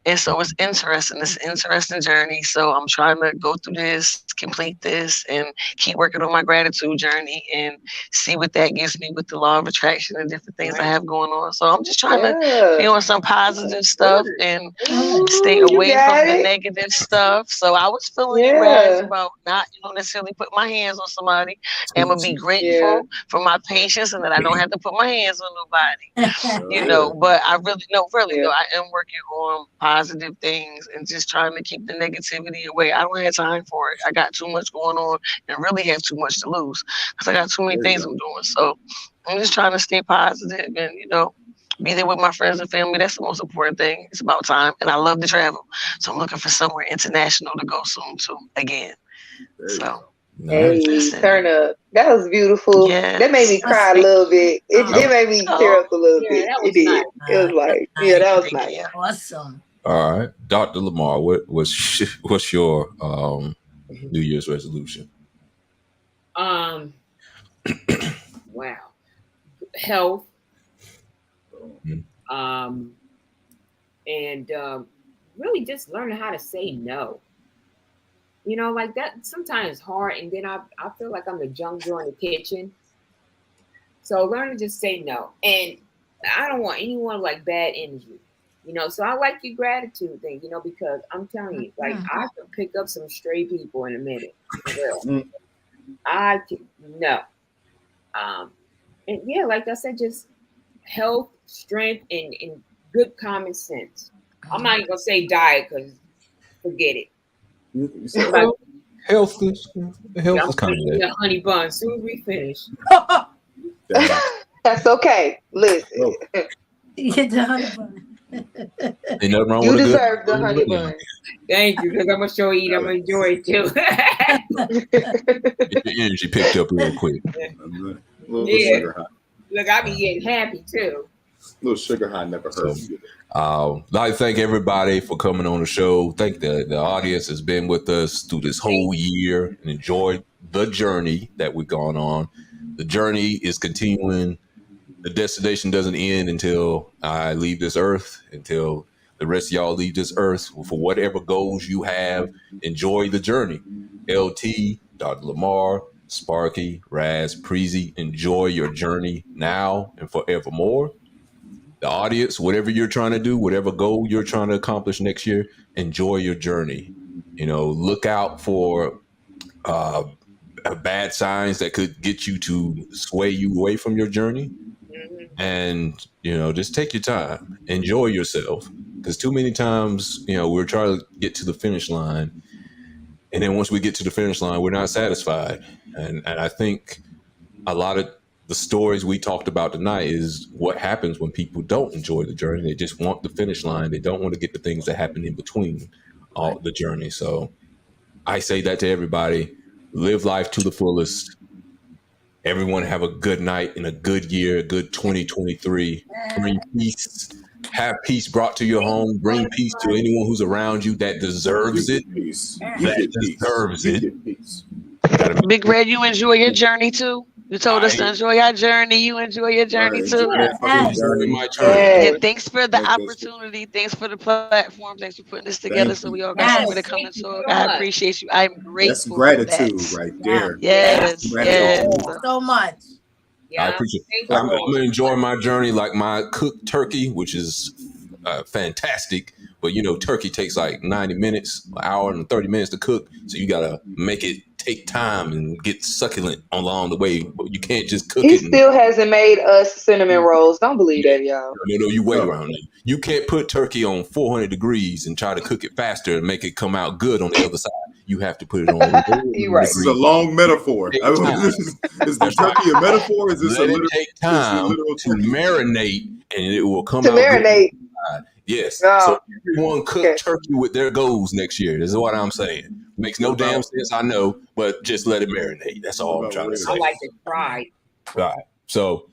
And so it's interesting. It's an interesting journey. So I'm trying to go through this, complete this, and keep working on my gratitude journey and see what that gives me with the law of attraction and different things I have going on. So I'm just trying to be on some positive stuff and stay away from the negative stuff. So I was feeling you guys about not, necessarily put my hands on somebody. And I'm going to be grateful for my patience and that I don't have to put my hands on nobody, but I really, I am working on positive things and just trying to keep the negativity away. I don't have time for it. I got too much going on and really have too much to lose because I got too many things I'm doing. So I'm just trying to stay positive and, be there with my friends and family. That's the most important thing. It's about time. And I love to travel. So I'm looking for somewhere international to go soon too, again. So. Hey, turn up. That was beautiful. Yes. That made me cry a little bit. It made me tear up a little bit. That was It did. nice. It was like, that was nice. Awesome. All right, Dr. Lamar, what's your New Year's resolution? Wow. Health. And really just learning how to say no. Like that sometimes it's hard, and then I feel like I'm the junk drawer in the kitchen. So learn to just say no. And I don't want anyone like bad energy. So I like your gratitude thing, because I'm telling you, like I can pick up some stray people in a minute. For real. I can and yeah, like I said, just health, strength, and good common sense. I'm not even gonna say diet because forget it. Health is kind of the honey bun as soon as we finish. That's okay. Listen. Get the honey bun. Ain't nothing wrong You with deserve the honey bun. Thank you, because I'm gonna show you. I'm gonna enjoy it too. Get your energy picked up real quick. Yeah. Look, I be getting happy too. Little sugar high never hurt. I'd like to thank everybody for coming on the show. Thank the audience has been with us through this whole year and enjoyed the journey that we've gone on. The journey is continuing. The destination doesn't end until I leave this earth, until the rest of y'all leave this earth. For whatever goals you have, enjoy the journey. LT, Dr. Lamar, Sparky, Raz, Preezy, enjoy your journey now and forevermore. The audience, whatever you're trying to do, whatever goal you're trying to accomplish next year, enjoy your journey. Look out for bad signs that could get you to sway you away from your journey. And, just take your time, enjoy yourself. Because too many times, we're trying to get to the finish line. And then once we get to the finish line, we're not satisfied. And I think a lot of the stories we talked about tonight is what happens when people don't enjoy the journey. They just want the finish line. They don't want to get the things that happen in between all the journey. So I say that to everybody. live life to the fullest. Everyone have a good night and a good year, a good 2023. Bring peace. Have peace brought to your home. Bring peace to anyone who's around you that deserves it. Peace. That deserves it. Peace. Big Red, you enjoy your journey too. You told us to enjoy our journey. You enjoy your journey too. Enjoying my journey. And thanks for the opportunity. Thanks for the platform. Thanks for putting this together so we all got somewhere to come and talk. I appreciate you. I'm grateful. That's gratitude for that. right there. Yes. Yes. So much. I appreciate it. I'm gonna enjoy my journey like my cooked turkey, which is fantastic. But you know, turkey takes like 90 minutes, an hour and 30 minutes to cook. So you gotta make it take time and get succulent along the way. But you can't just cook He it. still hasn't made us cinnamon rolls. Don't believe that, y'all. No, you wait around there. You can't put turkey on 400 degrees and try to cook it faster and make it come out good on the other side. You have to put it on. You're right. This is a long metaphor. Is the turkey a metaphor? Is this Let a it literal? take time to marinate, and it will come To out marinate. good. Yes. Oh, So everyone cook turkey with their goals next year. This is what I'm saying. Makes no damn sense, I know, but just let it marinate. That's all I'm trying to say. I like it fried. Right. So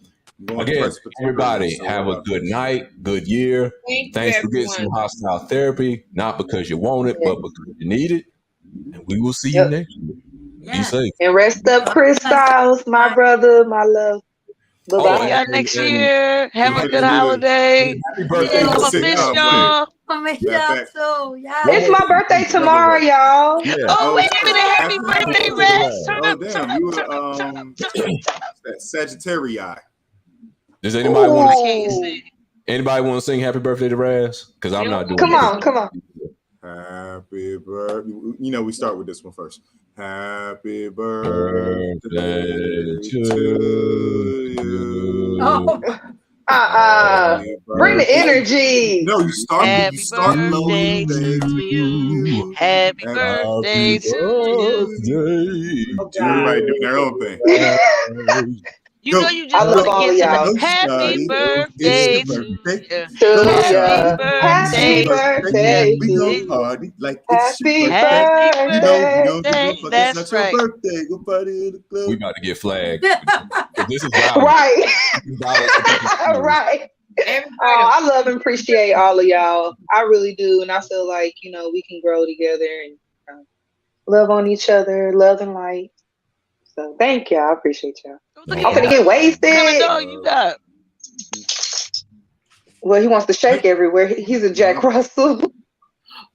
again, everybody have a good night, good year. Thanks for getting some hostile therapy, not because you want it, but because you need it. And we will see you next year. Be safe. And rest up, Chris Styles, my brother, my love. Bye-bye. See y'all next year. Have a good holiday. Happy birthday. I'm gonna miss y'all. I miss y'all too. Yeah. It's my birthday tomorrow, y'all. Yeah. Oh, wait a minute. Happy birthday, Rex. Oh damn, you were that Sagittarii. Does anybody want can't to sing. Anybody want to sing happy birthday to Raz? Because I'm not doing Come it. on, come on. Happy birthday. You know, we start with this one first. Happy birthday to you. Bring the energy. No, you start. Happy You start birthday to you. Happy birthday to you. Everybody doing their own thing. You know you just love want all to of get to y'all. the happy birthday to you. Happy birthday We to go you. party like Happy it's your birthday. birthday. You know, you don't fuck. That's It's not right. your birthday. Go party in the club. We about to get flagged. This is violent. Right. This is violent. Right. I love and appreciate all of y'all. I really do. And I feel like, you know, we can grow together and love on each other, love and light. So thank y'all. I appreciate y'all. I'm gonna get wasted. What kind of dog you got? Well, he wants to shake everywhere. He's a Jack Russell.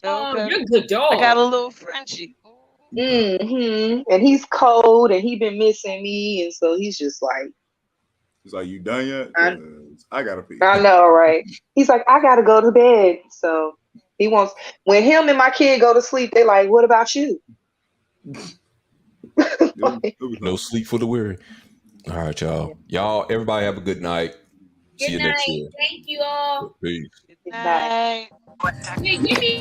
Oh, you're a good dog. I got a little Frenchie. And he's cold and he been missing me. And so he's just like, It's like, you done yet? I gotta pee. I know, right? He's like, I gotta go to bed. So he wants, when him and my kid go to sleep, they like, what about you? No sleep for the weary. All right, y'all. Y'all, everybody have a good night. See you next year. Thank you all. Peace. Good night. Hey, give me